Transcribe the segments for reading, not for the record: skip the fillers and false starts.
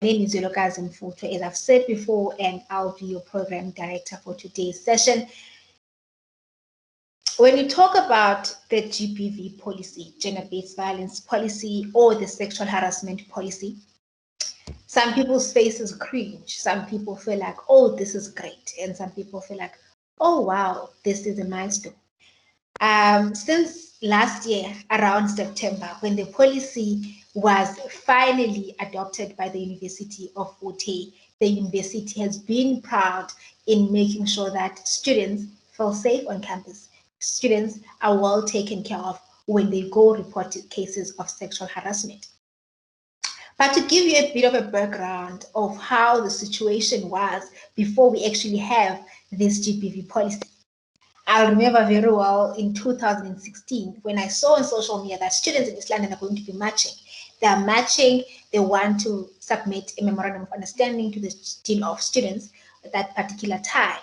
name is Yolokazi Mfuthu, as I've said before, and I'll be your program director for today's session. When you talk about the GBV policy, gender-based violence policy, or the sexual harassment policy, some people's faces cringe. Some people feel like, oh, this is great. And some people feel like, oh, wow, this is a milestone. Since last year, around September, when the policy was finally adopted by the University of Fort Hare, the university has been proud in making sure that students feel safe on campus. Students are well taken care of when they go report cases of sexual harassment. But to give you a bit of a background of how the situation was before we actually have this GBV policy, I remember very well in 2016 when I saw on social media that students in East London are going to be marching. They are marching, they want to submit a memorandum of understanding to the Dean of Students at that particular time.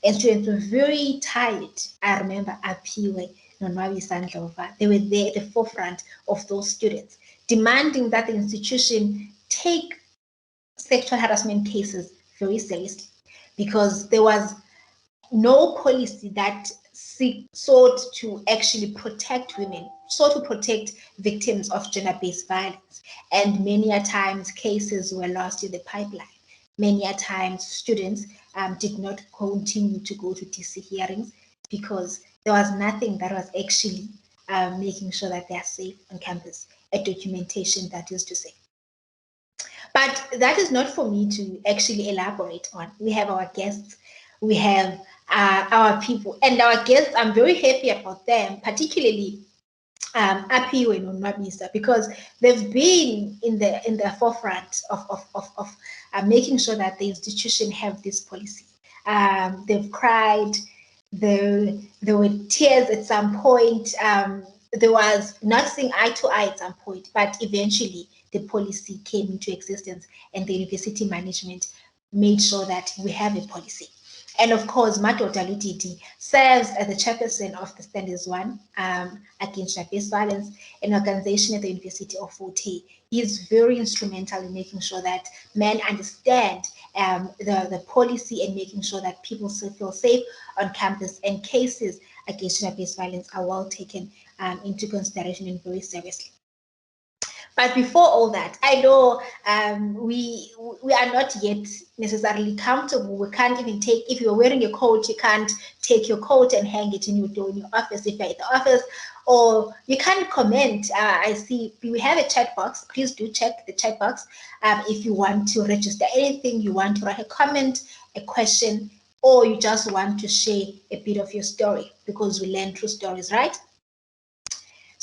And students were very tired. I remember Apiwe, Nonwabi Sandlova, they were there at the forefront of those students, demanding that the institution take sexual harassment cases very seriously, because there was no policy that sought to actually protect women, sought to protect victims of gender-based violence. And many a times cases were lost in the pipeline. Many a times students did not continue to go to DC hearings because there was nothing that was actually making sure that they are safe on campus, a documentation, that is to say. But that is not for me to actually elaborate on. We have our guests, we have our people, and our guests, I'm very happy about them, particularly Apiwe and Onwabisa, because they've been in the forefront of making sure that the institution have this policy. They've cried, there were tears at some point, there was not seeing eye to eye at some point, but eventually the policy came into existence and the university management made sure that we have a policy. And of course, Madoda Ludidi serves as the chairperson of the Standards 1 against gender-based violence, an organization at the University of Fort Hare. He is very instrumental in making sure that men understand the policy and making sure that people feel safe on campus, and cases against gender-based violence are well taken into consideration and very seriously. But before all that, I know we are not yet necessarily comfortable. We can't even take, if you're wearing a coat, you can't take your coat and hang it in your door in your office if you're at the office, or you can't comment. I see we have a chat box. Please do check the chat box if you want to register anything, you want to write a comment, a question, or you just want to share a bit of your story, because we learn through stories, right?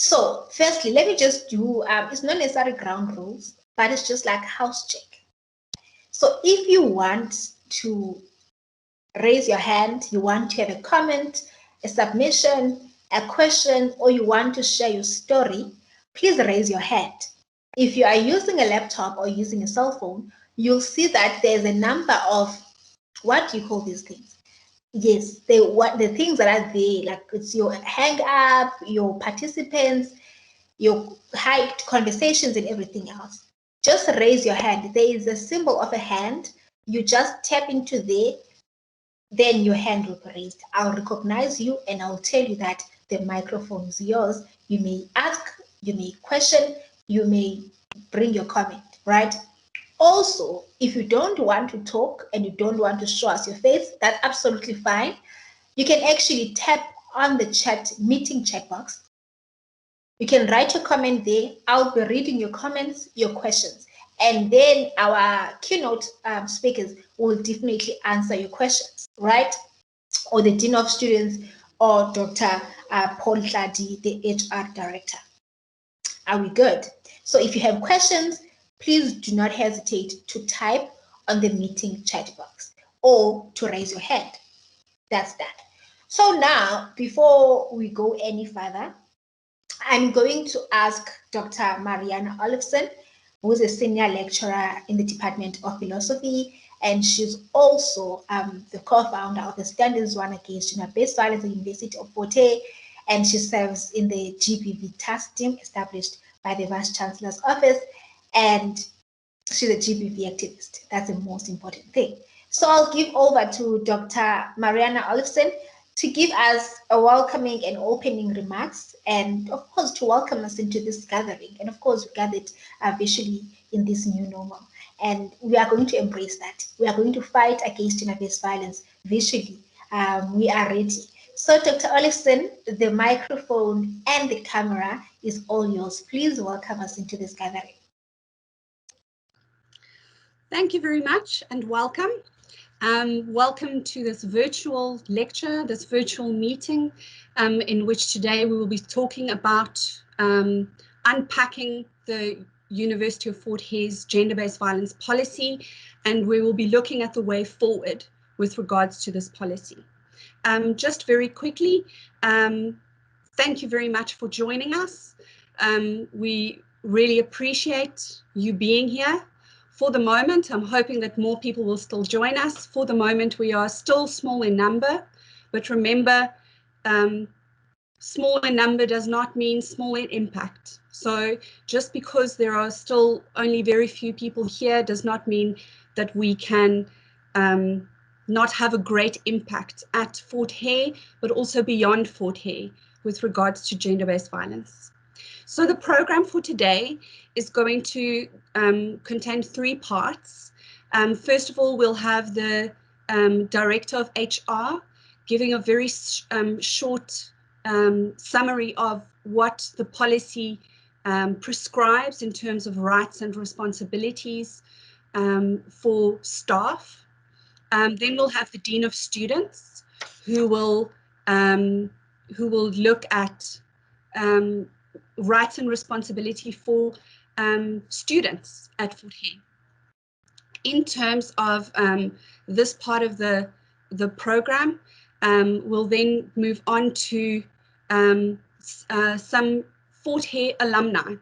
So firstly, let me just do, it's not necessarily ground rules, but it's just like house check. So if you want to raise your hand, you want to have a comment, a submission, a question, or you want to share your story, please raise your hand. If you are using a laptop or using a cell phone, you'll see that there's a number of, what do you call these things? Yes, the things that are there, like it's your hang up, your participants, your hyped conversations and everything else. Just raise your hand. There is a symbol of a hand. You just tap into there, then your hand will be raised. I'll recognize you and I'll tell you that the microphone is yours. You may ask, you may question, you may bring your comment, right? Also, if you don't want to talk and you don't want to show us your face, that's absolutely fine. You can actually tap on the meeting chat box. You can write your comment there. I'll be reading your comments, your questions, and then our keynote speakers will definitely answer your questions, right? Or the Dean of Students, or Dr. Paul Hladi, the HR Director. Are we good? So if you have questions, please do not hesitate to type on the meeting chat box or to raise your hand. That's that. So now, before we go any further, I'm going to ask Dr. Mariana Olofsson, who is a senior lecturer in the Department of Philosophy, and she's also the co-founder of the Standards 1 Against Gender-Based Violence at the University of Fort Hare, and she serves in the GBV task team established by the Vice Chancellor's Office. And She's a GBV activist. That's the most important thing. So I'll give over to Dr. Mariana Olofsson to give us a welcoming and opening remarks, and of course to welcome us into this gathering. And of course we gathered visually in this new normal, and we are going to embrace that. We are going to fight against gender-based violence visually. We are ready. So Dr. Olofsson, the microphone and the camera is all yours. Please welcome us into this gathering. Thank you very much and welcome. Welcome to this virtual lecture, this virtual meeting, in which today we will be talking about unpacking the University of Fort Hare's gender-based violence policy, and we will be looking at the way forward with regards to this policy. Just very quickly, thank you very much for joining us. We really appreciate you being here. For the moment, I'm hoping that more people will still join us. For the moment, we are still small in number, but remember, small in number does not mean small in impact. So just because there are still only very few people here does not mean that we can not have a great impact at Fort Hare, but also beyond Fort Hare with regards to gender-based violence. So the program for today is going to contain 3 parts. First of all, we'll have the Director of HR giving a very short summary of what the policy prescribes in terms of rights and responsibilities for staff. Then we'll have the Dean of Students who will look at rights and responsibility for students at Fort Hare. In terms of this part of the program, we'll then move on to some Fort Hare alumni,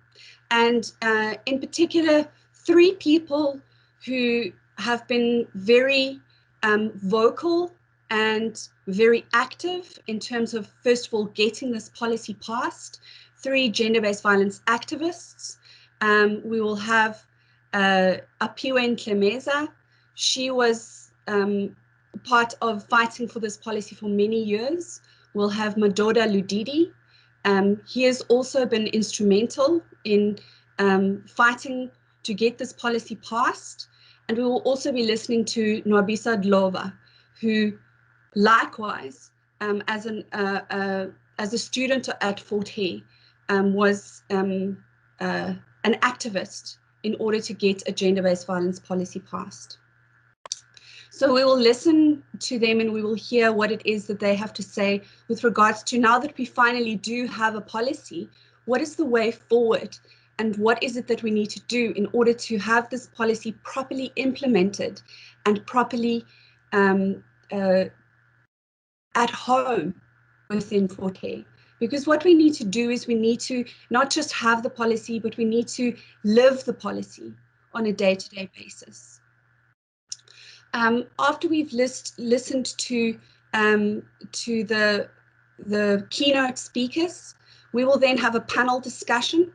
and in particular 3 people who have been very vocal and very active in terms of, first of all, getting this policy passed. 3 gender-based violence activists. We will have Apiwe Ntlemeza. She was part of fighting for this policy for many years. We'll have Madoda Ludidi. He has also been instrumental in fighting to get this policy passed. And we will also be listening to Nwabisa Dlova, who likewise, as a student at Fort Hare, was an activist in order to get a gender-based violence policy passed. So we will listen to them and we will hear what it is that they have to say with regards to, now that we finally do have a policy, what is the way forward and what is it that we need to do in order to have this policy properly implemented and properly at home within Fort Hare. Because what we need to do is we need to not just have the policy, but we need to live the policy on a day-to-day basis. After we've listened to the keynote speakers, we will then have a panel discussion.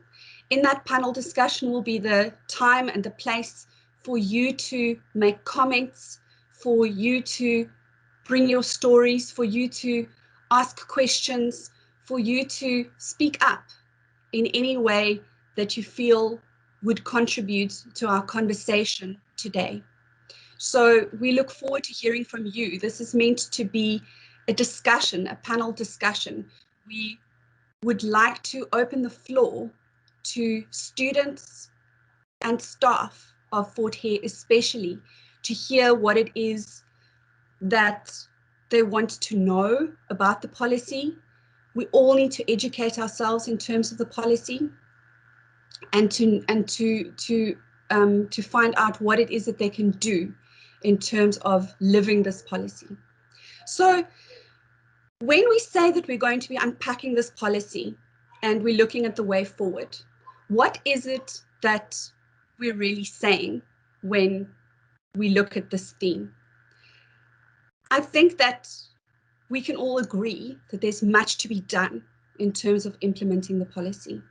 In that panel discussion will be the time and the place for you to make comments, for you to bring your stories, for you to ask questions, for you to speak up in any way that you feel would contribute to our conversation today. So we look forward to hearing from you. This is meant to be a discussion, a panel discussion. We would like to open the floor to students and staff of Fort Hare, especially, to hear what it is that they want to know about the policy. We all need to educate ourselves in terms of the policy, and to find out what it is that they can do in terms of living this policy. So when we say that we're going to be unpacking this policy and we're looking at the way forward, what is it that we're really saying when we look at this theme? I think that we can all agree that there's much to be done in terms of implementing the policy.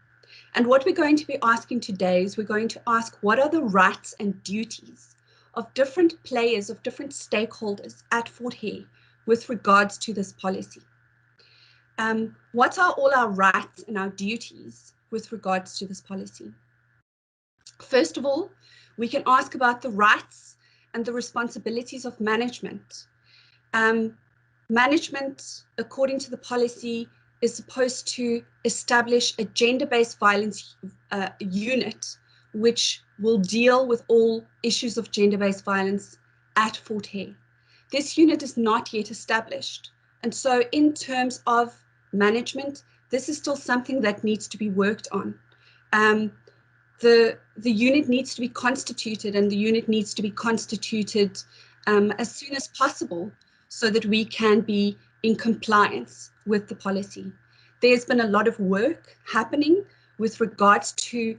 And what we're going to be asking today is we're going to ask, what are the rights and duties of different players, of different stakeholders at Fort Hare with regards to this policy? What are all our rights and our duties with regards to this policy? First of all, we can ask about the rights and the responsibilities of management. Management, according to the policy, is supposed to establish a gender-based violence unit which will deal with all issues of gender-based violence at Fort Hare. This unit is not yet established, and so in terms of management, this is still something that needs to be worked on. The unit needs to be constituted, and the unit needs to be constituted as soon as possible so that we can be in compliance with the policy. There's been a lot of work happening with regards to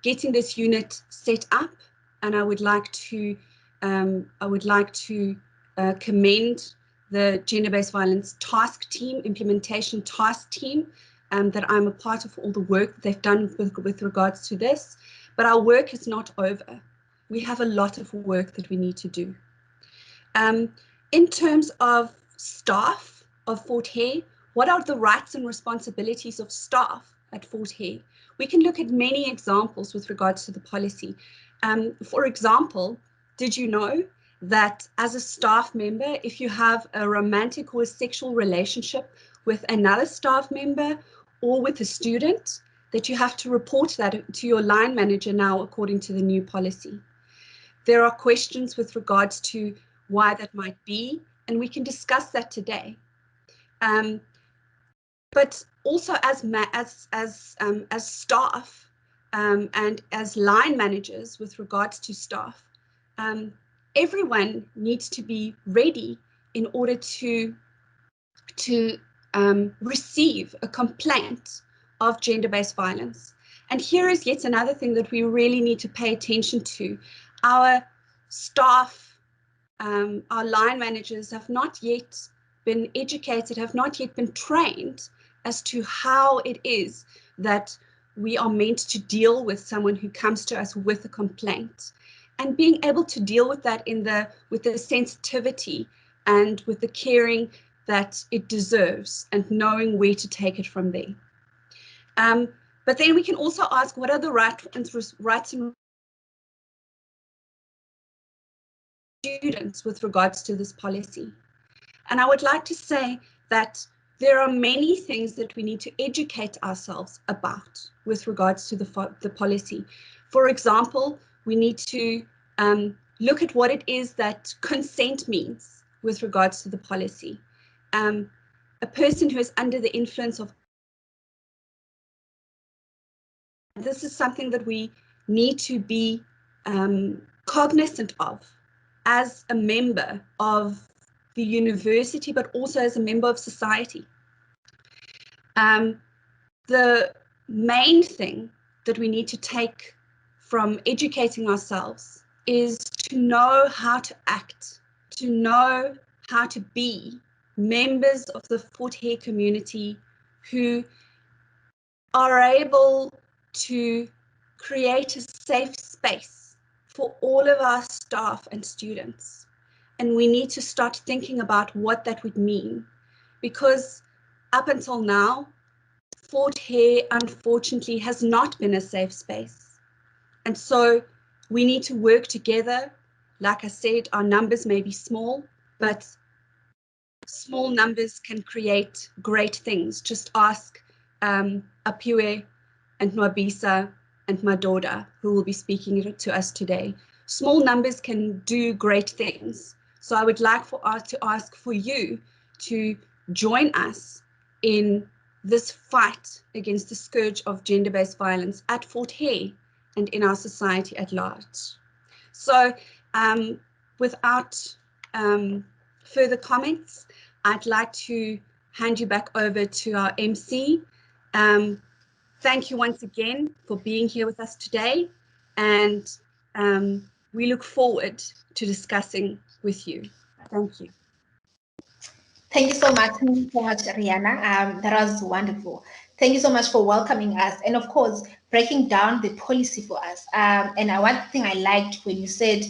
getting this unit set up, and I would like to commend the Gender-Based Violence Task Team, Implementation Task Team, that I'm a part of all the work that they've done with regards to this. But our work is not over. We have a lot of work that we need to do. In terms of staff of Fort Hare, what are the rights and responsibilities of staff at Fort Hare? We can look at many examples with regards to the policy. For example, did you know that as a staff member, if you have a romantic or a sexual relationship with another staff member or with a student, that you have to report that to your line manager now according to the new policy? There are questions with regards to why that might be, and we can discuss that today. But also as staff and as line managers with regards to staff, everyone needs to be ready in order to receive a complaint of gender-based violence. And here is yet another thing that we really need to pay attention to. Our staff, our line managers have not yet been educated, have not yet been trained as to how it is that we are meant to deal with someone who comes to us with a complaint, and being able to deal with that with the sensitivity and with the caring that it deserves, and knowing where to take it from there. But then we can also ask, what are the rights and students with regards to this policy? And I would like to say that there are many things that we need to educate ourselves about with regards to the policy. For example, we need to look at what it is that consent means with regards to the policy. A person who is under the influence of, this is something that we need to be cognizant of as a member of the university, but also as a member of society. The main thing that we need to take from educating ourselves is to know how to act, to know how to be members of the Fort Hare community who are able to create a safe space for all of our staff and students. And we need to start thinking about what that would mean, because up until now, Fort Hare, unfortunately, has not been a safe space. And so we need to work together. Like I said, our numbers may be small, but small numbers can create great things. Just ask Apiwe and Nwabisa and Madoda, who will be speaking to us today. Small numbers can do great things. So I would like for us to ask for you to join us in this fight against the scourge of gender-based violence at Fort Hare and in our society at large. So without further comments, I'd like to hand you back over to our MC. Thank you once again for being here with us today, and we look forward to discussing with you. Thank you. Thank you so much, Rihanna. That was wonderful. Thank you so much for welcoming us, and of course, breaking down the policy for us. And one thing I liked when you said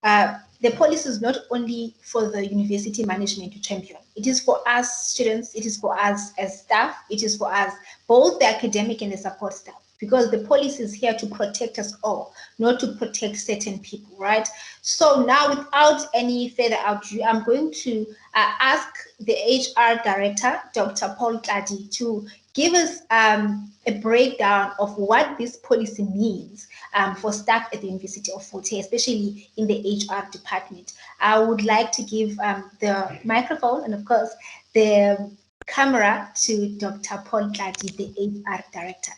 the policy is not only for the university management to champion. It is for us students, it is for us as staff, it is for us, both the academic and the support staff, because the policy is here to protect us all, not to protect certain people, right? So now, without any further ado, I'm going to ask the HR director, Dr. Paul Tladi, to give us a breakdown of what this policy means for staff at the University of Fort Hare, especially in the HR department. I would like to give the microphone and, of course, the camera to Dr. Paul Tladi, the HR director.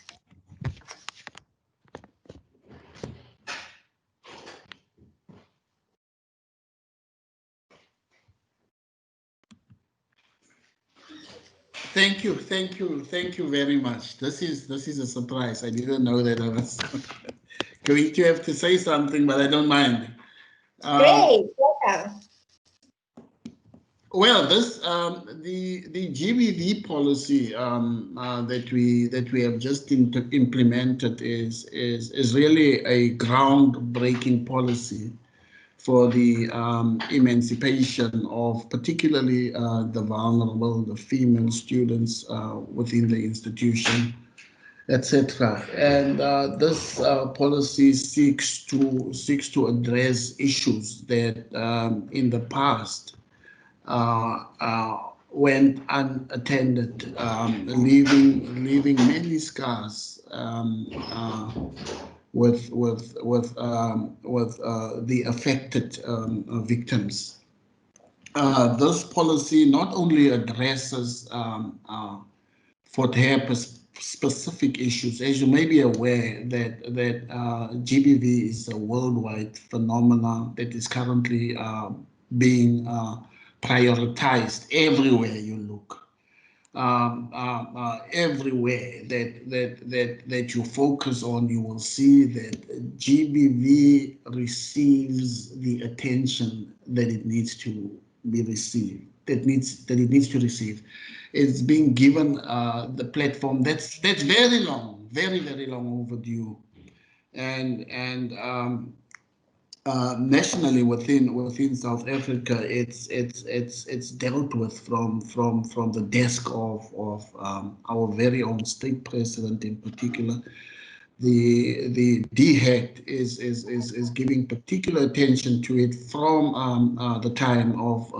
Thank you very much. This is a surprise. I didn't know that I was going to have to say something, but I don't mind. Great, welcome. Well, this the GBV policy that we have just implemented is really a groundbreaking policy for the emancipation of particularly the vulnerable, the female students within the institution, etc. And this policy seeks to address issues that in the past went unattended, leaving many scars with the affected victims. This policy not only addresses Fort Hare specific issues, as you may be aware that GBV is a worldwide phenomenon that is currently being prioritized everywhere you look. Everywhere that you focus on, you will see that GBV receives the attention that it needs to be received, that it needs to receive. It's being given the platform that's very long, very long overdue, and nationally within South Africa, it's dealt with from the desk of our very own state president in particular. The DHEC is giving particular attention to it from the time of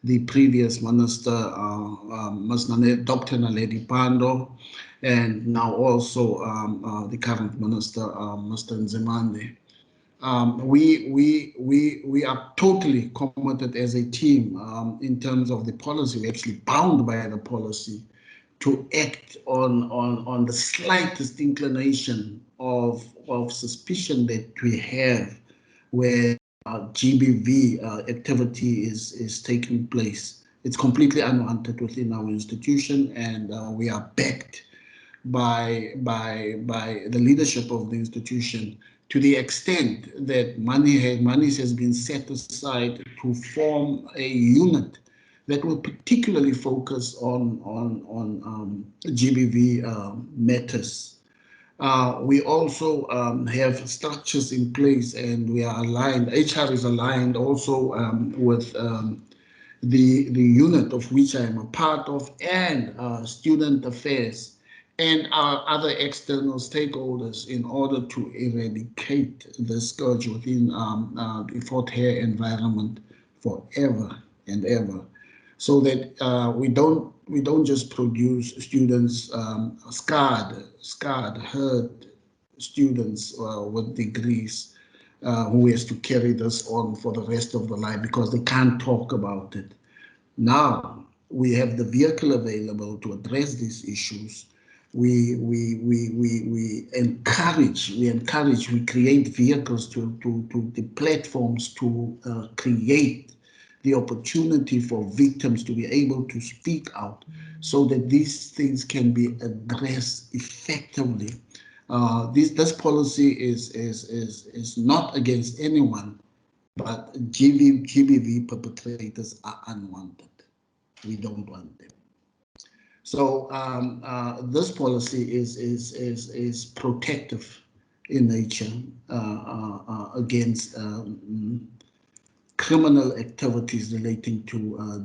the previous minister, Dr. Naledi Pandor, and now also the current minister, Mr. Nzimande. We are totally committed as a team in terms of the policy. We're actually bound by the policy to act on the slightest inclination of suspicion that we have where GBV activity is taking place. It's completely unwanted within our institution, and we are backed by the leadership of the institution to the extent that money has been set aside to form a unit that will particularly focus on GBV matters. We also have structures in place, and we are aligned. HR is aligned also with the unit of which I am a part of, and student affairs and our other external stakeholders in order to eradicate the scourge within the Fort Hare environment forever and ever, so that we don't just produce students, scarred, hurt students with degrees who has to carry this on for the rest of the life because they can't talk about it. Now we have the vehicle available to address these issues. We encourage, we create vehicles to the platforms to create the opportunity for victims to be able to speak out so that these things can be addressed effectively. This policy is not against anyone, but GBV perpetrators are unwanted. We don't want them. So this policy is protective in nature against criminal activities relating to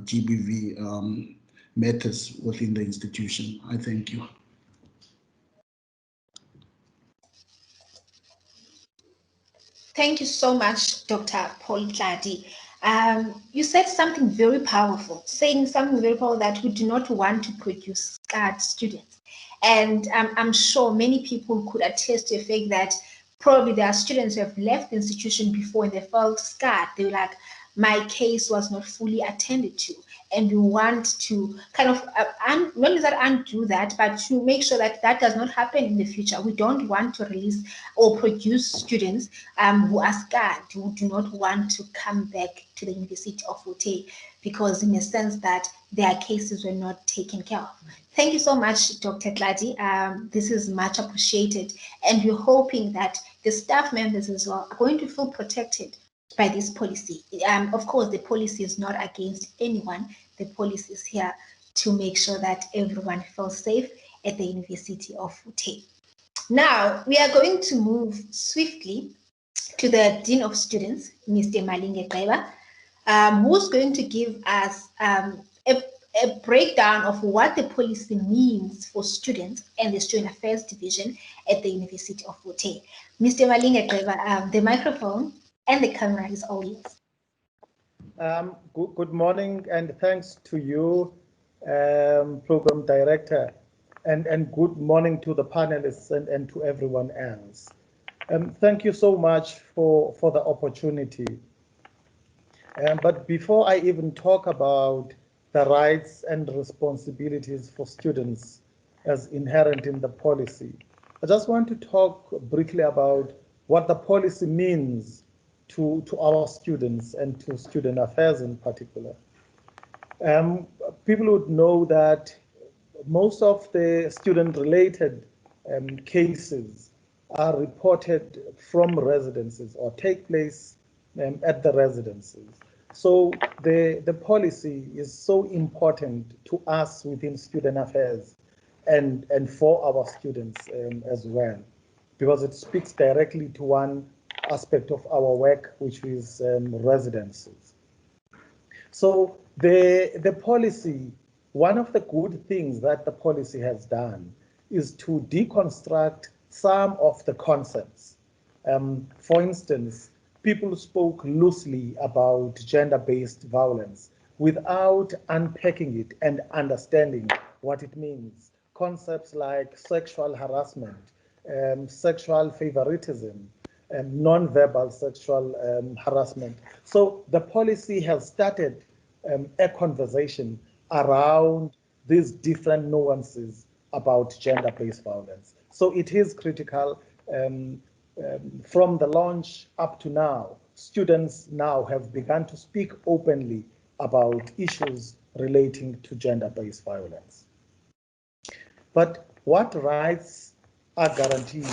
GBV matters within the institution. I thank you. Thank you so much, Dr. Paul Tladi. You said something very powerful, saying something very powerful that we do not want to produce scarred students. And I'm sure many people could attest to the fact that probably there are students who have left the institution before and they felt scarred. They were like, my case was not fully attended to. And we want to kind of, not only that undo that, but to make sure that that does not happen in the future. We don't want to release or produce students who are scarred, who do not want to come back to the University of Ute because in a sense that their cases were not taken care of. Thank you so much, Dr. Tladi. This is much appreciated. And we're hoping that the staff members as well are going to feel protected by this policy. Of course, the policy is not against anyone. The policy is here to make sure that everyone feels safe at the University of Ute. Now, we are going to move swiftly to the Dean of Students, Mr. Malinge Kaiba, who's going to give us a breakdown of what the policy means for students and the Student Affairs Division at the University of Ute. Mr. Malinge Kaiba, the microphone and the camera is all yours. Good morning and thanks to you, Program Director, and good morning to the panelists and to everyone else. Thank you so much for the opportunity. But before I even talk about the rights and responsibilities for students as inherent in the policy, I just want to talk briefly about what the policy means to our students and to student affairs in particular. People would know that most of the student-related cases are reported from residences or take place at the residences. So the policy is so important to us within student affairs and for our students as well, because it speaks directly to one aspect of our work, which is residences. So the policy, one of the good things that the policy has done is to deconstruct some of the concepts. For instance, people spoke loosely about gender-based violence without unpacking it and understanding what it means. Concepts like sexual harassment, sexual favoritism, non-verbal sexual harassment. So the policy has started a conversation around these different nuances about gender-based violence. So it is critical. From the launch up to now, students now have begun to speak openly about issues relating to gender-based violence. But what rights are guaranteed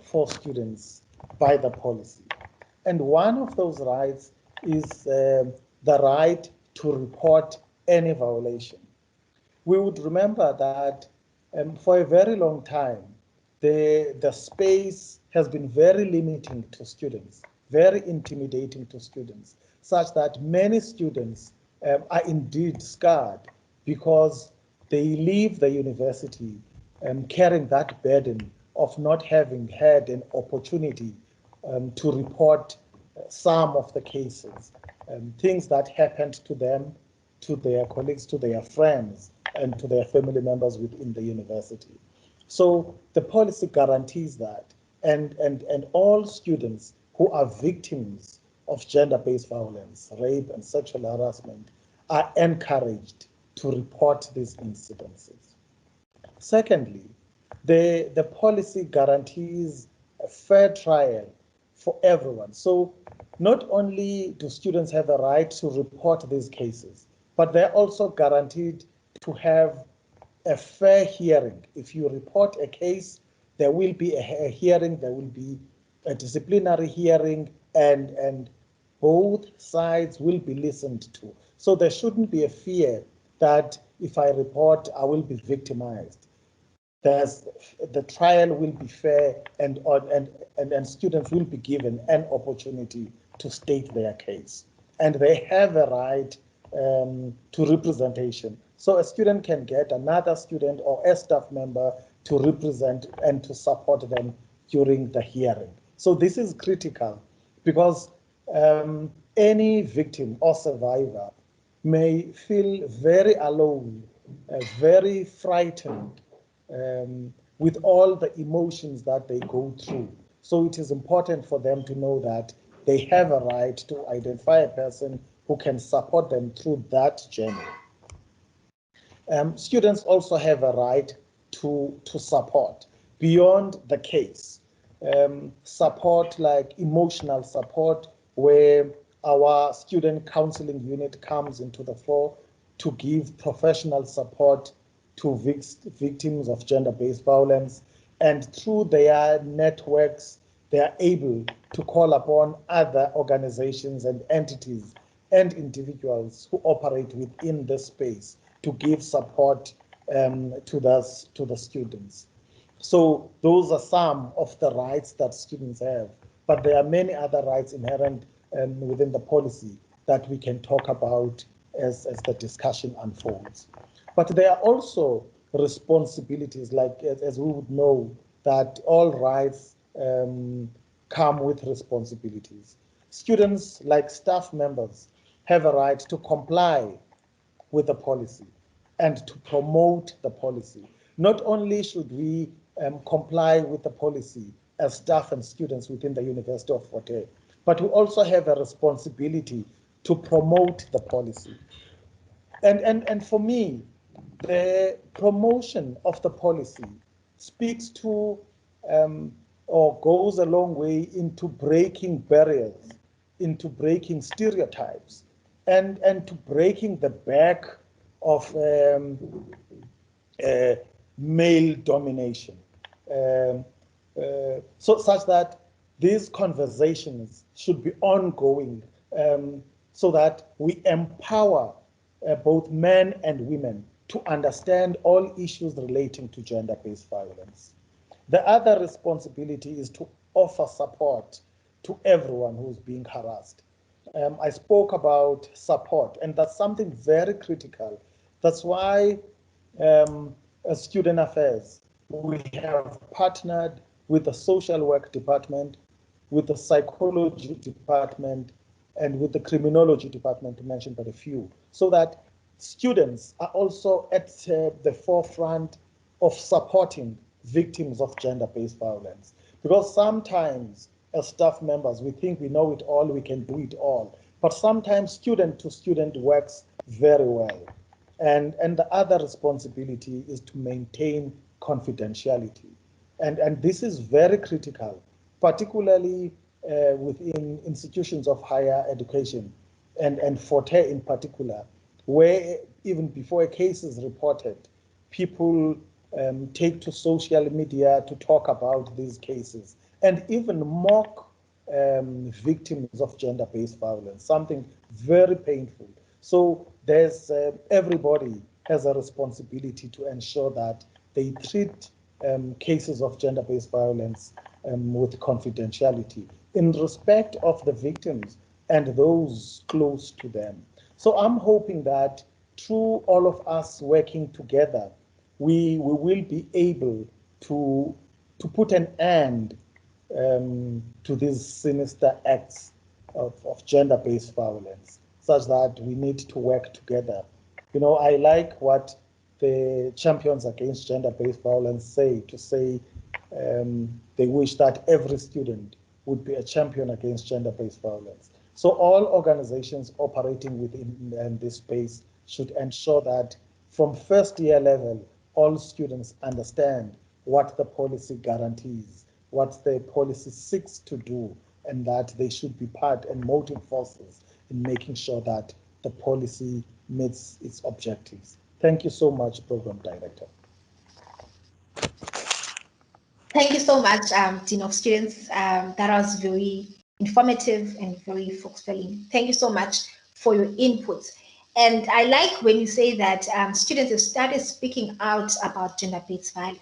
for students by the policy? And one of those rights is the right to report any violation. We would remember that for a very long time, the space has been very limiting to students, very intimidating to students, such that many students are indeed scarred because they leave the university carrying that burden of not having had an opportunity to report some of the cases, things that happened to them, to their colleagues, to their friends, and to their family members within the university. So the policy guarantees that, and all students who are victims of gender-based violence, rape, and sexual harassment are encouraged to report these incidences. Secondly, the policy guarantees a fair trial for everyone. So not only do students have a right to report these cases, but they're also guaranteed to have a fair hearing. If you report a case, there will be a hearing, there will be a disciplinary hearing, and both sides will be listened to. So there shouldn't be a fear that if I report, I will be victimized. The trial will be fair, and students will be given an opportunity to state their case, and they have a right to representation. So a student can get another student or a staff member to represent and to support them during the hearing. So this is critical, because any victim or survivor may feel very alone, very frightened, with all the emotions that they go through. So it is important for them to know that they have a right to identify a person who can support them through that journey. Students also have a right to support beyond the case. Support like emotional support, where our student counseling unit comes into the fore to give professional support to victims of gender-based violence, and through their networks, they are able to call upon other organizations and entities and individuals who operate within this space to give support to the students. So those are some of the rights that students have, but there are many other rights inherent within the policy that we can talk about as the discussion unfolds. But there are also responsibilities, like as we would know that all rights come with responsibilities. Students, like staff members, have a right to comply with the policy and to promote the policy. Not only should we comply with the policy as staff and students within the University of Fort Hare, but we also have a responsibility to promote the policy. And for me, the promotion of the policy speaks to or goes a long way into breaking barriers, into breaking stereotypes, and to breaking the back of male domination. So such that these conversations should be ongoing, so that we empower both men and women to understand all issues relating to gender-based violence. The other responsibility is to offer support to everyone who's being harassed. I spoke about support, and that's something very critical. That's why as Student Affairs, we have partnered with the social work department, with the psychology department, and with the criminology department, to mention but a few, so that students are also at the forefront of supporting victims of gender-based violence. Because sometimes as staff members, we think we know it all, we can do it all. But sometimes student to student works very well. And the other responsibility is to maintain confidentiality. And this is very critical, particularly within institutions of higher education, and Fort Hare in particular, where even before a case is reported, people take to social media to talk about these cases and even mock victims of gender-based violence, something very painful. So there's everybody has a responsibility to ensure that they treat cases of gender-based violence with confidentiality in respect of the victims and those close to them. So I'm hoping that through all of us working together, we will be able to put an end to these sinister acts of gender-based violence, such that we need to work together. You know, I like what the champions against gender-based violence say they wish that every student would be a champion against gender-based violence. So all organizations operating within this space should ensure that from first year level, all students understand what the policy guarantees, what the policy seeks to do, and that they should be part and motive forces in making sure that the policy meets its objectives. Thank you so much, Program Director. Thank you so much, Dean of Students. That was very informative and very fulfilling. Thank you so much for your input. And I like when you say that students have started speaking out about gender-based violence.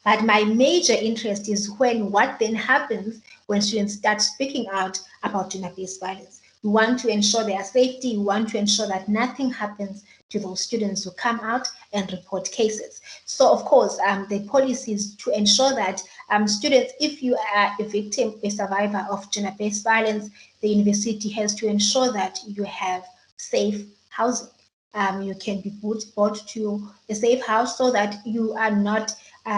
But my major interest is what then happens when students start speaking out about gender-based violence. We want to ensure their safety. We want to ensure that nothing happens to those students who come out and report cases. So, of course, the policy is to ensure that students, if you are a victim, a survivor of gender-based violence, the university has to ensure that you have safe housing. You can be brought to a safe house so that you are not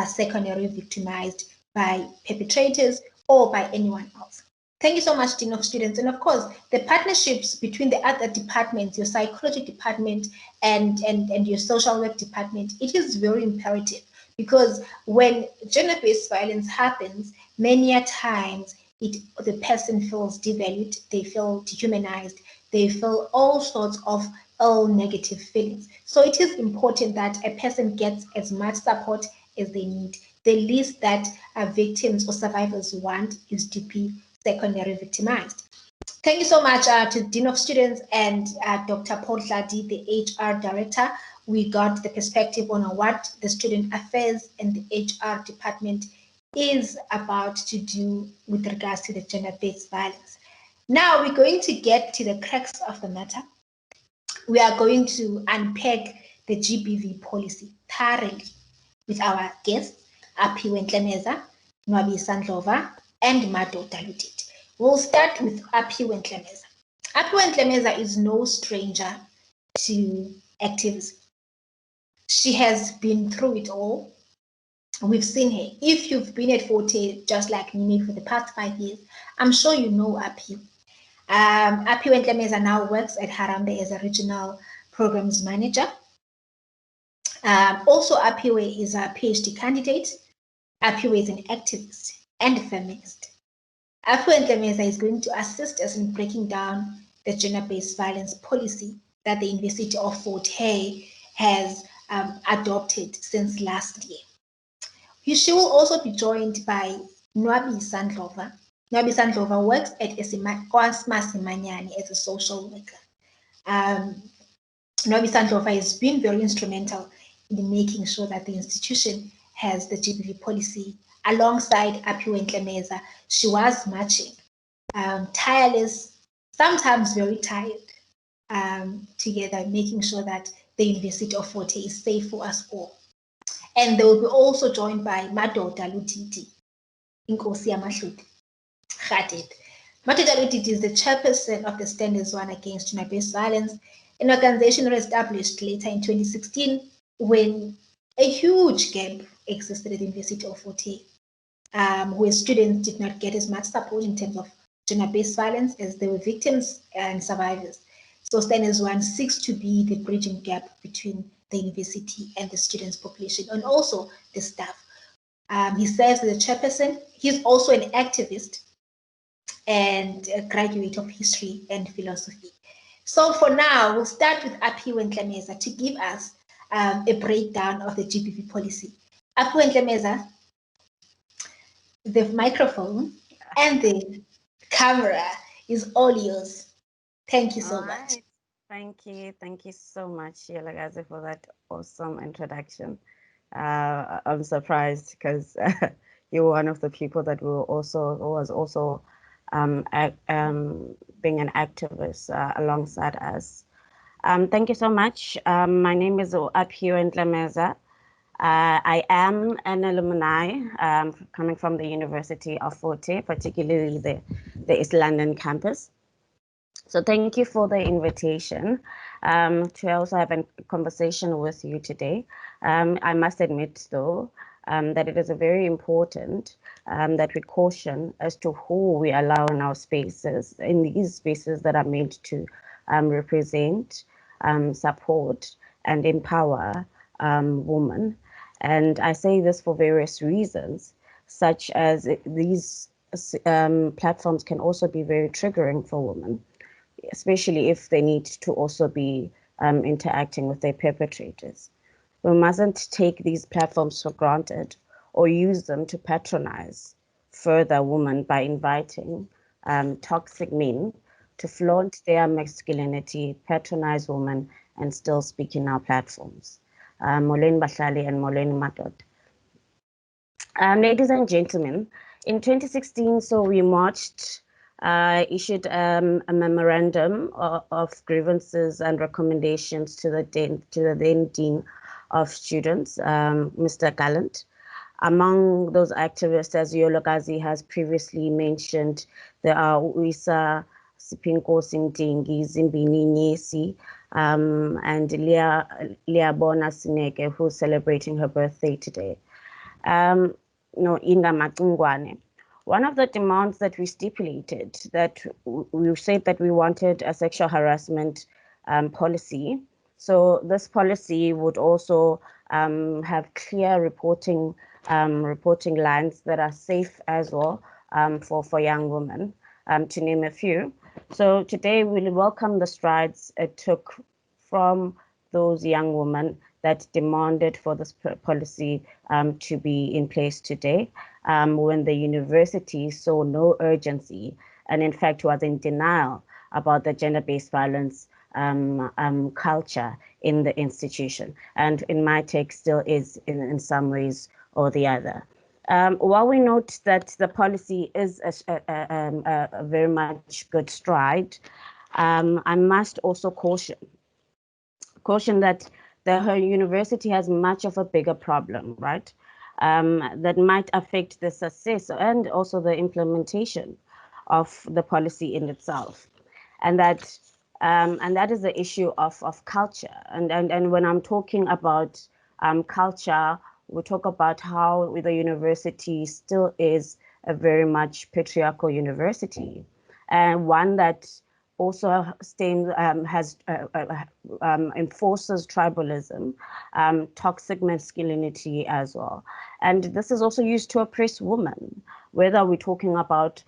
secondary victimized by perpetrators or by anyone else. Thank you so much, Dean of Students. And of course, the partnerships between the other departments, your psychology department and your social work department, it is very imperative, because when gender-based violence happens, many a times the person feels devalued, they feel dehumanized, they feel all sorts of ill negative feelings. So it is important that a person gets as much support as they need. The least that victims or survivors want is to be secondary victimized. Thank you so much to Dean of Students and Dr. Paul Tladi, the HR Director. We got the perspective on what the Student Affairs and the HR Department is about to do with regards to the gender-based violence. Now we're going to get to the crux of the matter. We are going to unpack the GBV policy thoroughly with our guests, Aphiwe Ntlemeza, Nwabi Sandlova, and Madoda Ludidi. We'll start with Aphiwe Ntlemeza. Aphiwe Ntlemeza is no stranger to activism. She has been through it all. We've seen her. If you've been at Forte, just like me for the past 5 years, I'm sure you know Aphiwe. Aphiwe Ntlemeza now works at Harambee as a regional programs manager. Also, Aphiwe is a PhD candidate. Aphiwe is an activist and a feminist. Aphiwe Ntlemeza is going to assist us in breaking down the gender-based violence policy that the University of Fort Hare has adopted since last year. She will also be joined by Nwabi Sandlova. Nwabi Sandlova works at Masimanyane as a social worker. Nwabi Sandlova has been very instrumental in making sure that the institution has the GBV policy. Alongside Aphiwe Ntlemeza, she was marching, tireless, sometimes very tired, together, making sure that the University of Fort Hare is safe for us all. And they will be also joined by Madoda Ludidi, Inkosi Yamahludi, Khadet. Madoda Ludidi is the chairperson of the Standards One Against Gender-Based Violence, an organization established later in 2016 when a huge gap existed at the University of Fort Hare, where students did not get as much support in terms of gender-based violence as they were victims and survivors. So Standards One seeks to be the bridging gap between the university and the students' population, and also the staff. He serves as a chairperson. He's also an activist and a graduate of history and philosophy. So for now, we'll start with Aphiwe Ntlemeza to give us a breakdown of the GBV policy. Aphiwe Ntlemeza, the microphone and the camera is all yours. Thank you so much. Thank you so much, Yelagaze, for that awesome introduction. I'm surprised because you're one of the people that was also being an activist alongside us. Thank you so much. My name is Aphiwe Ntlemeza. I am an alumni coming from the University of Fort Hare, particularly the East London campus. So thank you for the invitation to also have a conversation with you today. I must admit, though, that it is very important that we caution as to who we allow in our spaces, in these spaces that are meant to represent, support, and empower women. And I say this for various reasons, such as these platforms can also be very triggering for women, especially if they need to also be interacting with their perpetrators. We mustn't take these platforms for granted or use them to patronize further women by inviting toxic men to flaunt their masculinity, patronize women, and still speak in our platforms. Molweni Bahlali and Molweni Madod. Ladies and gentlemen, in 2016, so we marched, issued a memorandum of grievances and recommendations to the then Dean of Students, Mr. Gallant. Among those activists, as Yolokazi has previously mentioned, there are Uisa Sipinko Sintingi, Zimbini Nyesi, and Liabona Sineke, who's celebrating her birthday today. Inga Matungwane. One of the demands that we stipulated, that we said that we wanted a sexual harassment policy. So this policy would also have clear reporting lines that are safe as well for young women, to name a few. So today we welcome the strides it took from those young women that demanded for this policy to be in place today, when the university saw no urgency and in fact was in denial about the gender-based violence culture in the institution, and in my take still is in some ways or the other. While we note that the policy is a very much good stride, I must also caution that her university has much of a bigger problem, right? That might affect the success and also the implementation of the policy in itself, and that is the issue of culture. And when I'm talking about culture, we talk about how the university still is a very much patriarchal university, and one that also enforces tribalism, toxic masculinity as well. And this is also used to oppress women, whether we're talking about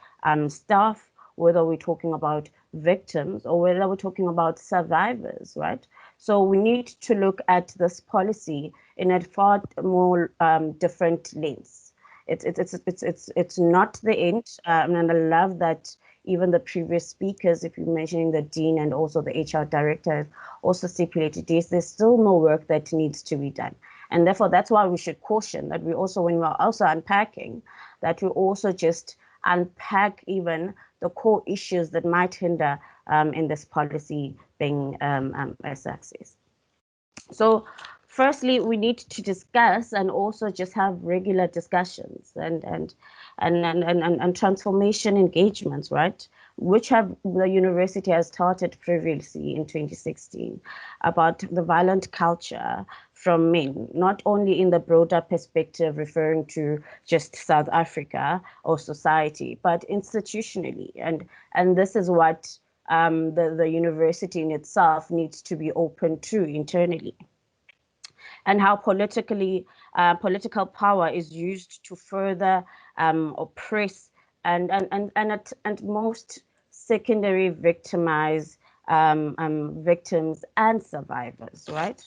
staff, whether we're talking about victims, or whether we're talking about survivors, right? So we need to look at this policy in a far more different lens. It's not the end, and I love that even the previous speakers, if you're mentioning the dean and also the HR director, also stipulated this. There's still more work that needs to be done, and therefore that's why we should caution that we also, when we're also unpacking, that we also just unpack even the core issues that might hinder in this policy being a success. So firstly, we need to discuss and also just have regular discussions and transformation engagements, right? Which the university has started previously in 2016 about the violent culture from men, not only in the broader perspective referring to just South Africa or society, but institutionally. And this is what the university in itself needs to be open to internally, and how political power is used to further oppress and most secondary victimize victims and survivors, right?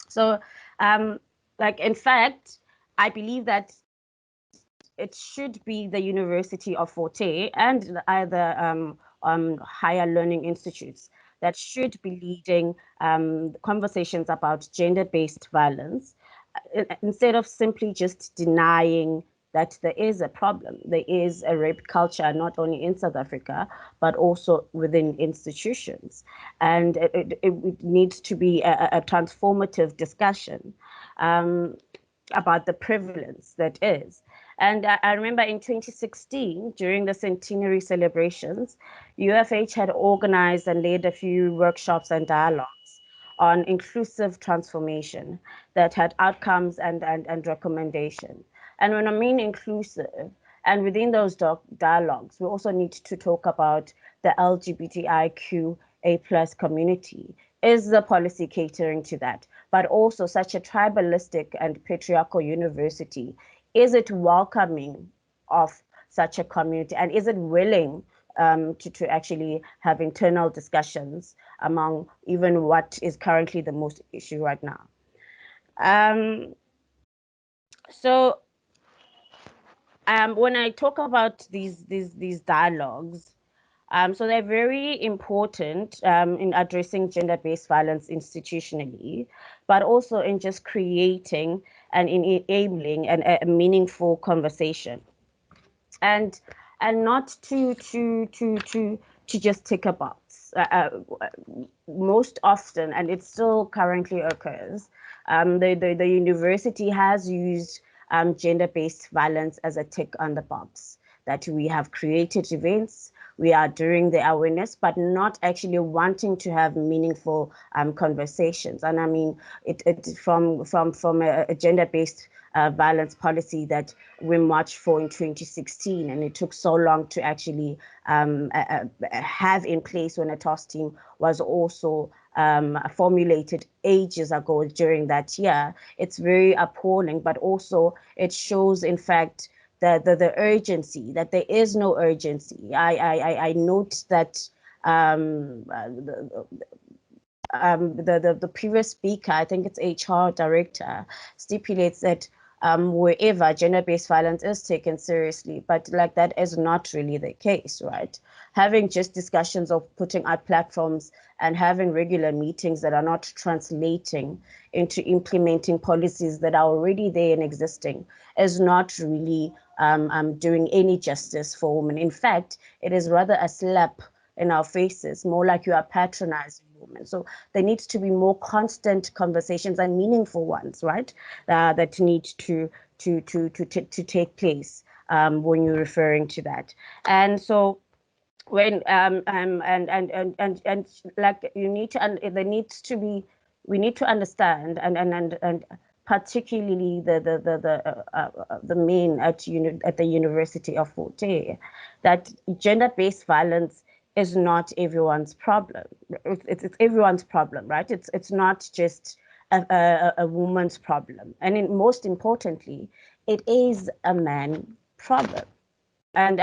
So, like, in fact, I believe that it should be the University of Forte and other higher learning institutes that should be leading conversations about gender-based violence, instead of simply just denying that there is a problem. There is a rape culture, not only in South Africa, but also within institutions. And it needs to be a transformative discussion about the prevalence that is. And I remember in 2016, during the centenary celebrations, UFH had organized and led a few workshops and dialogues on inclusive transformation that had outcomes and recommendations. And when I mean inclusive, and within those dialogues, we also need to talk about the LGBTIQA+ community. Is the policy catering to that? But also such a tribalistic and patriarchal university, is it welcoming of such a community, and is it willing to actually have internal discussions among even what is currently the most issue right now? So when I talk about these dialogues, So they're very important in addressing gender-based violence institutionally, but also in just creating and in enabling a meaningful conversation, and not to just tick a box. Most often, and it still currently occurs, the university has used gender-based violence as a tick on the box, that we have created events, we are doing the awareness, but not actually wanting to have meaningful conversations. And I mean, it from a gender-based violence policy that we marched for in 2016, and it took so long to actually have in place when a task team was also formulated ages ago during that year. It's very appalling, but also it shows, in fact, the urgency, that there is no urgency. I note that the previous speaker, I think it's HR director, stipulates that wherever gender-based violence is taken seriously, but like that is not really the case, right? Having just discussions of putting out platforms and having regular meetings that are not translating into implementing policies that are already there and existing is not really doing any justice for women. In fact, it is rather a slap in our faces, more like you are patronizing women. So there needs to be more constant conversations and meaningful ones, right? That need to take place when you're referring to that. And so when and like you need to, and there needs to be, we need to understand, and particularly the men at the University of Fort Hare, that gender-based violence is not everyone's problem. It's everyone's problem, right? It's not just a woman's problem, and most importantly, it is a man problem. And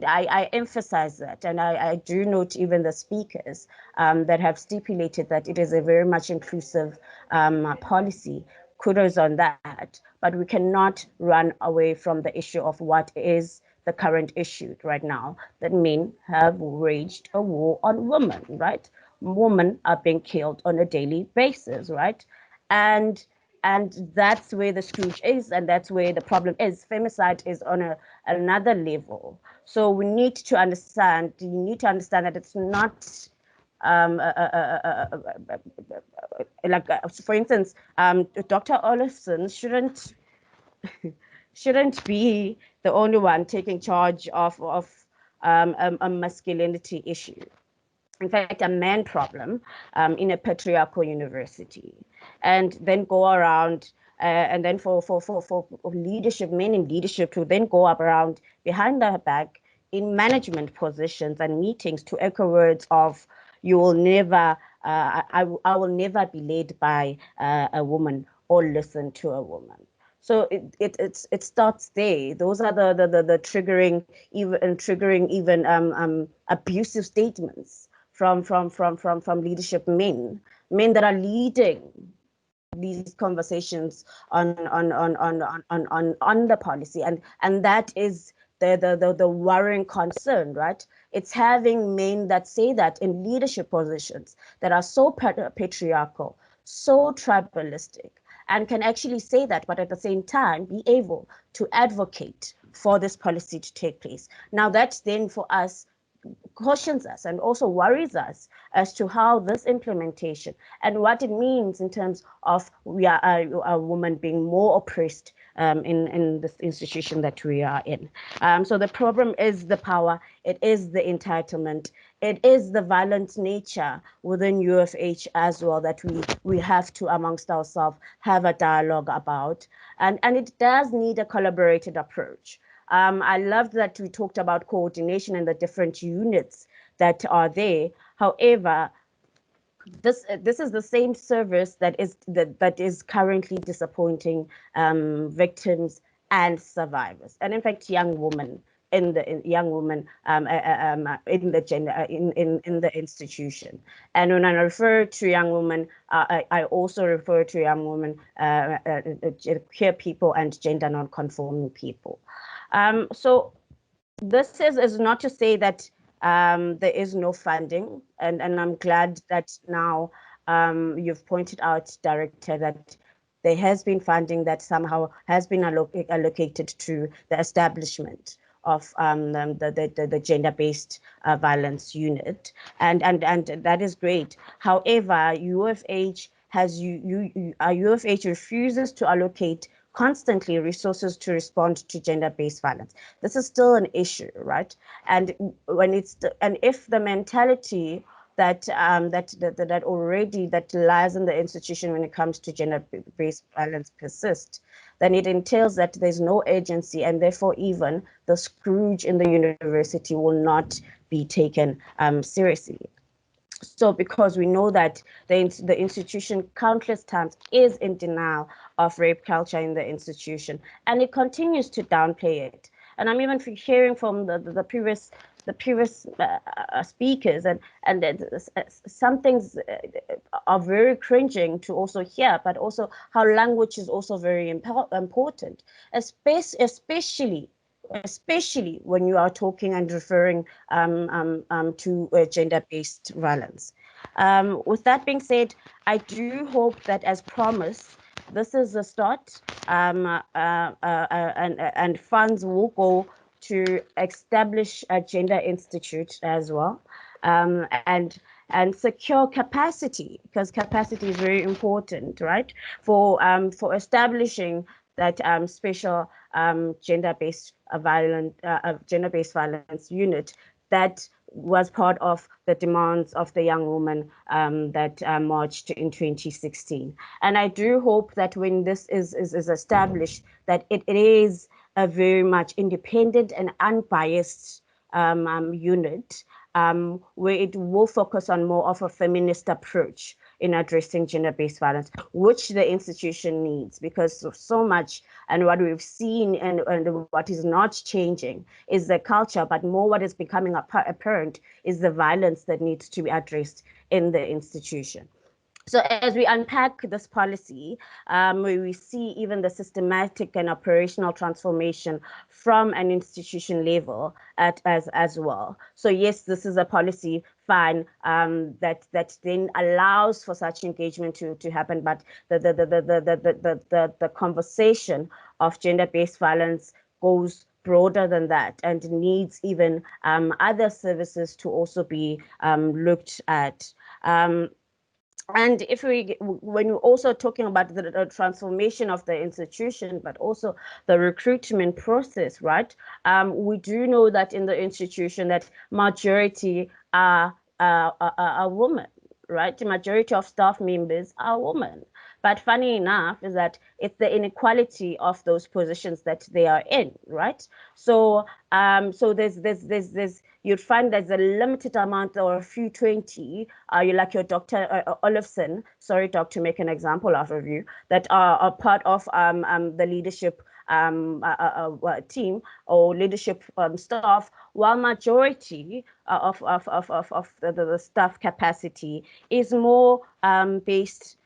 I emphasize that, and I do note even the speakers that have stipulated that it is a very much inclusive policy. Kudos on that, but we cannot run away from the issue of what is the current issue right now, that men have waged a war on women, right? Women are being killed on a daily basis, right? And that's where the scrooge is, and that's where the problem is. Femicide is on another level. So we need to understand, you need to understand that it's not like, for instance, Dr. Olafson shouldn't be the only one taking charge of a masculinity issue. In fact, a man problem in a patriarchal university, and then go around and then for leadership, men in leadership to then go up around behind their back in management positions and meetings to echo words of, you will never, I will never be led by a woman or listen to a woman. So it starts there. Those are the triggering even abusive statements from leadership men that are leading these conversations on the policy, and that is the worrying concern, right? It's having men that say that in leadership positions that are so patriarchal, so tribalistic, and can actually say that, but at the same time be able to advocate for this policy to take place. Now that then for us cautions us and also worries us as to how this implementation and what it means in terms of we are a woman being more oppressed in this institution that we are in. So the problem is the power, it is the entitlement, it is the violent nature within UFH as well that we have to amongst ourselves have a dialogue about, and it does need a collaborated approach. I loved that we talked about coordination and the different units that are there. However, this is the same service that is currently disappointing victims and survivors, and in fact, young women in the institution. And when I refer to young women, I also refer to young women, queer people, and gender non-conforming people. So this is not to say that There is no funding, and I'm glad that now you've pointed out, Director, that there has been funding that somehow has been allocated to the establishment of the gender-based violence unit, and that is great. However, UFH UFH refuses to allocate constantly resources to respond to gender-based violence. This is still an issue, right? And if the mentality that already that lies in the institution when it comes to gender-based violence persists, then it entails that there's no agency, and therefore even the Scrooge in the university will not be taken seriously. So because we know that the institution countless times is in denial of rape culture in the institution, and it continues to downplay it. And I'm even hearing from the previous speakers, and some things are very cringing to also hear, but also how language is also very important, especially when you are talking and referring to gender-based violence. With that being said, I do hope that, as promised, this is a start, and funds will go to establish a gender institute as well, and secure capacity, because capacity is very important, right? For establishing that special gender-based violence unit that was part of the demands of the young women that marched in 2016. And I do hope that when this is established, that it is a very much independent and unbiased unit, where it will focus on more of a feminist approach in addressing gender-based violence, which the institution needs, because so much, and what we've seen and what is not changing is the culture, but more what is becoming apparent is the violence that needs to be addressed in the institution. So as we unpack this policy, we see even the systematic and operational transformation from an institution level as well. So yes, this is a policy, fine, that then allows for such engagement to happen, but the conversation of gender-based violence goes broader than that and needs even other services to also be looked at. And when we're also talking about the transformation of the institution, but also the recruitment process, right? We do know that in the institution that majority are women, right? The majority of staff members are women. But funny enough is that it's the inequality of those positions that they are in, right? So there's you'd find there's a limited amount or a few 20, you like your Dr. Olofsson, sorry, Doc, to make an example out of you, that are part of the leadership team or leadership staff, while majority of the staff capacity is more based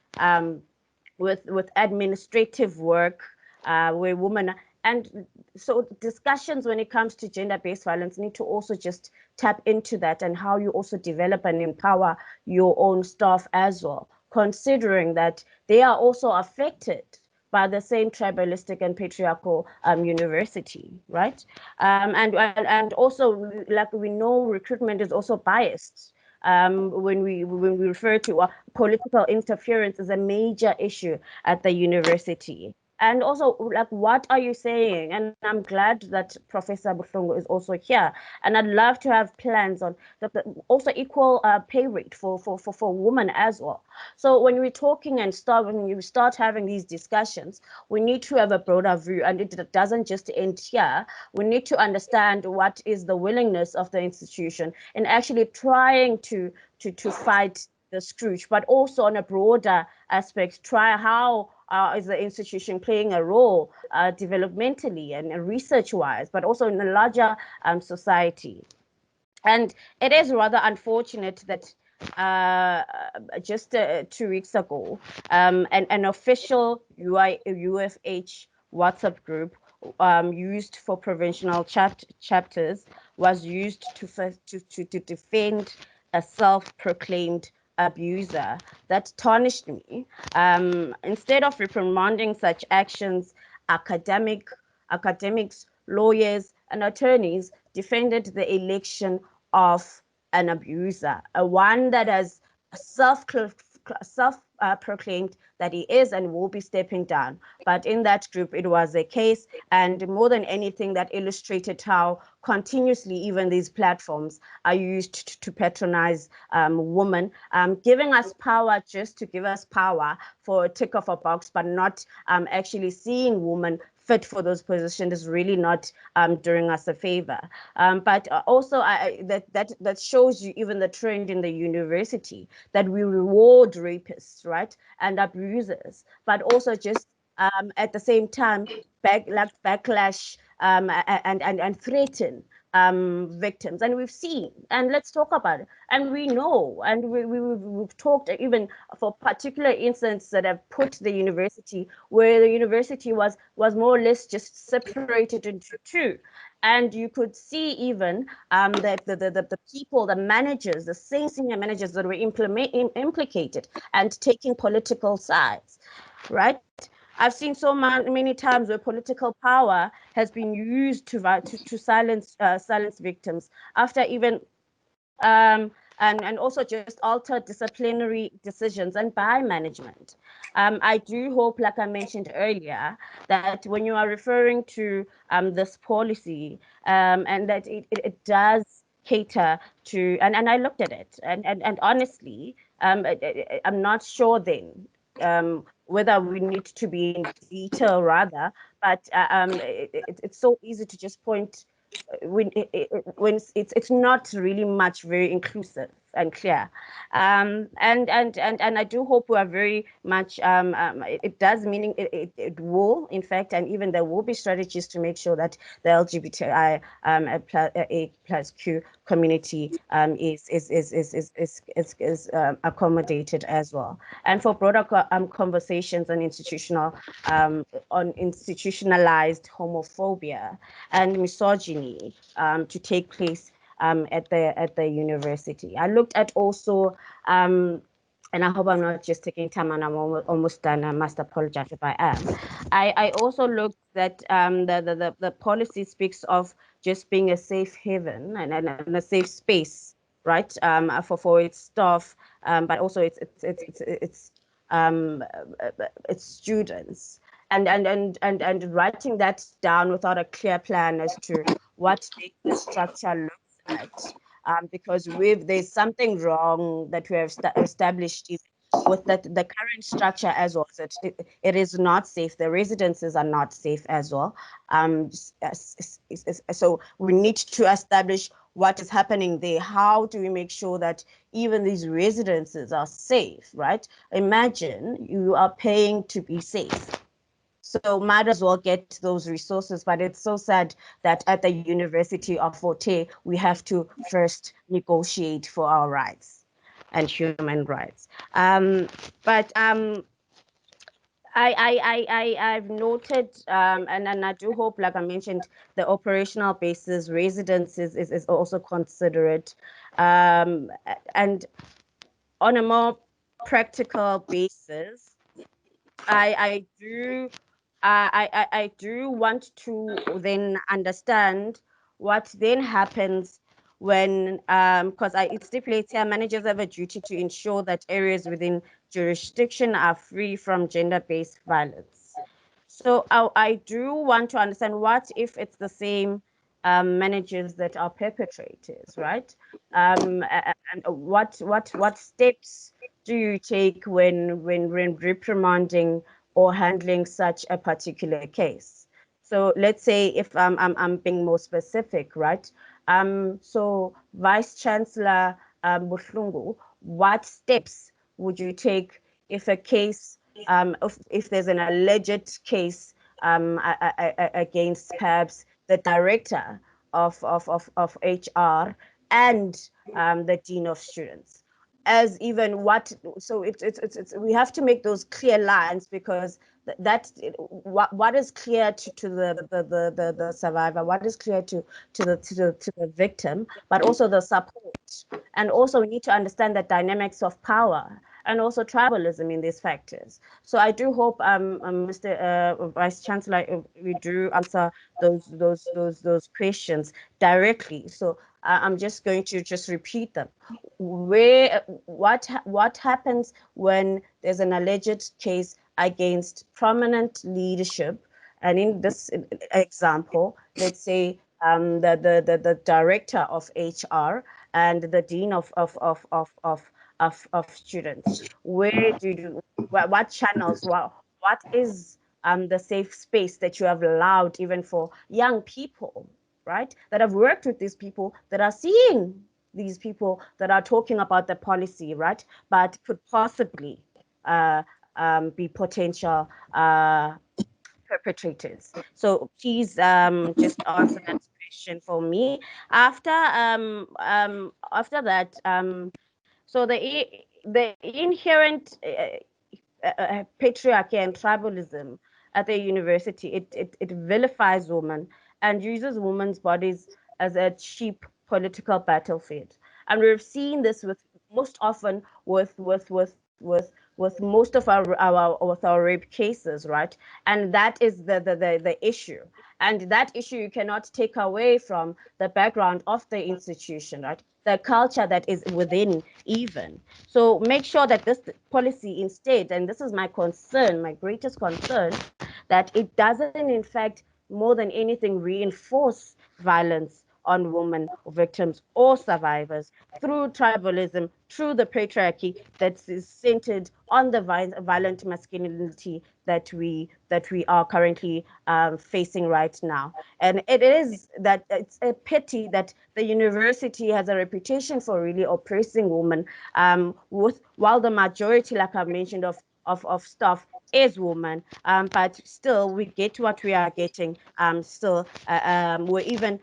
with administrative work, where women, and so discussions when it comes to gender-based violence need to also just tap into that, and how you also develop and empower your own staff as well, considering that they are also affected by the same tribalistic and patriarchal university, right? And also, like we know, recruitment is also biased. When we refer to political interference is a major issue at the university. And also, like, what are you saying? And I'm glad that Professor Buhlungu is also here. And I'd love to have plans on also equal pay rate for women as well. So when we're talking and when you start having these discussions, we need to have a broader view, and it doesn't just end here. We need to understand what is the willingness of the institution in actually trying to fight the Scrooge, but also on a broader aspect, try how is the institution playing a role developmentally and research-wise, but also in a larger society. And it is rather unfortunate that just 2 weeks ago, an official UFH WhatsApp group used for provincial chapters was used to defend a self-proclaimed abuser that tarnished me. Instead of reprimanding such actions, academics, lawyers, and attorneys defended the election of an abuser, a one that has self-proclaimed that he is and will be stepping down. But in that group, it was a case, and more than anything, that illustrated how continuously even these platforms are used to patronize women, giving us power just to give us power for a tick of a box, but not actually seeing women fit for those positions is really not doing us a favor. But also that shows you even the trend in the university that we reward rapists, right, and abusers, but also just at the same time backlash and threaten victims. And we've seen, and let's talk about it, and we know, and we've talked even for particular instances that have put the university where the university was more or less just separated into two. And you could see even that the people, the managers, the same senior managers that were implicated and taking political sides, right? I've seen so many times where political power has been used to silence victims after even and also just alter disciplinary decisions and by management. I do hope, like I mentioned earlier, that when you are referring to this policy and that it does cater to, and I looked at it, and honestly, I'm not sure then whether we need to be in detail rather, but it's so easy to just point when it's not really much very inclusive and clear, and I do hope we are very much it does meaning it will in fact, and even there will be strategies to make sure that the LGBTI A plus Q community is accommodated as well, and for broader conversations on institutionalized homophobia and misogyny to take place at the university. I looked at also, and I hope I'm not just taking time and I'm almost done. I must apologize if I am. I also looked that the policy speaks of just being a safe haven and a safe space, right, for its staff, but also its students. And writing that down without a clear plan as to what the structure looks at, because there's something wrong that we have established with the current structure as well. It is not safe. The residences are not safe as well. So we need to establish what is happening there. How do we make sure that even these residences are safe, right? Imagine you are paying to be safe. So might as well get those resources, but it's so sad that at the University of Forte, we have to first negotiate for our rights and human rights. I've noted, and I do hope, like I mentioned, the operational basis residences is also considerate, and on a more practical basis, I do want to then understand what then happens when, because it stipulates here, managers have a duty to ensure that areas within jurisdiction are free from gender-based violence. So I do want to understand what if it's the same managers that are perpetrators, right? And what steps do you take when reprimanding or handling such a particular case? So let's say if I'm being more specific, right? So Vice Chancellor Buhlungu, what steps would you take if a case, if there's an alleged case against perhaps the director of HR and the dean of students? as even what, so it's we have to make those clear lines, because that what is clear to the survivor, what is clear to the victim, but also the support. And also we need to understand the dynamics of power and also tribalism in these factors. So I do hope, Mr. Vice Chancellor, we do answer those questions directly. So I'm just going to just repeat them. What happens when there's an alleged case against prominent leadership? And in this example, let's say the director of HR and the dean of students. Where do you, what channels, what is the safe space that you have allowed even for young people, right, that have worked with these people, that are seeing these people, that are talking about the policy, right, but could possibly be potential perpetrators. So please just answer that question for me. After that, so the inherent patriarchy and tribalism at the university, it vilifies women and uses women's bodies as a cheap political battlefield. And we've seen this with most often with most of our rape cases, right? And that is the issue. And that issue you cannot take away from the background of the institution, right? The culture that is within even. So make sure that this policy instead, and this is my concern, my greatest concern, that it doesn't in fact more than anything reinforce violence on women victims or survivors through tribalism, through the patriarchy that is centered on the violent masculinity that we are currently facing right now. And it is that it's a pity that the university has a reputation for really oppressing women, while the majority, like I've mentioned, of staff is woman, but still we get what we are getting. Still, we're even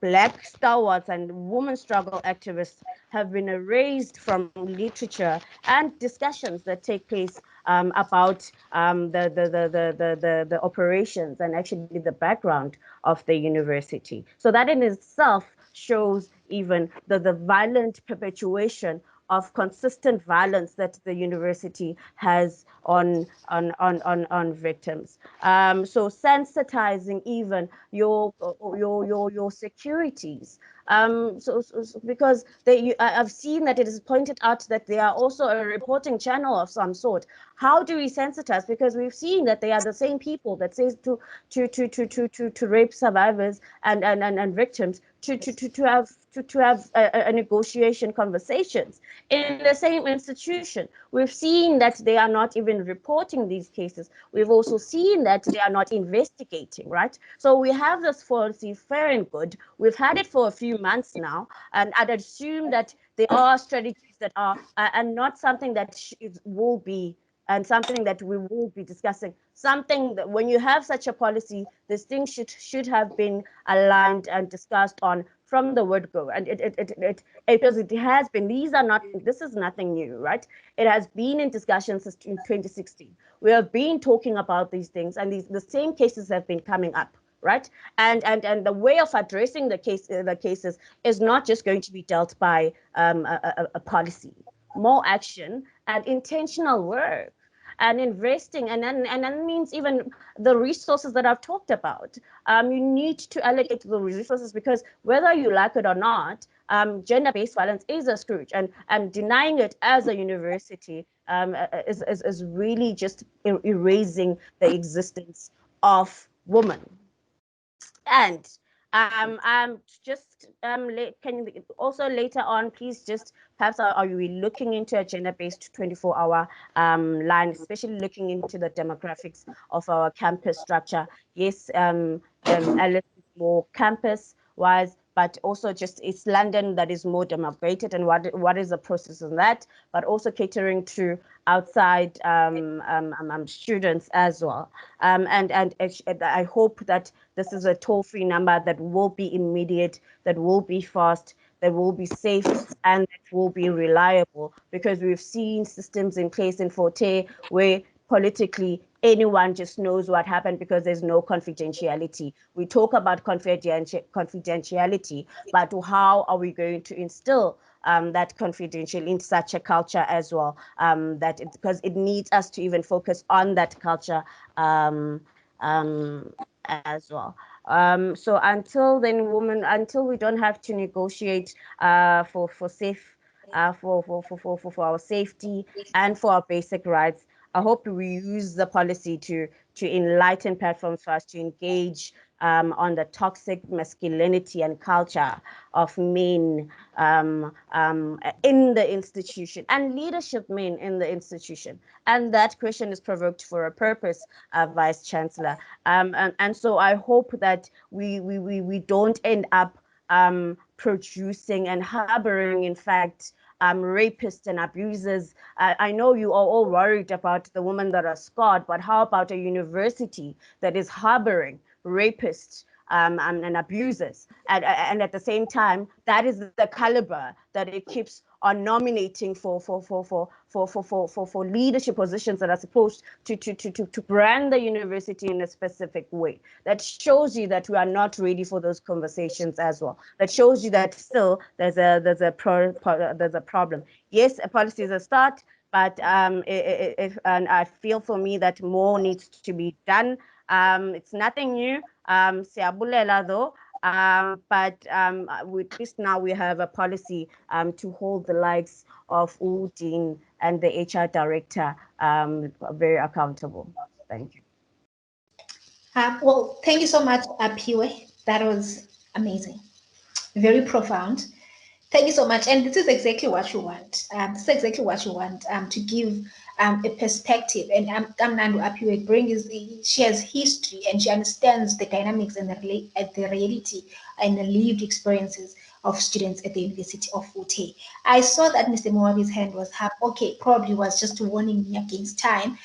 Black stalwarts and women struggle activists have been erased from literature and discussions that take place about the operations and actually the background of the university. So that in itself shows even the violent perpetuation of consistent violence that the university has on victims. So sensitizing even your securities. Because I've seen that it is pointed out that they are also a reporting channel of some sort. How do we sensitize? Because we've seen that they are the same people that says to rape survivors and victims to have a negotiation conversations in the same institution. We've seen that they are not even reporting these cases. We've also seen that they are not investigating, right? So we have this policy fair and good. We've had it for a few months now, and I'd assume that there are strategies that are and not something that will be, and something that we will be discussing. Something that when you have such a policy, this thing should have been aligned and discussed on from the word go. And because it has been, this is nothing new, right? It has been in discussion since 2016. We have been talking about these things, and the same cases have been coming up, right? And the way of addressing the cases is not just going to be dealt by a policy. More action and intentional work and investing, and that means even the resources that I've talked about. You need to allocate the resources, because whether you like it or not, gender-based violence is a scourge, and denying it as a university is really just erasing the existence of women. And just can you also later on, please, just perhaps are we looking into a gender-based 24-hour line, especially looking into the demographics of our campus structure? Yes, Alice is more campus-wise, but also just it's London that is more demographic, and what is the process in that, but also catering to outside students as well. And I hope that this is a toll-free number that will be immediate, that will be fast, that will be safe and that will be reliable, because we've seen systems in place in Fort Hare where politically anyone just knows what happened because there's no confidentiality. We talk about confidentiality, but how are we going to instill that confidential in such a culture as well? Because it needs us to even focus on that culture as well. So until then, until we don't have to negotiate for safe, for our safety and for our basic rights, I hope we use the policy to enlighten platforms for us to engage on the toxic masculinity and culture of men in the institution and leadership men in the institution. And that question is provoked for a purpose, Vice Chancellor. And so I hope that we don't end up producing and harboring, in fact, rapists and abusers. I know you are all worried about the women that are scarred, but how about a university that is harboring rapists and abusers? And at the same time, that is the caliber that it keeps on nominating for leadership positions that are supposed to brand the university in a specific way. That shows you that we are not ready for those conversations as well. That shows you that still there's a problem. Yes, a policy is a start, but and I feel for me that more needs to be done. It's nothing new. Siyabulela though. But at least now we have a policy to hold the likes of Udin and the HR director very accountable. Thank you. Well, thank you so much, Piwe. That was amazing, very profound. Thank you so much. And this is exactly what you want. This is exactly what you want to give a perspective. And Kamnando Apiwe she has history and she understands the dynamics and the reality and the lived experiences of students at the University of Fort Hare. I saw that Mr. Moabi's hand was up. Okay, probably was just warning me against time.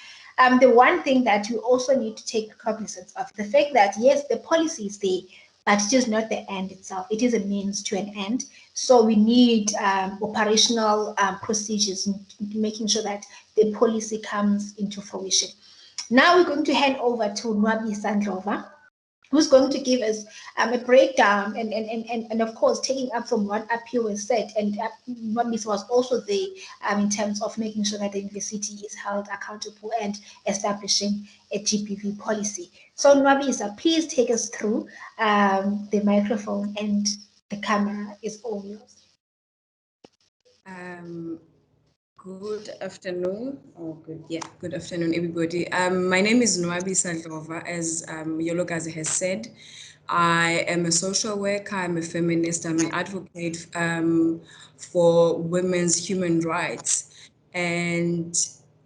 The one thing that you also need to take cognizance of the fact that yes, the policy is there, but it is not the end itself. It is a means to an end. So we need operational procedures, making sure that the policy comes into fruition. Now we're going to hand over to Nwabi Sandlova, who's going to give us a breakdown and of course taking up from what Apio has said, and Nwabi was also there in terms of making sure that the university is held accountable and establishing a GPV policy. So Nwabi, please take us through the microphone, and the camera is all yours. Good afternoon. Good afternoon, everybody. My name is Nwabi Sandlova. As Yologazi has said, I am a social worker, I'm a feminist, I'm an advocate for women's human rights. And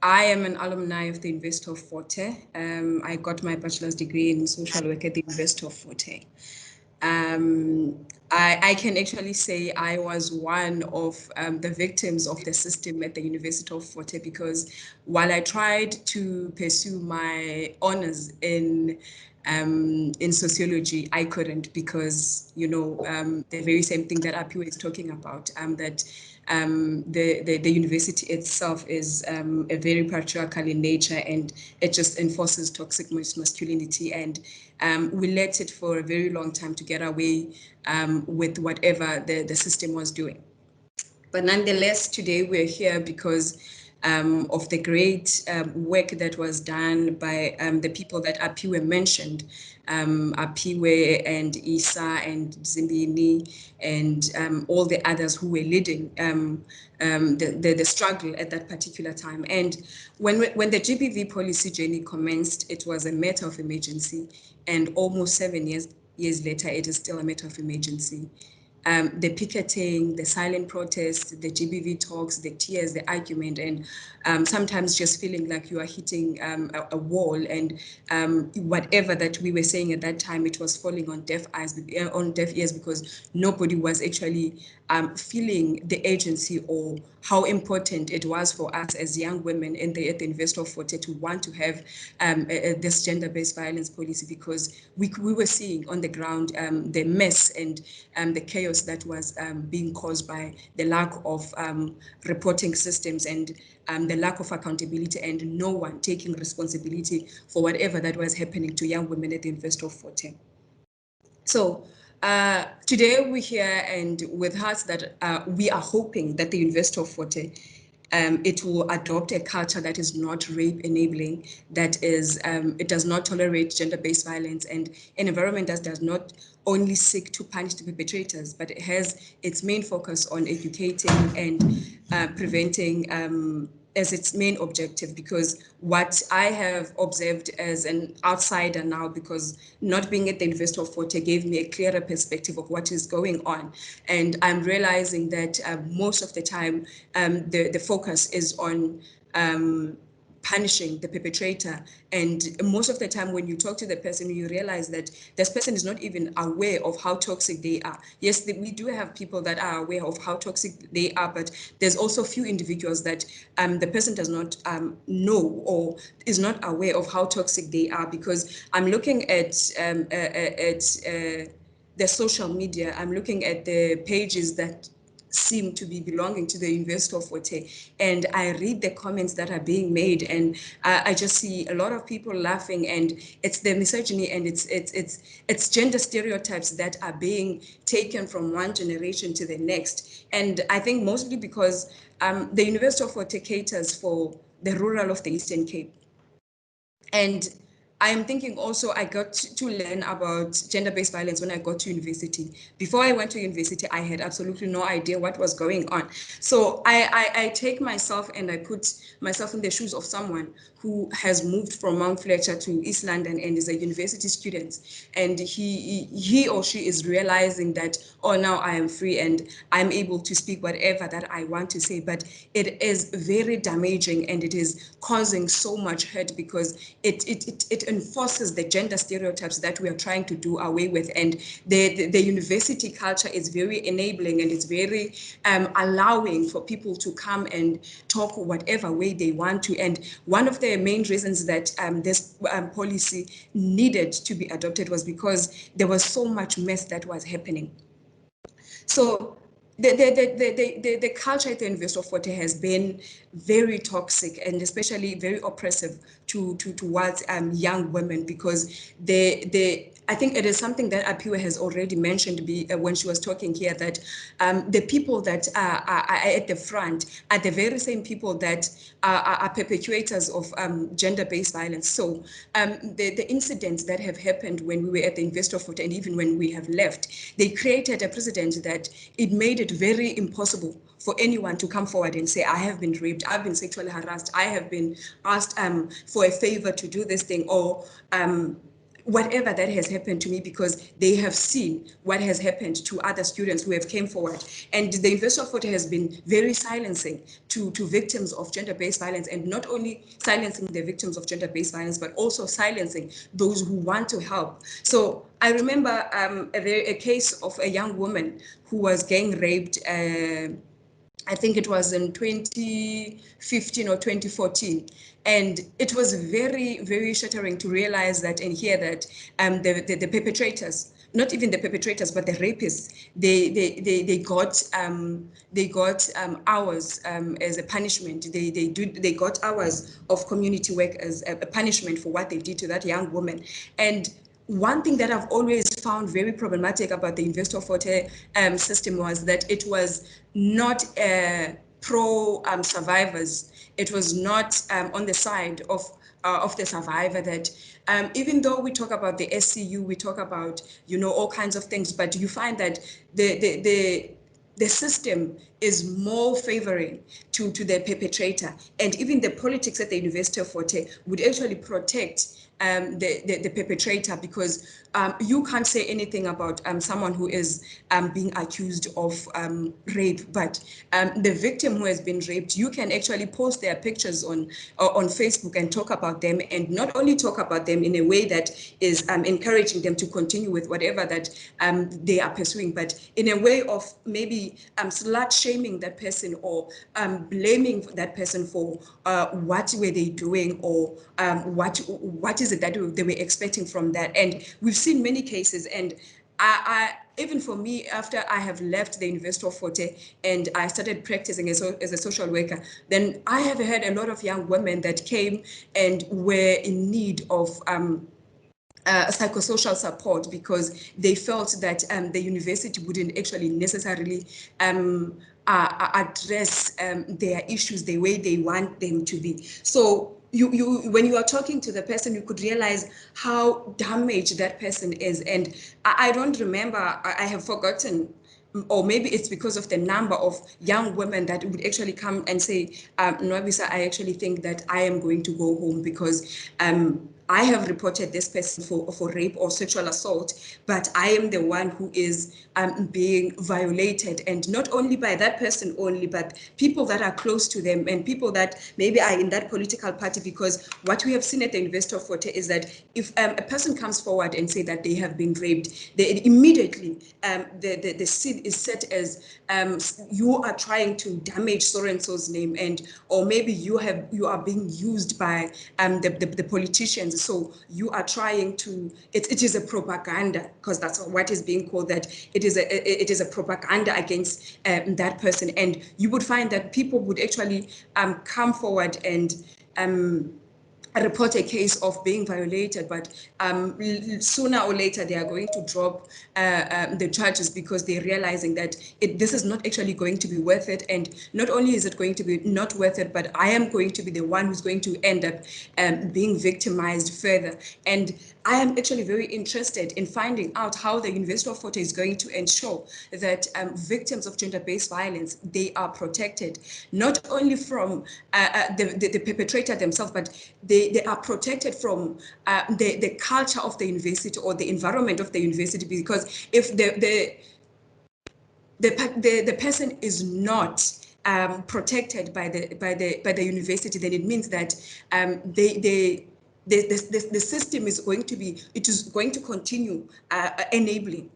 I am an alumni of the University of Fort Hare. I got my bachelor's degree in social work at the University of Fort Hare. I can actually say I was one of the victims of the system at the University of Fort Hare, because while I tried to pursue my honors in sociology, I couldn't, because, you know, the very same thing that Apiwe is talking about, that the university itself is a very patriarchal in nature, and it just enforces toxic masculinity, and we let it for a very long time to get away with whatever the system was doing. But nonetheless, today we're here because of the great work that was done by the people that Apiwe mentioned, Apiwe and Isa and Zimbini and all the others who were leading the struggle at that particular time. And when the GBV policy journey commenced, it was a matter of emergency, and almost 7 years later, it is still a matter of emergency. The picketing, the silent protests, the GBV talks, the tears, the argument, and sometimes just feeling like you are hitting a wall, and whatever that we were saying at that time, it was falling on deaf ears, because nobody was actually feeling the agency or how important it was for us as young women at the University of Fort Hare to want to have this gender-based violence policy, because we were seeing on the ground the mess and the chaos chaos that was being caused by the lack of reporting systems and the lack of accountability and no one taking responsibility for whatever that was happening to young women at the University of Fort Hare. So today we're here and with hearts that we are hoping that the University of Fort Hare it will adopt a culture that is not rape enabling, that is, it does not tolerate gender-based violence, and an environment that does not only seek to punish the perpetrators, but it has its main focus on educating and preventing as its main objective. Because what I have observed as an outsider now, because not being at the University of Fort Hare gave me a clearer perspective of what is going on. And I'm realizing that most of the time, the focus is on punishing the perpetrator. And most of the time when you talk to the person, you realize that this person is not even aware of how toxic they are. Yes, we do have people that are aware of how toxic they are, but there's also few individuals that the person does not know or is not aware of how toxic they are. Because I'm looking at the social media, I'm looking at the pages that seem to be belonging to the University of Fort Hare, and I read the comments that are being made, and I just see a lot of people laughing, and it's the misogyny and it's gender stereotypes that are being taken from one generation to the next. And I think mostly because the University of Fort Hare caters for the rural of the Eastern Cape. And I'm thinking also I got to learn about gender-based violence when I got to university. Before I went to university, I had absolutely no idea what was going on. So I take myself and I put myself in the shoes of someone who has moved from Mount Fletcher to East London and is a university student. And he or she is realizing that, oh, now I am free and I'm able to speak whatever that I want to say. But it is very damaging and it is causing so much hurt because it enforces the gender stereotypes that we are trying to do away with. And the university culture is very enabling and it's very allowing for people to come and talk whatever way they want to. And one of the main reasons that this policy needed to be adopted was because there was so much mess that was happening. So the culture at the University of Fort Hare has been very toxic and especially very oppressive towards young women, because I think it is something that Apiwe has already mentioned when she was talking here, that the people that are at the front are the very same people that are perpetuators of gender-based violence. So the incidents that have happened when we were at the University of Fort Hare and even when we have left, they created a precedent that it made it very impossible for anyone to come forward and say, I have been raped, I've been sexually harassed, I have been asked for a favor to do this thing, or whatever that has happened to me, because they have seen what has happened to other students who have came forward. And the University of Fort Hare has been very silencing to victims of gender-based violence, and not only silencing the victims of gender-based violence, but also silencing those who want to help. So I remember a case of a young woman who was gang raped, I think it was in 2015 or 2014. And it was very, very shattering to realize that and hear that the perpetrators, not even the perpetrators, but the rapists, they got hours as a punishment. They got hours of community work as a punishment for what they did to that young woman. And one thing that I've always found very problematic about the University of Fort Hare system was that it was not pro survivors. It was not on the side of the survivor. That even though we talk about the SCU, we talk about all kinds of things, but you find that the system is more favoring to the perpetrator, and even the politics at the University of Fort Hare would actually protect the perpetrator, because you can't say anything about someone who is being accused of rape, but the victim who has been raped, you can actually post their pictures on Facebook and talk about them, and not only talk about them in a way that is encouraging them to continue with whatever that they are pursuing, but in a way of maybe slut shaming that person, or blaming that person for what were they doing, or what is it that they were expecting from that. And we've seen many cases, and even for me, after I have left the University of Fort Hare and I started practicing as a social worker, then I have had a lot of young women that came and were in need of psychosocial support because they felt that the university wouldn't actually necessarily address their issues the way they want them to be. So when you are talking to the person, you could realize how damaged that person is. And I don't remember, I have forgotten, or maybe it's because of the number of young women that would actually come and say, Nwabisa, I actually think that I am going to go home because I have reported this person for rape or sexual assault, but I am the one who is being violated, and not only by that person only, but people that are close to them and people that maybe are in that political party. Because what we have seen at the University of Fort Hare is that if a person comes forward and say that they have been raped, they immediately the scene is set as you are trying to damage so and so's name, and or maybe you are being used by the politicians. So you are trying to, it is a propaganda, because that's what is being called, that it is a propaganda against that person. And you would find that people would actually come forward and report a case of being violated, but sooner or later they are going to drop the charges because they're realizing that this is not actually going to be worth it. And not only is it going to be not worth it, but I am going to be the one who's going to end up being victimized further. And I am actually very interested in finding out how the University of Fort Hare is going to ensure that victims of gender-based violence, they are protected, not only from the perpetrator themselves, but they are protected from the culture of the university or the environment of the university. Because if the person is not protected by the university, then it means that the system is going to continue enabling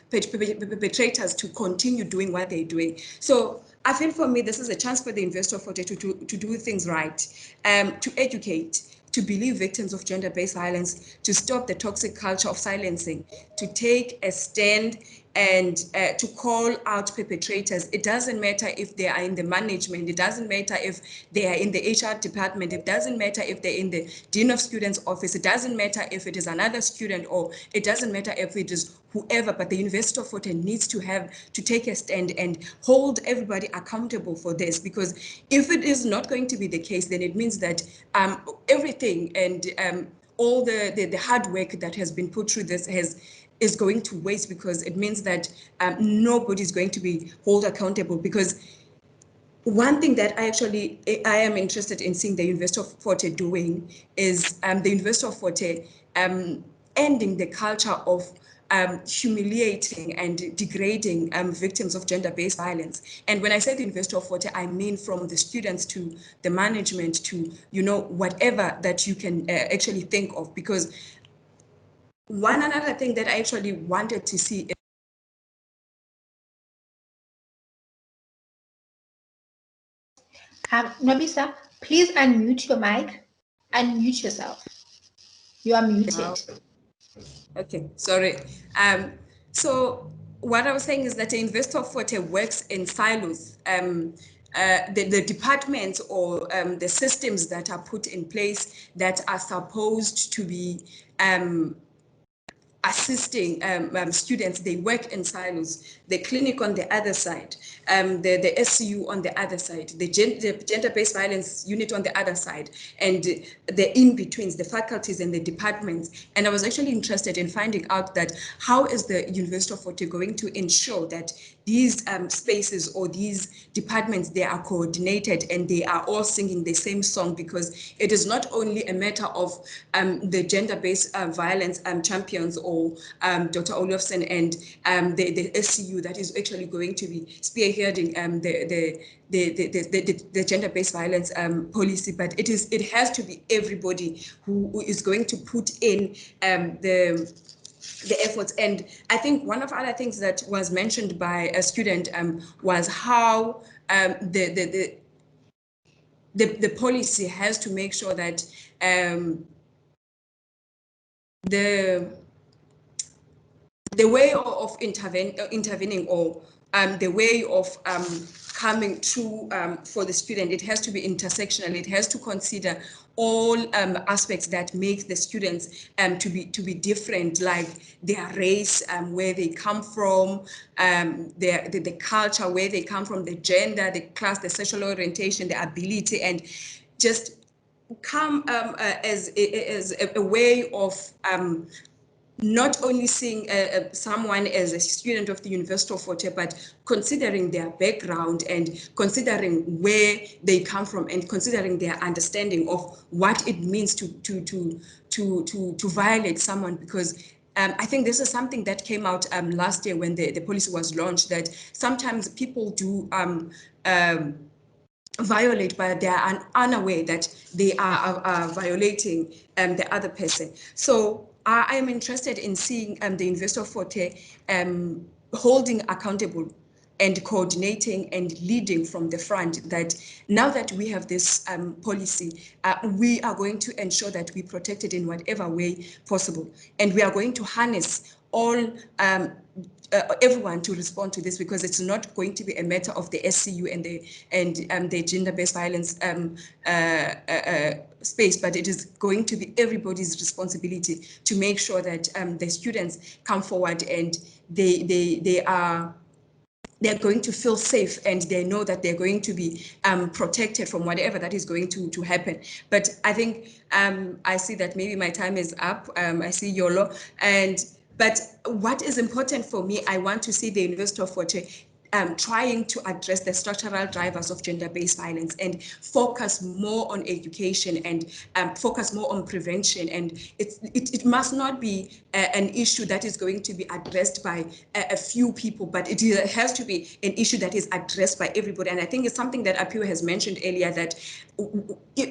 perpetrators to continue doing what they're doing. So I feel for me, this is a chance for the University of Fort Hare to do things right, to educate, to believe victims of gender-based violence, to stop the toxic culture of silencing, to take a stand and to call out perpetrators. It doesn't matter if they are in the management, it doesn't matter if they are in the HR department, it doesn't matter if they're in the Dean of Students office, it doesn't matter if it is another student, or it doesn't matter if it is whoever, but the University of Fort Hare needs to take a stand and hold everybody accountable for this. Because if it is not going to be the case, then it means that everything and all the hard work that has been put through this is going to waste, because it means that nobody is going to be held accountable. Because one thing that I am interested in seeing the University of Fort Hare doing is the University of Fort Hare ending the culture of humiliating and degrading victims of gender-based violence. And when I say the University of Fort Hare, I mean from the students to the management to, whatever that you can actually think of. Because one another thing that I actually wanted to see is Nwabisa, please unmute your mic. Unmute yourself. You are muted. Okay, sorry. So what I was saying is that the University of Fort Hare works in silos. The departments or the systems that are put in place that are supposed to be assisting students, they work in silos. The clinic on the other side, the SCU on the other side, the gender-based violence unit on the other side, and the in-betweens, the faculties and the departments. And I was actually interested in finding out that how is the University of Fort Hare going to ensure that these spaces or these departments, they are coordinated and they are all singing the same song. Because it is not only a matter of the gender-based violence champions or Dr. Olofsson and the SCU that is actually going to be spearheading the gender-based violence policy, but it has to be everybody who is going to put in the efforts. And I think one of the other things that was mentioned by a student was how the policy has to make sure that the the way of intervening or the way of coming through for the student, it has to be intersectional. It has to consider all aspects that make the students to be different, like their race, where they come from, the culture, where they come from, the gender, the class, the sexual orientation, the ability, and just come as a way of not only seeing someone as a student of the University of Fort Hare, but considering their background and considering where they come from and considering their understanding of what it means to violate someone. Because I think this is something that came out last year when the policy was launched, that sometimes people do violate, but they are unaware that they are violating the other person. So I am interested in seeing the University of Fort Hare holding accountable and coordinating and leading from the front, that now that we have this policy, we are going to ensure that we protect it in whatever way possible. And we are going to harness all everyone to respond to this, because it's not going to be a matter of the SCU and the gender-based violence space, but it is going to be everybody's responsibility to make sure that the students come forward and they're going to feel safe and they know that they're going to be protected from whatever that is going to happen. But I think I see that maybe my time is up. I see YOLO. But what is important for me, I want to see the University of Fort Hare trying to address the structural drivers of gender-based violence and focus more on education and focus more on prevention. And it must not be an issue that is going to be addressed by a few people, but it has to be an issue that is addressed by everybody. And I think it's something that Apio has mentioned earlier, that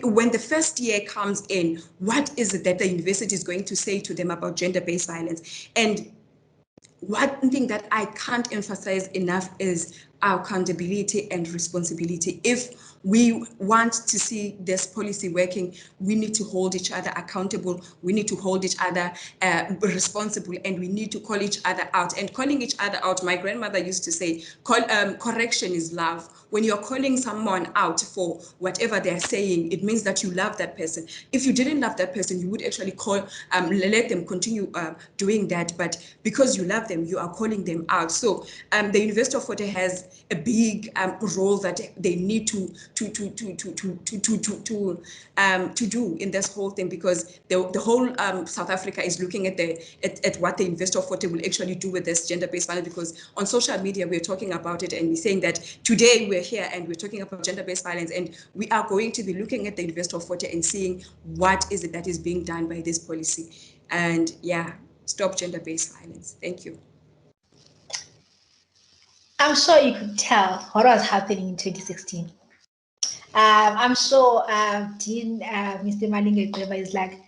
when the first year comes in, what is it that the university is going to say to them about gender-based violence? And one thing that I can't emphasize enough is our accountability and responsibility. If we want to see this policy working, we need to hold each other accountable, we need to hold each other responsible, and we need to call each other out. And calling each other out, my grandmother used to say, correction is love. When you're calling someone out for whatever they're saying, it means that you love that person. If you didn't love that person, you would actually let them continue doing that. But because you love them, you are calling them out. So the University of Fort Hare has a big role that they need to do in this whole thing, because the whole South Africa is looking at what the University of Fort Hare will actually do with this gender-based violence. Because on social media we're talking about it and we're saying that today we're here and we're talking about gender-based violence, and we are going to be looking at the University of Fort Hare and seeing what is it that is being done by this policy. And yeah, stop gender-based violence. Thank you. I'm sure you could tell what was happening in 2016. I'm sure Dean, Mr. Malinga is like,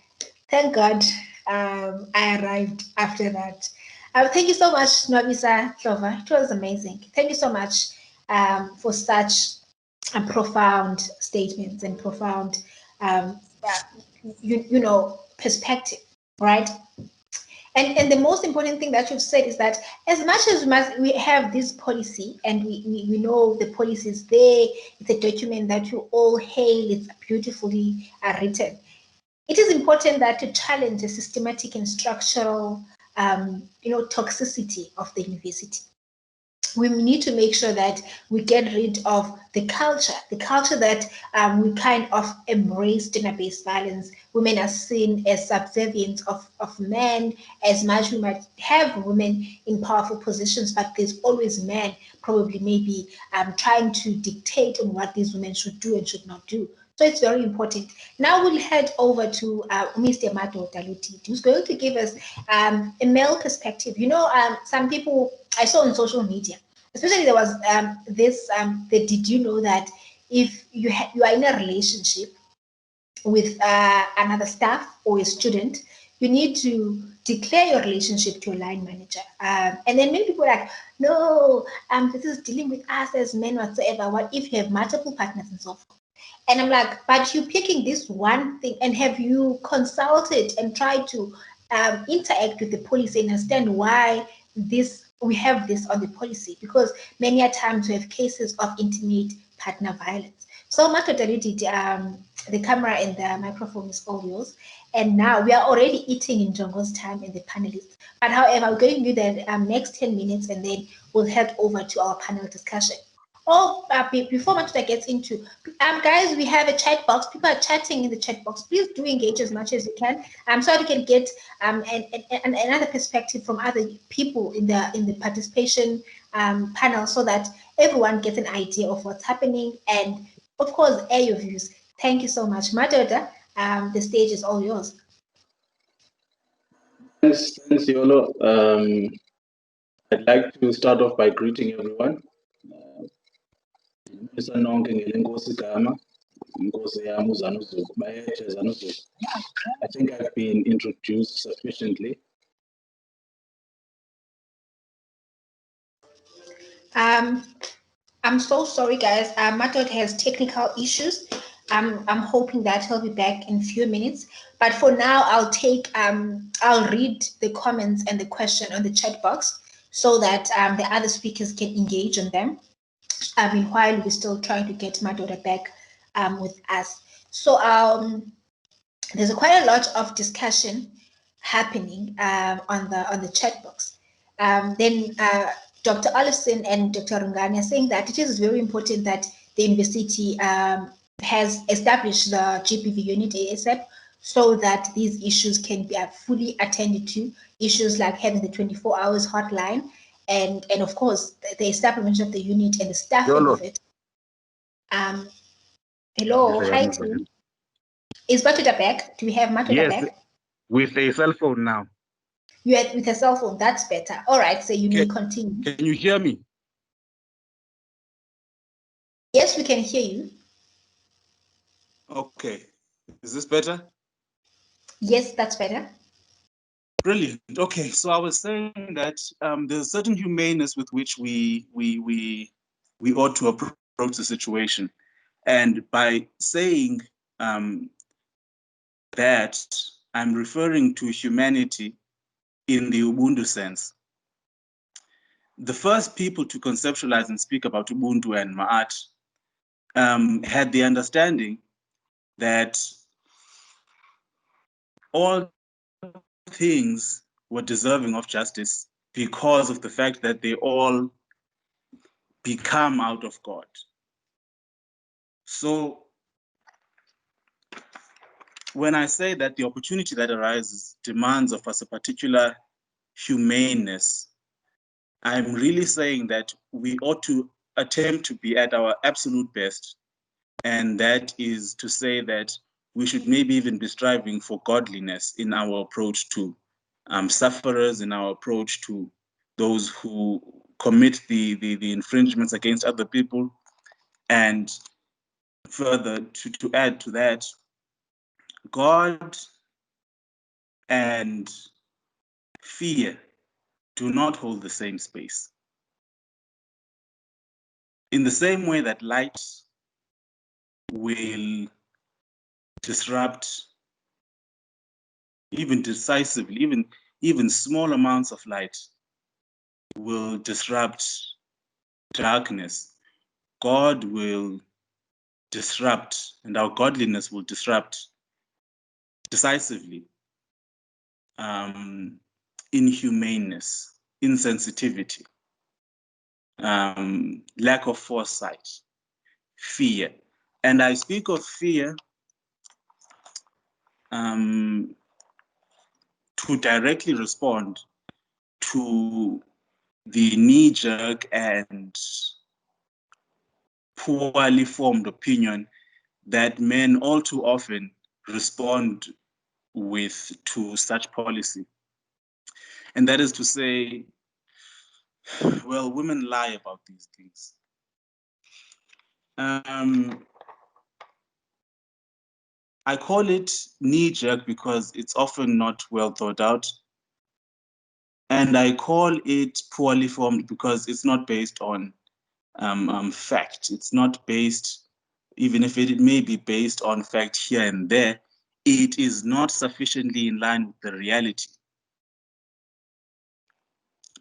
thank God I arrived after that. Thank you so much, Nwabisa Clover. It was amazing. Thank you so much for such profound statements and profound, perspective, right? And the most important thing that you've said is that as much as we have this policy and we know the policy is there, it's a document that you all hail, it's beautifully written. It is important that to challenge the systematic and structural, toxicity of the university. We need to make sure that we get rid of the culture that we kind of embrace gender-based violence. Women are seen as subservient of men. As much we might have women in powerful positions, but there's always men probably maybe trying to dictate on what these women should do and should not do. So it's very important. Now we'll head over to Mr. Mato Daluti, who's going to give us a male perspective. Some people I saw on social media, especially there was did you know that if you are in a relationship with another staff or a student, you need to declare your relationship to your line manager. And then many people are like, no, this is dealing with us as men whatsoever. What if you have multiple partners and so forth? And I'm like, but you're picking this one thing, and have you consulted and tried to interact with the police and understand why we have this on the policy, because many a times we have cases of intimate partner violence. So the camera and the microphone is all yours. And now we are already eating in Jongo's time in the panelists. But however, we're going to do the next 10 minutes and then we'll head over to our panel discussion. Oh, before Matuda gets into, guys, we have a chat box. People are chatting in the chat box. Please do engage as much as you can. So we can get another perspective from other people in the participation panel, so that everyone gets an idea of what's happening, and of course, air your views. Thank you so much, Madoda. The stage is all yours. Thanks, Yolo. I'd like to start off by greeting everyone. I think I've been introduced sufficiently. I'm so sorry, guys. Matot has technical issues. I'm hoping that he'll be back in a few minutes. But for now, I'll read the comments and the question on the chat box, so that the other speakers can engage on them. While we're still trying to get Matot back with us. So there's quite a lot of discussion happening on the chat box. Then Dr. Olison and Dr. Rungani are saying that it is very important that the university has established the GPV unit ASAP, so that these issues can be fully attended to, issues like having the 24 hours hotline, and of course the establishment of the unit and the staffing of it. Hello, hi team. Is Matuda back? Do we have Matuda back? Yes, with a cell phone now. You are with a cell phone, that's better. All right, so you may continue. Can you hear me? Yes, we can hear you. Okay, is this better? Yes, that's better. Brilliant. Okay, so I was saying that there's a certain humaneness with which we ought to approach the situation, and by saying that, I'm referring to humanity in the Ubuntu sense. The first people to conceptualize and speak about Ubuntu and Ma'at had the understanding that all things were deserving of justice because of the fact that they all become out of God. So when I say that the opportunity that arises demands of us a particular humaneness, I'm really saying that we ought to attempt to be at our absolute best. And that is to say that we should maybe even be striving for godliness in our approach to sufferers, in our approach to those who commit the infringements against other people. And further, to add to that, God and fear do not hold the same space. In the same way that light will disrupt, even decisively, even small amounts of light will disrupt darkness. God will disrupt, and our godliness will disrupt decisively inhumaneness, insensitivity, lack of foresight, fear. And I speak of fear to directly respond to the knee-jerk and poorly formed opinion that men all too often respond with to such policy. And that is to say, well, women lie about these things. I call it knee-jerk because it's often not well thought out. And I call it poorly formed because it's not based on fact. It's not based, even if it may be based on fact here and there, it is not sufficiently in line with the reality.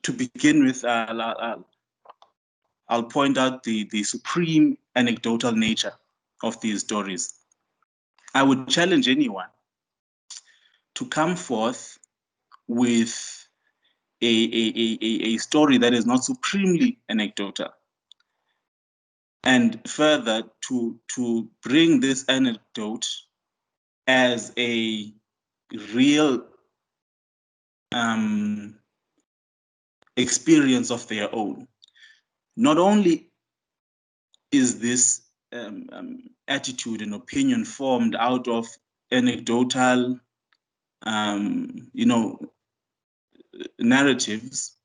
to begin with, I'll point out the supreme anecdotal nature of these stories. I would challenge anyone to come forth with a story that is not supremely anecdotal, and further to bring this anecdote as a real experience of their own. Not only is this attitude and opinion formed out of anecdotal, narratives,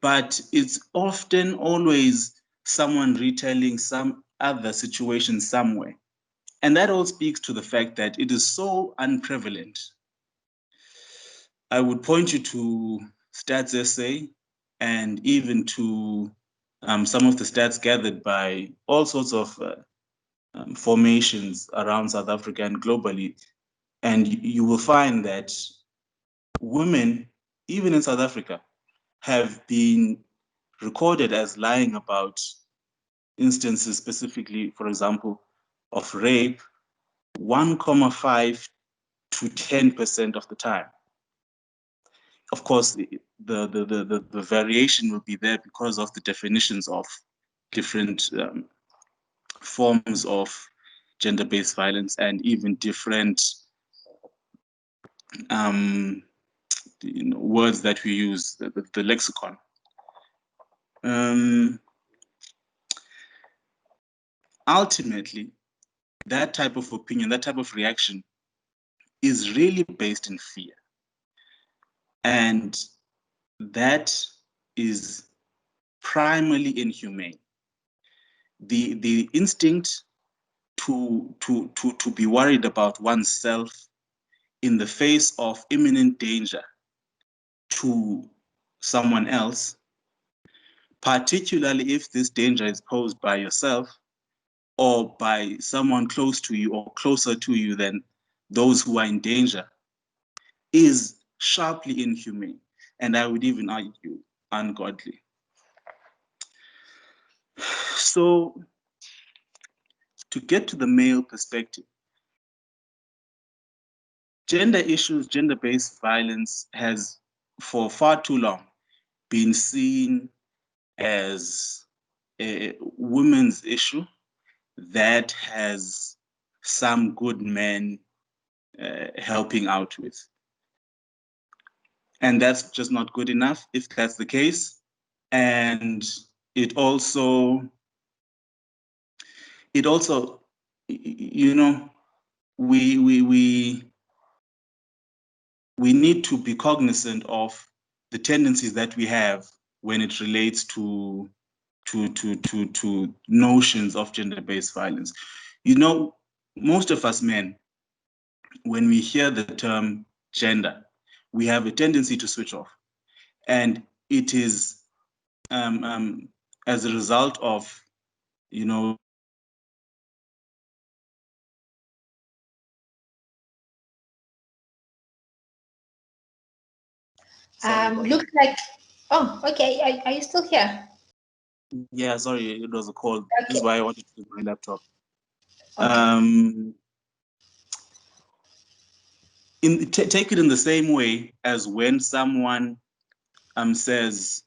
but it's often always someone retelling some other situation somewhere. And that all speaks to the fact that it is so unprevalent. I would point you to Stats SA and even to some of the stats gathered by all sorts of formations around South Africa and globally. And you will find that women, even in South Africa, have been recorded as lying about instances specifically, for example, of rape 1.5 to 10% of the time. Of course, the variation will be there because of the definitions of different forms of gender-based violence and even different words that we use, the lexicon. Ultimately, that type of opinion, that type of reaction is really based in fear. And that is primarily inhumane. The instinct to be worried about oneself in the face of imminent danger to someone else, particularly if this danger is posed by yourself or by someone close to you or closer to you than those who are in danger, is sharply inhumane, and I would even argue ungodly. So, to get to the male perspective, gender issues, gender-based violence has for far too long been seen as a women's issue that has some good men helping out with. And that's just not good enough if that's the case. And it also, you know, we need to be cognizant of the tendencies that we have when it relates to notions of gender-based violence. You know, most of us men, when we hear the term gender, we have a tendency to switch off. And it is as a result of, you know, looks like, oh, okay, are you still here? Yeah, sorry, it was a call. Okay. This is why I wanted to use my laptop. Okay. Take it in the same way as when someone says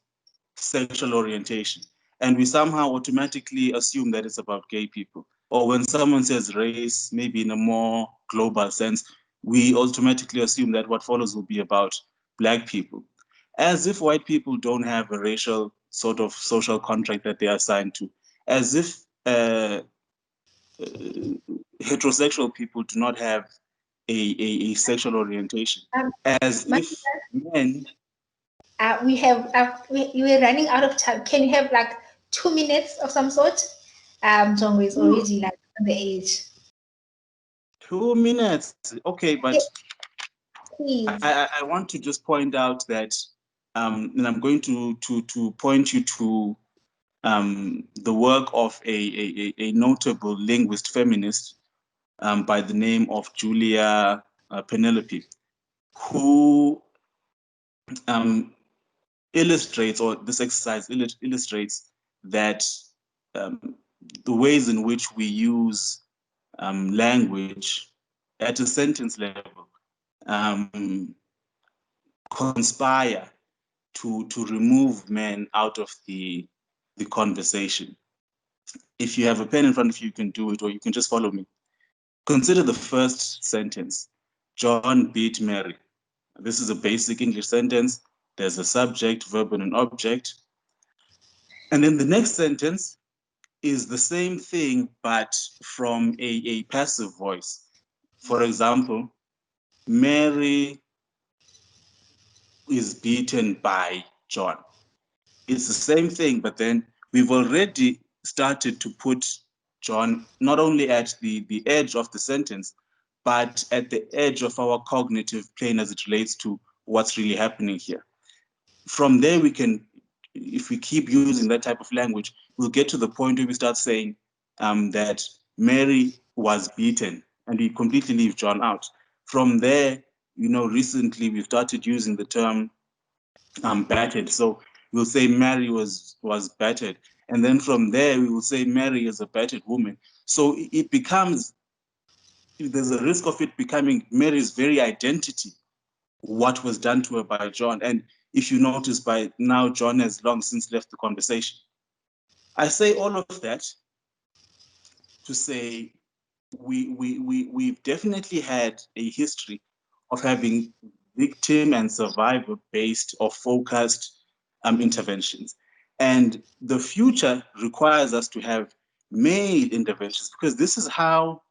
sexual orientation, and we somehow automatically assume that it's about gay people. Or when someone says race, maybe in a more global sense, we automatically assume that what follows will be about Black people. As if white people don't have a racial sort of social contract that they are assigned to. As if heterosexual people do not have a sexual orientation. As if men... we're running out of time. Can you have like 2 minutes of some sort? Jongo is already like on the edge. 2 minutes, okay, but please. I want to just point out that, and I'm going to point you to the work of a notable linguist feminist by the name of Julia Penelope, who illustrates, or this exercise illustrates that the ways in which we use language at a sentence level conspire to remove men out of the conversation. If you have a pen in front of you, you can do it, or you can just follow me. Consider the first sentence: John beat Mary. This is a basic English sentence. There's a subject, verb, and an object. And then the next sentence is the same thing, but from a passive voice. For example, Mary is beaten by John. It's the same thing, but then we've already started to put John not only at the edge of the sentence, but at the edge of our cognitive plane as it relates to what's really happening here. From there, we can, if we keep using that type of language, we'll get to the point where we start saying that Mary was beaten, and we completely leave John out. From there, recently we've started using the term battered. So we'll say Mary was battered. And then from there, we will say Mary is a battered woman. So it becomes, there's a risk of it becoming Mary's very identity, what was done to her by John. And if you notice, by now, John has long since left the conversation. I say all of that to say we've definitely had a history of having victim and survivor based or focused interventions. And the future requires us to have male interventions, because this is how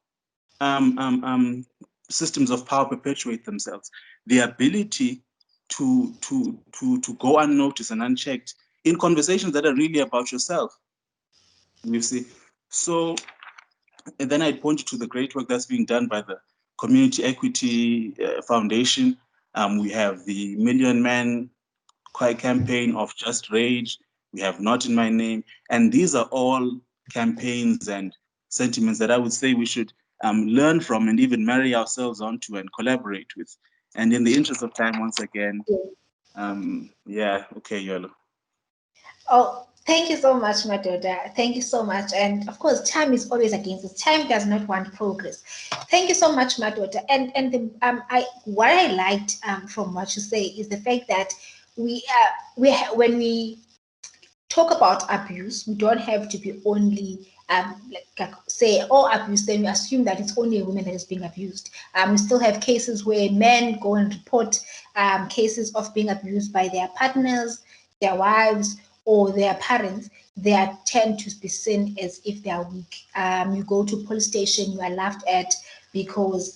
systems of power perpetuate themselves. The ability to go unnoticed and unchecked in conversations that are really about yourself. You see, so and then I'd point you to the great work that's being done by the Community Equity Foundation. We have the Million Man campaign of Just Rage. We have Not in My Name. And these are all campaigns and sentiments that I would say we should learn from and even marry ourselves onto and collaborate with. And in the interest of time, once again, okay, Yolo. Oh, thank you so much, Madoda. Thank you so much. And of course, time is always against us. Time does not want progress. Thank you so much, Madoda. And what I liked from what you say is the fact that when we talk about abuse, we don't have to be only say abuse, then we assume that it's only a woman that is being abused. We still have cases where men go and report cases of being abused by their partners, their wives, or their parents. They tend to be seen as if they are weak. You go to police station, you are laughed at because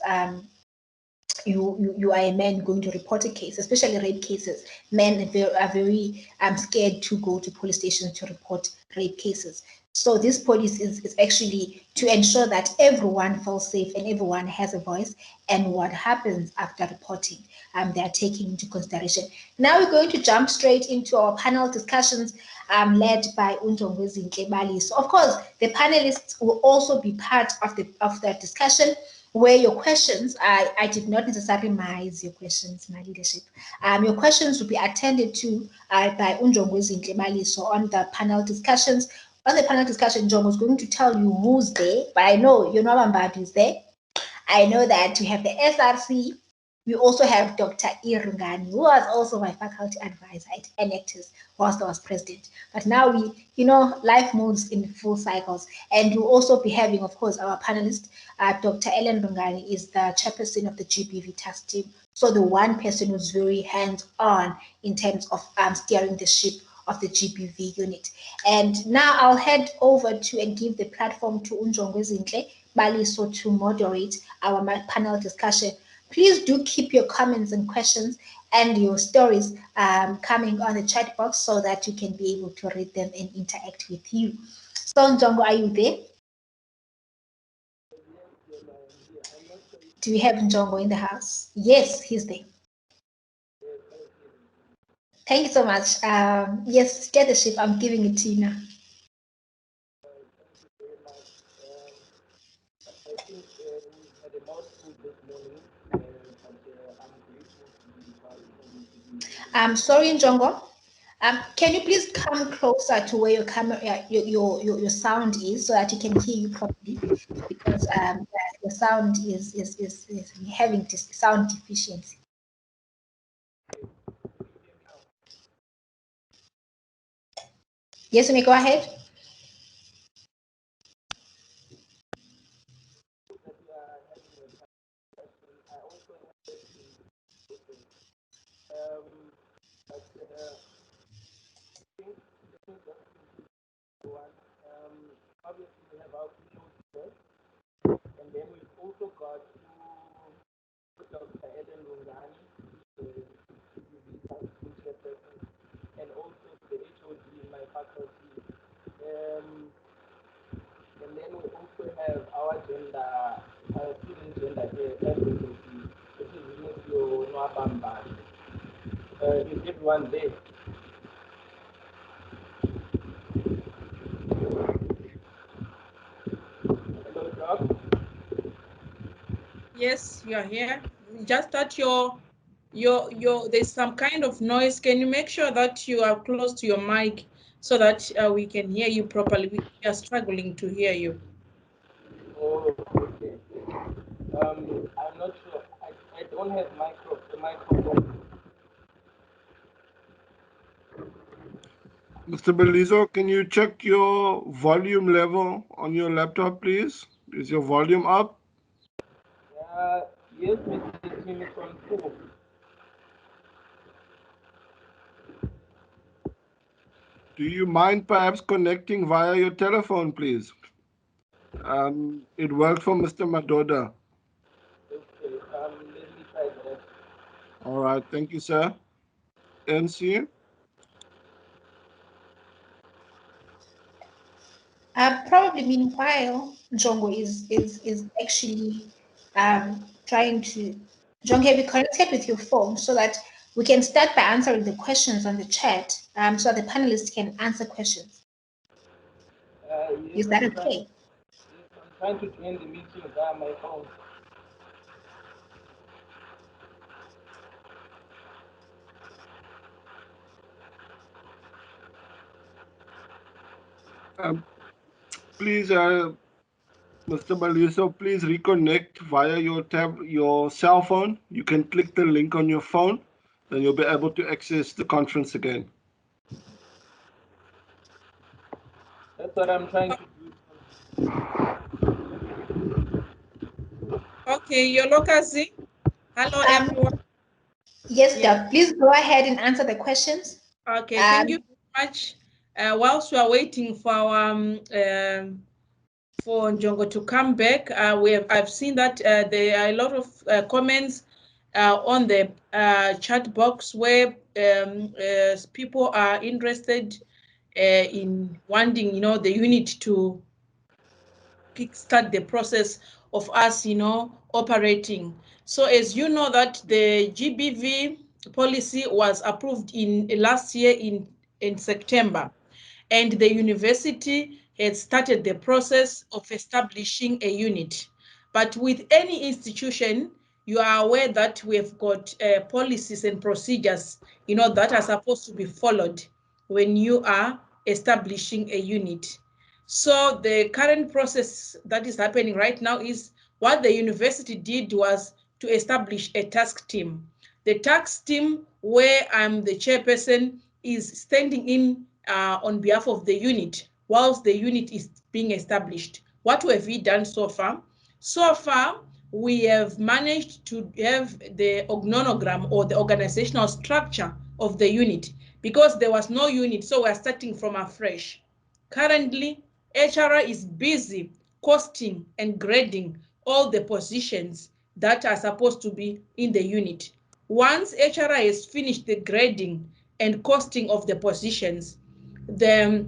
you are a man going to report a case, especially rape cases. Men are very scared to go to police stations to report rape cases. So this policy is actually to ensure that everyone feels safe and everyone has a voice, and what happens after reporting, they are taken into consideration. Now we're going to jump straight into our panel discussions led by Unjongwezi Ntlebali. So of course, the panelists will also be part of the discussion, where your questions, I did not necessarily mize your questions, my leadership. Your questions will be attended to by Unjongwezi Ntlebali. So on the panel discussions, Njongo is going to tell you who's there, but I know Yonwabambadu is there. I know that we have the SRC. We also have Dr. Irungani, who was also my faculty advisor at NACTIS whilst I was president. But now life moves in full cycles. And we'll also be having, of course, our panelist, Dr. Ellen Rungani is the chairperson of the GBV task team. So the one person who's very hands-on in terms of steering the ship of the GBV unit. And now I'll head over to and give the platform to Unjongwezi Ntlebali to moderate our panel discussion. Please do keep your comments and questions and your stories coming on the chat box so that you can be able to read them and interact with you. So Njongo, are you there? Do we have Njongo in the house? Yes, he's there. Thank you so much. Yes, get the ship. I'm giving it to you now. I'm sorry, Njongo. Can you please come closer to where your camera, your sound is, so that you can hear you properly? Because the sound is having sound deficiency. Yes, you may go ahead. Obviously, we have our videos, and then we've also got Dr. Eden Lungani, the and also the HOD in my faculty. And then we also have our student gender advocacy, which is Vinicius Nwabamba. Is everyone there? Hello, Doc. Yes, you are here. Just that your there's some kind of noise. Can you make sure that you are close to your mic so that we can hear you properly? We are struggling to hear you. Oh, okay. I'm not sure. I don't have the microphone. Mr. Belizo, can you check your volume level on your laptop, please? Is your volume up? Yes, Mr. Timmy. Do you mind perhaps connecting via your telephone, please? It worked for Mr. Madoda. Okay, let me try that. All right, thank you, sir. NC? Probably meanwhile, Jongo is actually trying to. Jongo, have you connected with your phone so that we can start by answering the questions on the chat, so the panelists can answer questions? Yes, Is that okay? I'm trying to join the meeting via my phone. Please, Mr. Baliso, please reconnect via your cell phone. You can click the link on your phone, then you'll be able to access the conference again. That's what I'm trying to do. Okay, Yolokazi. Hello, everyone. Yes, Doc. Please go ahead and answer the questions. Okay, thank you very much. Whilst we are waiting for our for Njongo to come back, I've seen that there are a lot of comments on the chat box where people are interested in wanting, the unit to kickstart the process of us, operating. So as you know that the GBV policy was approved in last year in September, and the university had started the process of establishing a unit. But with any institution, you are aware that we have got policies and procedures, that are supposed to be followed when you are establishing a unit. So the current process that is happening right now is what the university did was to establish a task team. The task team, where I'm the chairperson, is standing in on behalf of the unit whilst the unit is being established. What have we done so far? So far, we have managed to have the organogram or the organizational structure of the unit because there was no unit, so we're starting from afresh. Currently, HRI is busy costing and grading all the positions that are supposed to be in the unit. Once HRI has finished the grading and costing of the positions, the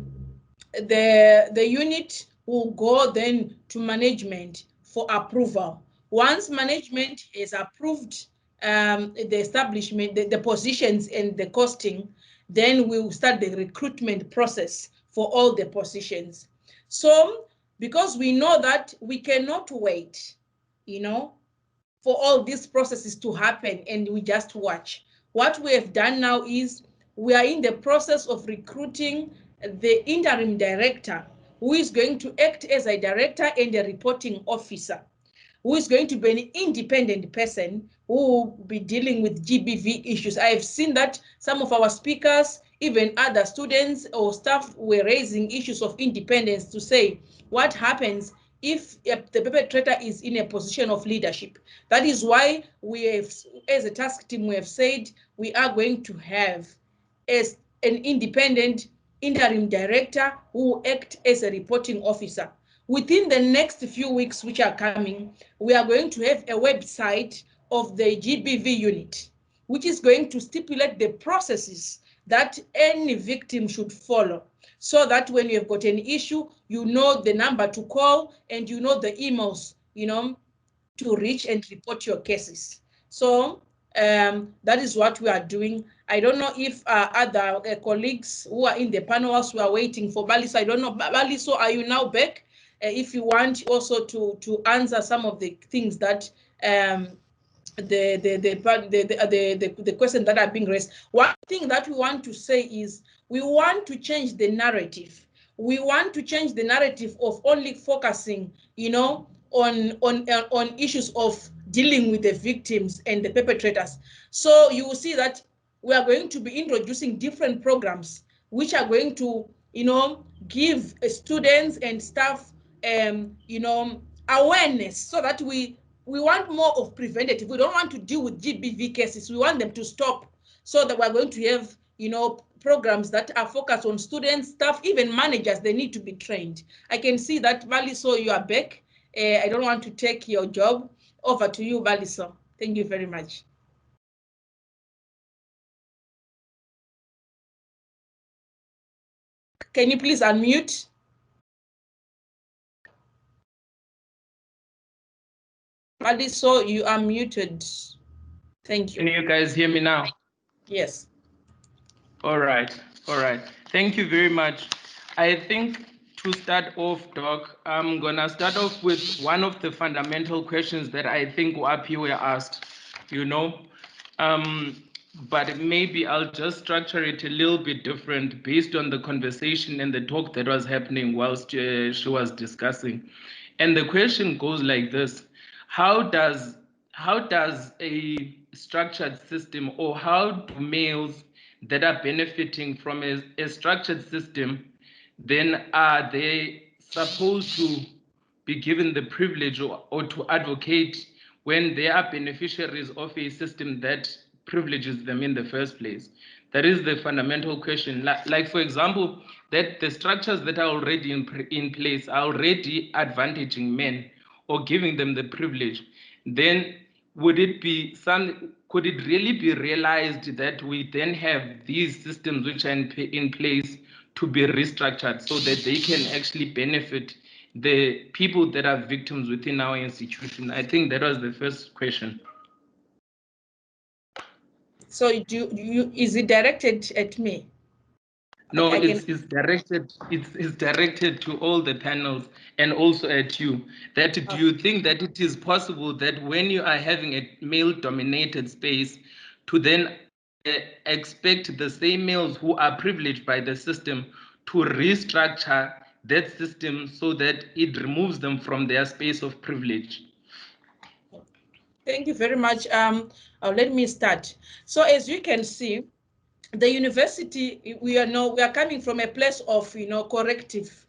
unit will go then to management for approval. Once management has approved the establishment, the positions and the costing, then we will start the recruitment process for all the positions. So because we know that we cannot wait, for all these processes to happen and we just watch. What we have done now is we are in the process of recruiting the interim director, who is going to act as a director and a reporting officer, who is going to be an independent person who will be dealing with GBV issues. I have seen that some of our speakers, even other students or staff, were raising issues of independence to say what happens if the perpetrator is in a position of leadership. That is why we have, as a task team, we have said we are going to have as an independent interim director who will act as a reporting officer. Within the next few weeks which are coming, we are going to have a website of the GBV unit, which is going to stipulate the processes that any victim should follow, so that when you have got an issue, you know the number to call and you know the emails, to reach and report your cases. So that is what we are doing. I don't know if other colleagues who are in the panels who are waiting for Baliso. I don't know, Baliso, are you now back? If you want also to answer some of the things that the question that are being raised. One thing that we want to say is we want to change the narrative. We want to change the narrative of only focusing, on issues of dealing with the victims and the perpetrators. So you will see that we are going to be introducing different programs which are going to, give students and staff, awareness, so that we want more of preventative. We don't want to deal with GBV cases. We want them to stop, so that we're going to have, programs that are focused on students, staff, even managers. They need to be trained. I can see that Baliso, you are back. I don't want to take your job. Over to you, Baliso. Thank you very much. Can you please unmute? Baliso, you are muted. Thank you. Can you guys hear me now? Yes. All right. Thank you very much. I think to start off, Doc, I'm gonna start off with one of the fundamental questions that I think WAPI were asked, but maybe I'll just structure it a little bit different based on the conversation and the talk that was happening whilst she was discussing. And the question goes like this: How does a structured system, or how do males that are benefiting from a structured system, then are they supposed to be given the privilege or to advocate when they are beneficiaries of a system that privileges them in the first place? That is the fundamental question. Like for example, that the structures that are already in place are already advantaging men or giving them the privilege. Then could it really be realized that we then have these systems which are in place to be restructured so that they can actually benefit the people that are victims within our institution? I think that was the first question. So is it directed at me? No, it's directed to all the panels and also at you. Do you think that it is possible that when you are having a male-dominated space, to then expect the same males who are privileged by the system to restructure that system so that it removes them from their space of privilege? Thank you very much. Let me start. So as you can see, the university, we are coming from a place of,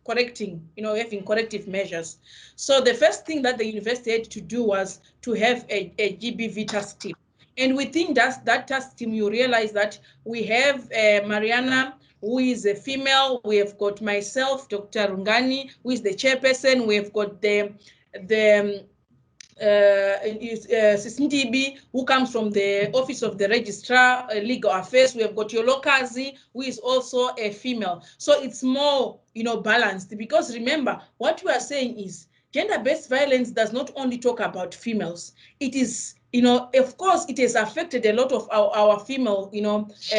correcting, having corrective measures. So the first thing that the university had to do was to have a GBV task team. And within that task team, you realize that we have Mariana, who is a female. We have got myself, Dr. Rungani, who is the chairperson. We have got the Sisindibi, who comes from the Office of the Registrar, Legal Affairs. We have got Yolokazi, who is also a female. So it's more, balanced, because remember, what we are saying is gender-based violence does not only talk about females. It is, of course, it has affected a lot of our female,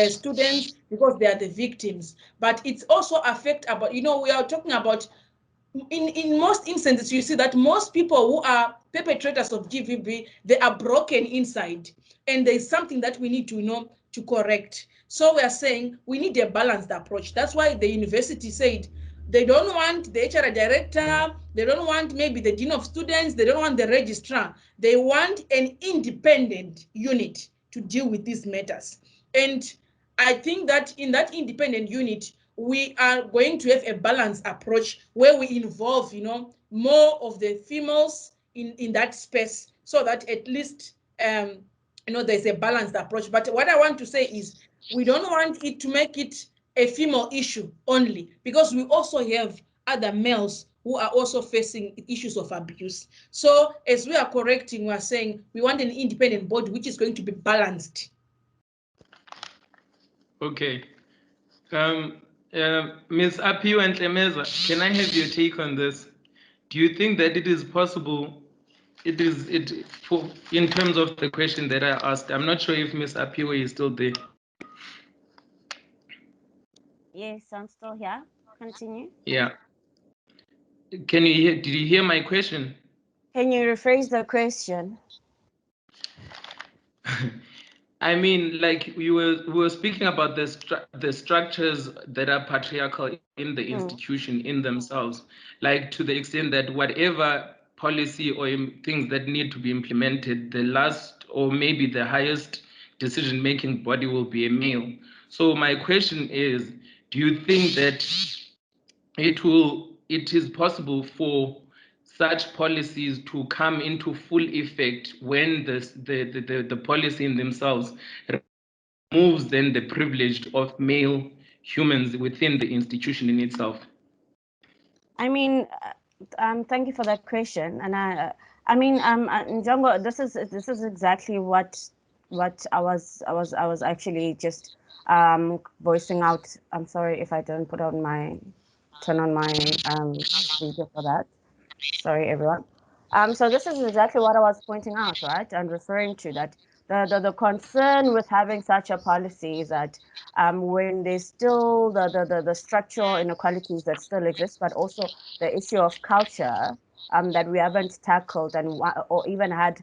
students, because they are the victims. But it's also affect about, we are talking about, in most instances, you see that most people who are perpetrators of GBV, they are broken inside. And there's something that we need to, to correct. So we are saying we need a balanced approach. That's why the university said they don't want the HR director, they don't want maybe the dean of students, they don't want the registrar. They want an independent unit to deal with these matters. And I think that in that independent unit, we are going to have a balanced approach where we involve, more of the females in that space, so that at least there's a balanced approach. But what I want to say is we don't want it to make it a female issue only, because we also have other males who are also facing issues of abuse. So as we are correcting, we are saying we want an independent body which is going to be balanced. Okay. Ms. Apio and Lemeza, can I have your take on this? Do you think that it is possible, in terms of the question that I asked, I'm not sure if Ms. Apio is still there. Yes, I'm still here. Continue. Yeah. Can you hear, did you hear my question? Can you rephrase the question? I mean, like we were speaking about the structures that are patriarchal in the institution in themselves, like to the extent that whatever policy or things that need to be implemented, the last or maybe the highest decision-making body will be a male. So my question is, do you think that it is possible for such policies to come into full effect when the policy in themselves removes then the privilege of male humans within the institution in itself? I mean, thank you for that question. And I mean, Njongo, this is exactly what I was actually just voicing out. I'm sorry if I don't turn on my video for that. Sorry, everyone. So this is exactly what I was pointing out, right? And referring to that the concern with having such a policy is that when there's still the structural inequalities that still exist, but also the issue of culture that we haven't tackled or even had.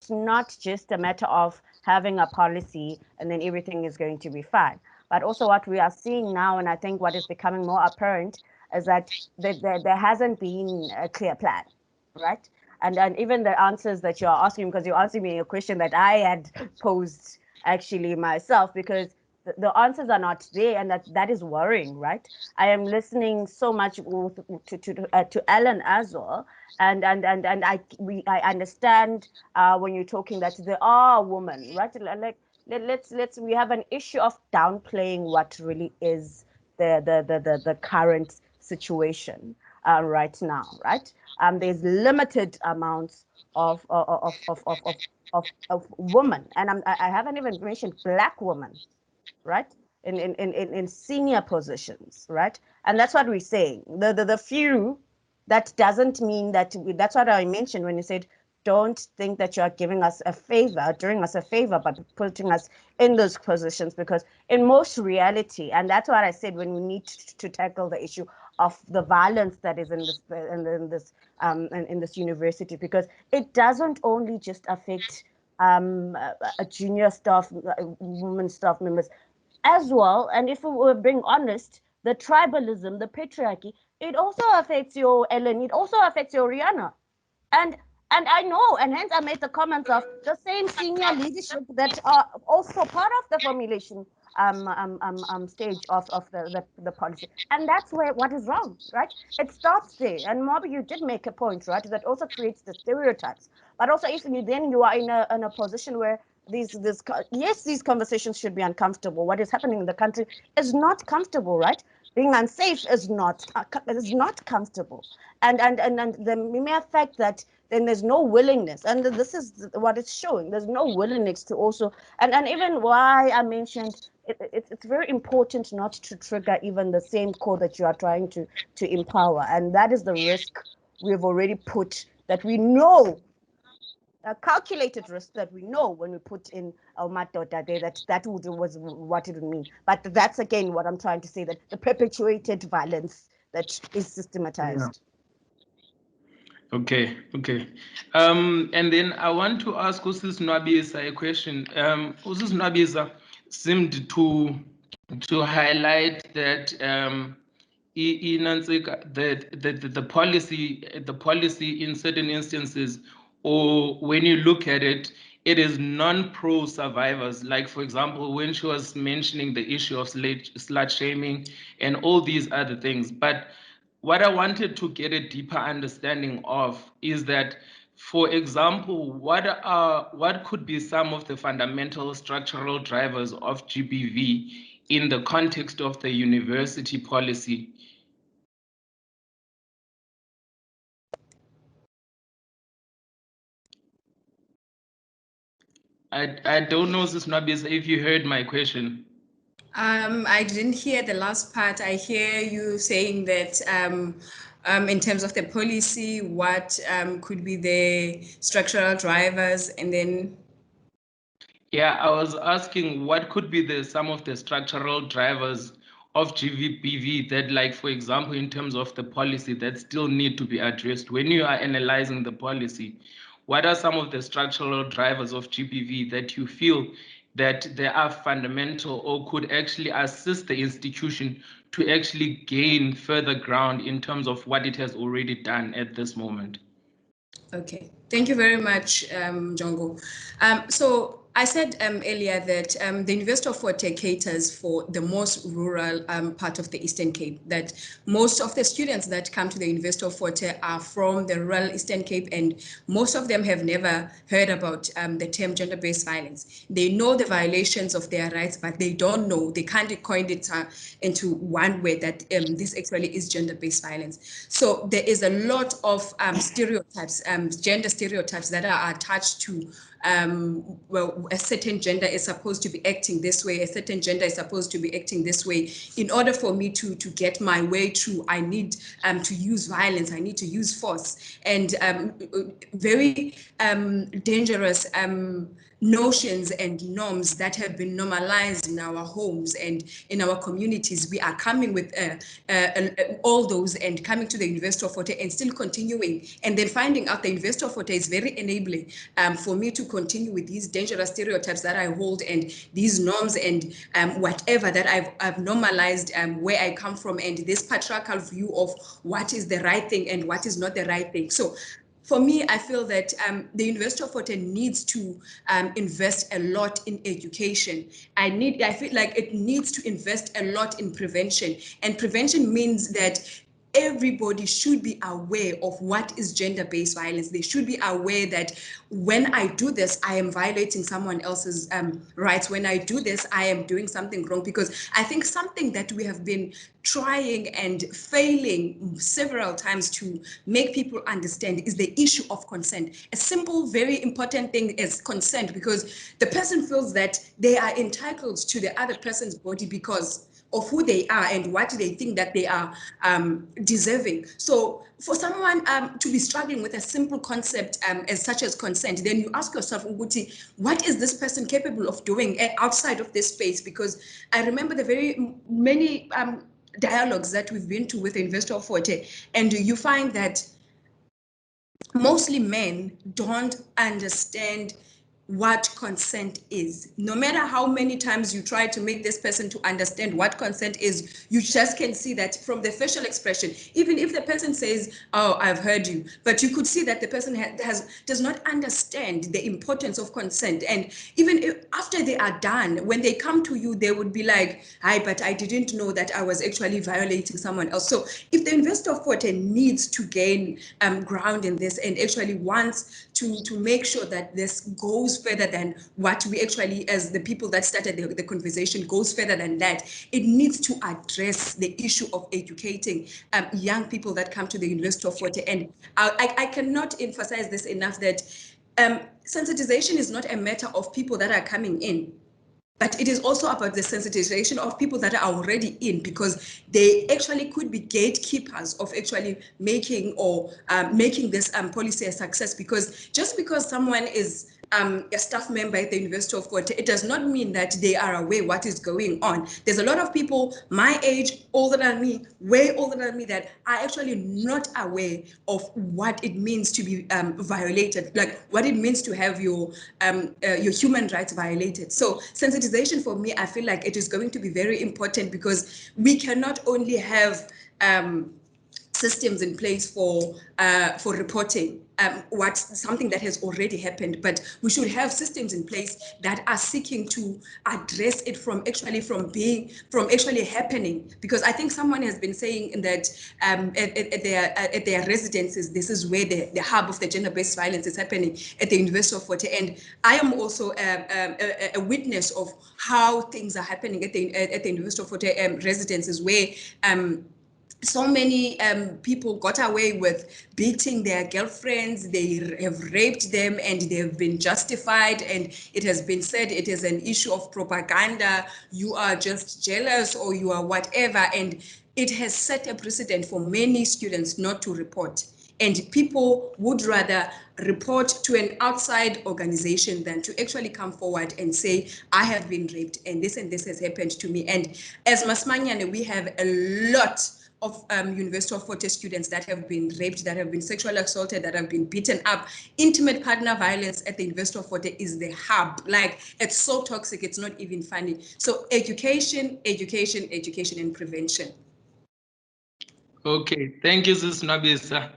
It's not just a matter of having a policy and then everything is going to be fine. But also what we are seeing now, and I think what is becoming more apparent, is that there hasn't been a clear plan, right? And even the answers that you're asking, because you're asking me a question that I had posed actually myself, because the answers are not there, and that is worrying, right? I am listening so much to Alan as well, and I understand when you're talking that there are women, right? Like let's we have an issue of downplaying what really is the current situation right now, right? There's limited amounts of women, and I haven't even mentioned Black women, right? In senior positions, right? And that's what we're saying. The few, that doesn't mean that that's what I mentioned when you said don't think that you're doing us a favor by putting us in those positions, because in most reality, and that's what I said, when we need to tackle the issue of the violence that is in this university, because it doesn't only just affect a junior staff, women staff members as well. And if we were being honest, the tribalism, the patriarchy, it also affects your Ellen, it also affects your Rihanna. And I know, and hence I made the comments of the same senior leadership that are also part of the formulation stage of the policy. And that's what is wrong, right? It starts there. And Mobi, you did make a point, right? That also creates the stereotypes. But also if you are in a position where these conversations should be uncomfortable. What is happening in the country is not comfortable, right? Being unsafe is not comfortable, and the mere fact that then there's no willingness, and this is what it's showing. There's no willingness to also, and even why I mentioned it's very important not to trigger even the same core that you are trying to empower, and that is the risk we've already put, that we know. A calculated risk that we know when we put in our Madoda there, that was what it would mean. But that's again what I'm trying to say, that the perpetuated violence that is systematized. Okay. And then I want to ask Usis Nwabisa a question. Usis Nwabisa seemed to highlight that the policy in certain instances, or when you look at it, it is non-pro survivors. Like, for example, when she was mentioning the issue of slut shaming and all these other things. But what I wanted to get a deeper understanding of is that, for example, what could be some of the fundamental structural drivers of GBV in the context of the university policy? I don't know, Sis Nwabisa, if you heard my question. I didn't hear the last part. I hear you saying that in terms of the policy, what could be the structural drivers, and then. Yeah, I was asking what could be some of the structural drivers of GBV that, like, for example, in terms of the policy that still need to be addressed. When you are analyzing the policy, what are some of the structural drivers of GBV that you feel that they are fundamental or could actually assist the institution to actually gain further ground in terms of what it has already done at this moment? Okay, thank you very much, Jongo. So I said earlier that the University of Fort Hare caters for the most rural part of the Eastern Cape, that most of the students that come to the University of Fort Hare are from the rural Eastern Cape, and most of them have never heard about the term gender-based violence. They know the violations of their rights, but they don't know, they can't coin it into one way that this actually is gender-based violence. So there is a lot of stereotypes, gender stereotypes that are attached to well, a certain gender is supposed to be acting this way, a certain gender is supposed to be acting this way. In order for me to get my way through, I need to use violence, I need to use force, and very dangerous notions and norms that have been normalized in our homes and in our communities. We are coming with all those and coming to the University of Fort Hare and still continuing, and then finding out the University of Fort Hare is very enabling for me to continue with these dangerous stereotypes that I hold and these norms and whatever that I've normalized where I come from, and this patriarchal view of what is the right thing and what is not the right thing. So for me, I feel that the University of Fort Hare needs to invest a lot in education. I feel like it needs to invest a lot in prevention. And prevention means that everybody should be aware of what is gender-based violence. They should be aware that when I do this, I am violating someone else's rights. When I do this, I am doing something wrong. Because I think something that we have been trying and failing several times to make people understand is the issue of consent. A simple, very important thing is consent, because the person feels that they are entitled to the other person's body because of who they are and what they think that they are deserving. So for someone to be struggling with a simple concept as such as consent, then you ask yourself, Uguti, what is this person capable of doing outside of this space? Because I remember the very many dialogues that we've been to with the University of Fort Hare, and you find that mostly men don't understand what consent is. No matter how many times you try to make this person to understand what consent is, you just can see that from the facial expression. Even if the person says, oh, I've heard you, but you could see that the person does not understand the importance of consent. And even after they are done, when they come to you, they would be like, hi, but I didn't know that I was actually violating someone else. So if the University of Fort Hare needs to gain ground in this and actually wants to make sure that this goes further than what we actually, as the people that started the conversation, goes further than that, it needs to address the issue of educating young people that come to the University of Fort Hare. And I cannot emphasize this enough, that sensitization is not a matter of people that are coming in, but it is also about the sensitization of people that are already in, because they actually could be gatekeepers of actually making or making this policy a success. Because just because someone is a staff member at the University of Fort Hare, it does not mean that they are aware what is going on. There's a lot of people my age, older than me, way older than me, that are actually not aware of what it means to be violated, like what it means to have your human rights violated. So sensitization for me, I feel like it is going to be very important, because we cannot only have systems in place for reporting something that has already happened, but we should have systems in place that are seeking to address it from actually happening. Because I think someone has been saying that at their residences, this is where the hub of the gender-based violence is happening, at the University of Fort Hare. And I am also a witness of how things are happening at the University of Fort Hare residences, where so many people got away with beating their girlfriends. They have raped them, and they have been justified, and it has been said it is an issue of propaganda. You are just jealous, or you are whatever. And it has set a precedent for many students not to report. And people would rather report to an outside organization than to actually come forward and say, I have been raped and this has happened to me. And as Masmanyane, we have a lot of University of Fort Hare students that have been raped, that have been sexually assaulted, that have been beaten up. Intimate partner violence at the University of Fort Hare is the hub. Like, it's so toxic, it's not even funny. So education, education, education, and prevention. Okay, thank you, Sis Nabisa.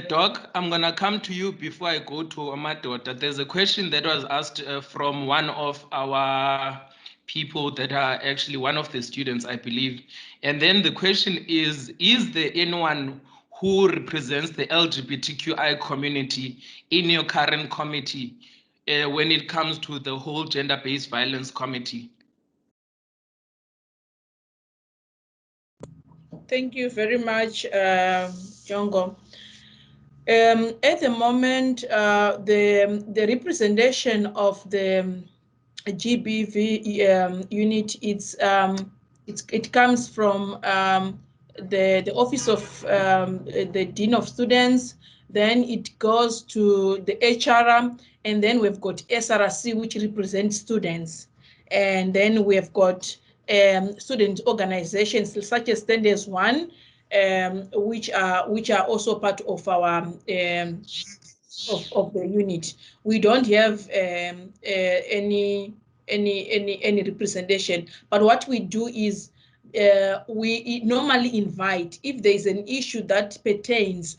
Doc, I'm gonna come to you before I go to Amadota. There's a question that was asked from one of our people that are actually one of the students, I believe. And then the question is there anyone who represents the LGBTQI community in your current committee when it comes to the whole gender-based violence committee? Thank you very much, Jongo. At the moment, the representation of the GBV unit, it comes from the Office of the Dean of Students, then it goes to the HRM, and then we've got SRC, which represents students. And then we've got student organizations such as Standards One, which are also part of our of the unit. We don't have any representation, but what we do is we normally invite, if there is an issue that pertains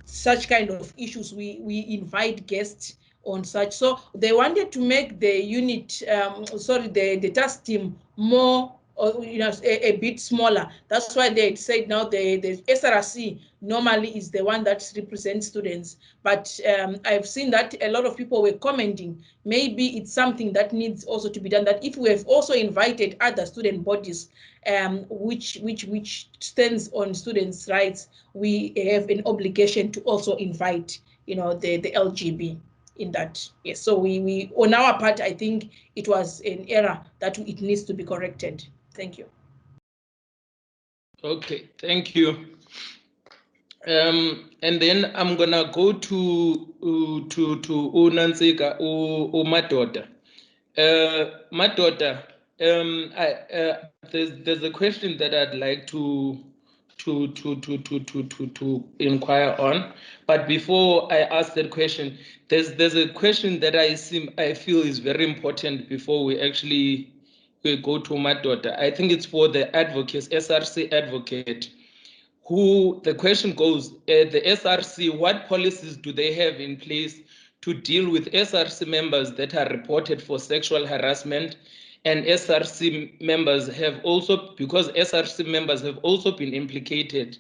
such kind of issues, we invite guests on such. So they wanted to make the unit, the task team more, a bit smaller. That's why they said now the SRC normally is the one that represents students. But I've seen that a lot of people were commenting, maybe it's something that needs also to be done, that if we have also invited other student bodies which stands on students' rights, we have an obligation to also invite, the LGB in that. Yes, so we on our part, I think it was an error that it needs to be corrected. Thank you. Okay, thank you. And then I'm gonna go to Unansika Madoda. Madoda, there's a question that I'd like to inquire on, but before I ask that question, there's a question that I feel is very important before we actually go to Madoda. I think it's for the advocates, SRC advocate. Who the question goes, the SRC, what policies do they have in place to deal with SRC members that are reported for sexual harassment? And SRC members have also, because SRC members have also been implicated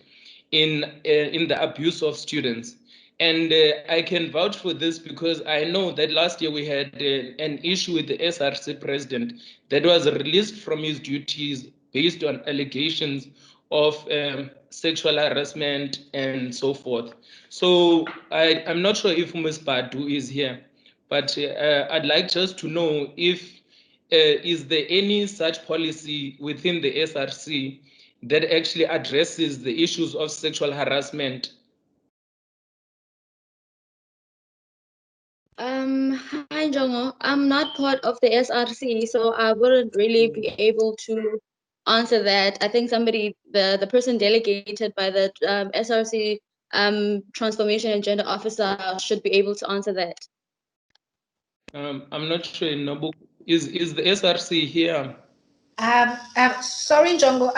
in the abuse of students. And I can vouch for this because I know that last year we had an issue with the SRC president that was released from his duties based on allegations of sexual harassment and so forth. So I'm not sure if Ms. Badu is here, but I'd like just to know if is there any such policy within the SRC that actually addresses the issues of sexual harassment? Hi, Jongo. I'm not part of the SRC, so I wouldn't really be able to answer that. I think somebody, the person delegated by the SRC Transformation and Gender Officer should be able to answer that. I'm not sure. Nobu, is the SRC here? Sorry, Jongo.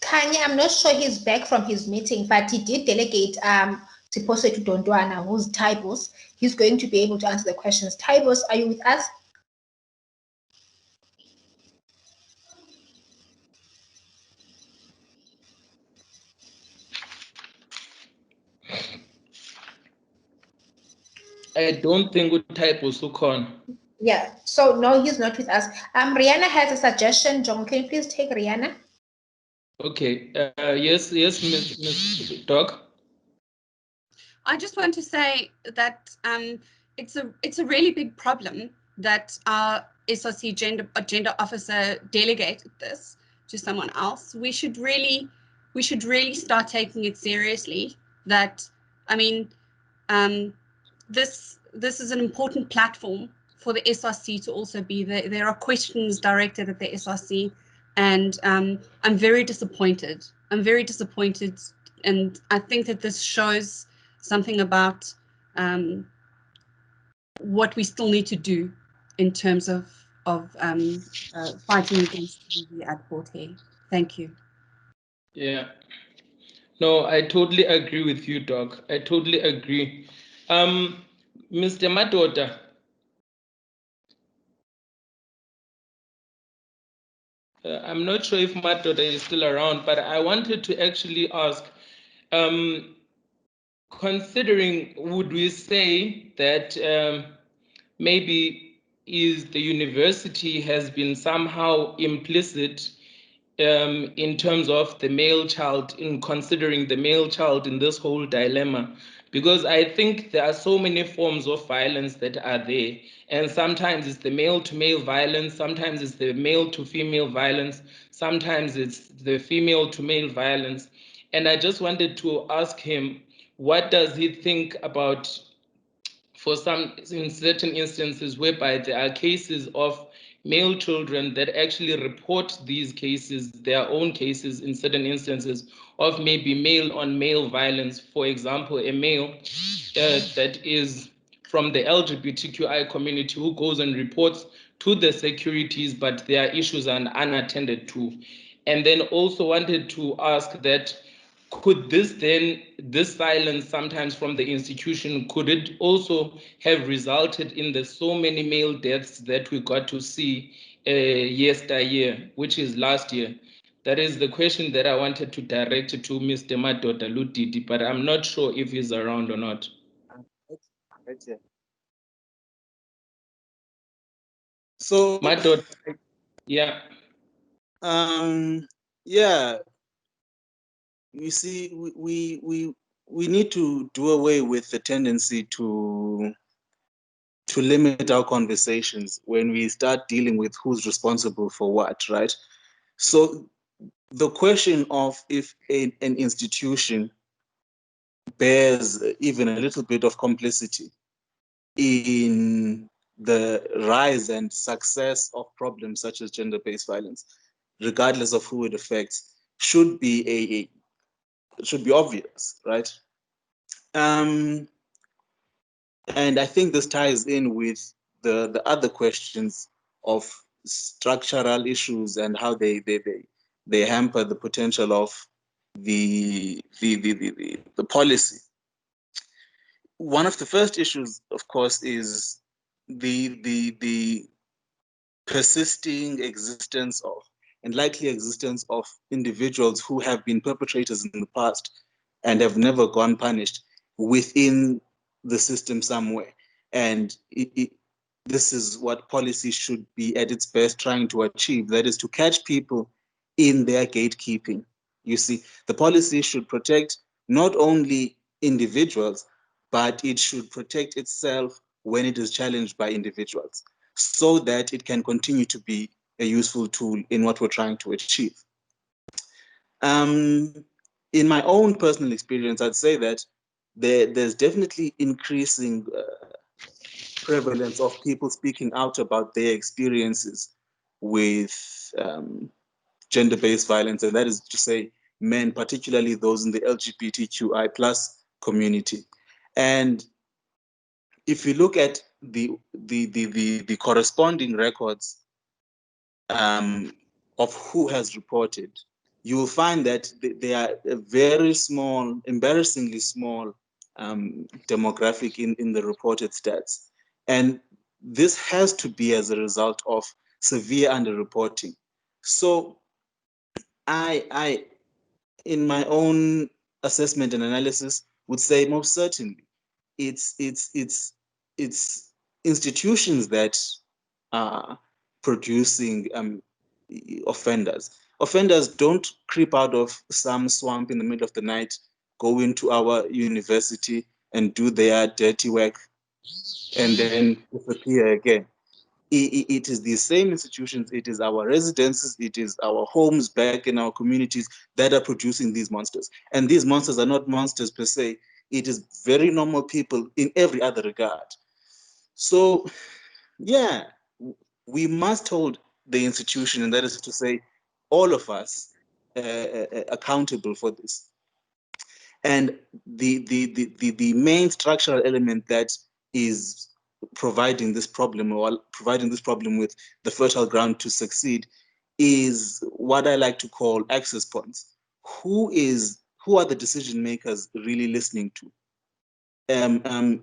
Kanye, I'm not sure he's back from his meeting, but he did delegate Tipose to Dondwana, who's Tybos. He's going to be able to answer the questions. Tybos, are you with us? I don't think we type also con. Yeah, so no, he's not with us. Rihanna has a suggestion. Jongo, can you please take Rihanna? Okay. Yes, Miss Doc. I just want to say that it's a really big problem that our SRC gender officer delegated this to someone else. We should really start taking it seriously. That, I mean, this is an important platform for the SRC to also be there. There are questions directed at the SRC, and I'm very disappointed. And I think that this shows something about what we still need to do in terms of fighting against GBV at Port Hay. Thank you. Yeah. No, I totally agree with you, Doc. I totally agree. Mr. Matota. I'm not sure if Matota is still around, but I wanted to actually ask, considering, would we say that maybe is the university has been somehow implicit in terms of the male child, in considering the male child in this whole dilemma? Because I think there are so many forms of violence that are there. And sometimes it's the male to male violence, sometimes it's the male to female violence, sometimes it's the female to male violence. And I just wanted to ask him, what does he think about, for some, in certain instances whereby there are cases of male children that actually report these cases, their own cases in certain instances of maybe male on male violence. For example, a male that is from the LGBTQI community who goes and reports to the securities, but their issues are unattended to. And then also wanted to ask that, could this silence sometimes from the institution, could it also have resulted in the so many male deaths that we got to see yesteryear, which is last year? That is the question that I wanted to direct to Mr. Madoda Ludidi, but I'm not sure if he's around or not. So, Madoda, yeah. Yeah, you see, we need to do away with the tendency to limit our conversations when we start dealing with who's responsible for what, right? So the question of if an institution bears even a little bit of complicity in the rise and success of problems such as gender-based violence, regardless of who it affects, should be obvious, right? And I think this ties in with the other questions of structural issues and how they hamper the potential of the policy. One of the first issues, of course, is the persisting existence of and likely existence of individuals who have been perpetrators in the past and have never gone punished within the system somewhere. And this is what policy should be at its best trying to achieve, that is to catch people in their gatekeeping. You see, the policy should protect not only individuals, but it should protect itself when it is challenged by individuals, so that it can continue to be a useful tool in what we're trying to achieve. In my own personal experience, I'd say that there's definitely increasing prevalence of people speaking out about their experiences with gender-based violence, and that is to say men, particularly those in the LGBTQI plus community. And if you look at the corresponding records of who has reported, you will find that they are a very small, embarrassingly small demographic in the reported stats. And this has to be as a result of severe underreporting. So I, in my own assessment and analysis, would say most certainly it's institutions that are producing offenders. Offenders don't creep out of some swamp in the middle of the night, go into our university and do their dirty work and then disappear again. It is the same institutions, it is our residences, it is our homes back in our communities that are producing these monsters. And these monsters are not monsters per se, it is very normal people in every other regard. So, yeah, we must hold the institution, and that is to say, all of us accountable for this. And the main structural element that is providing this problem, or providing this problem with the fertile ground to succeed, is what I like to call access points. Who are the decision makers really listening to?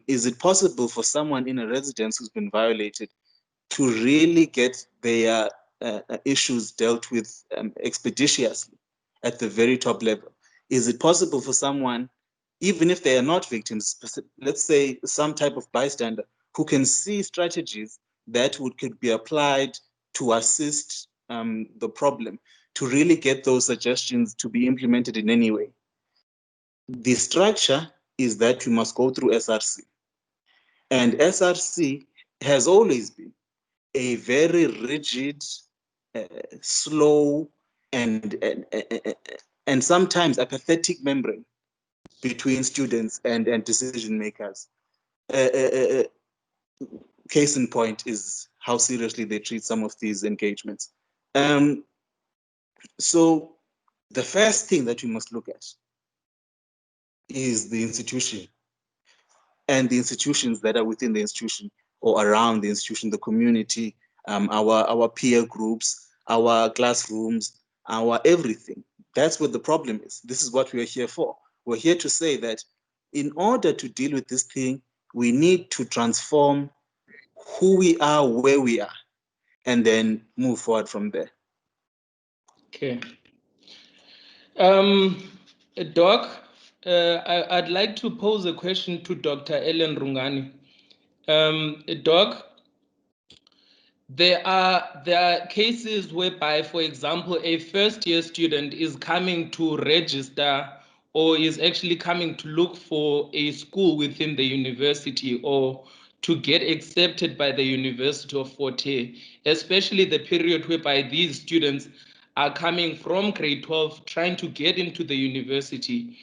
Is it possible for someone in a residence who's been violated to really get their issues dealt with expeditiously at the very top level? Is it possible for someone, even if they are not victims, let's say some type of bystander, who can see strategies that could be applied to assist the problem, to really get those suggestions to be implemented in any way? The structure is that you must go through SRC. And SRC has always been a very rigid, slow, and sometimes apathetic membrane between students and decision makers. Case in point is how seriously they treat some of these engagements. So the first thing that you must look at is the institution and the institutions that are within the institution or around the institution, the community, our peer groups, our classrooms, our everything. That's what the problem is. This is what we are here for. We're here to say that in order to deal with this thing, we need to transform who we are, where we are, and then move forward from there. Okay. Doc, I'd like to pose a question to Dr. Ellen Rungani. Doc, there are cases whereby, for example, a first-year student is coming to register or is actually coming to look for a school within the university or to get accepted by the University of Fort Hare, especially the period whereby these students are coming from grade 12 trying to get into the university.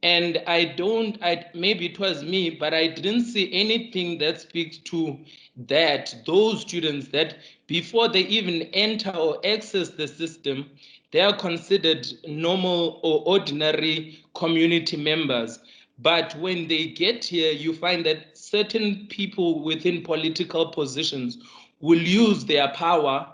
And maybe it was me, but I didn't see anything that speaks to that, those students that before they even enter or access the system, they are considered normal or ordinary community members. But when they get here, you find that certain people within political positions will use their power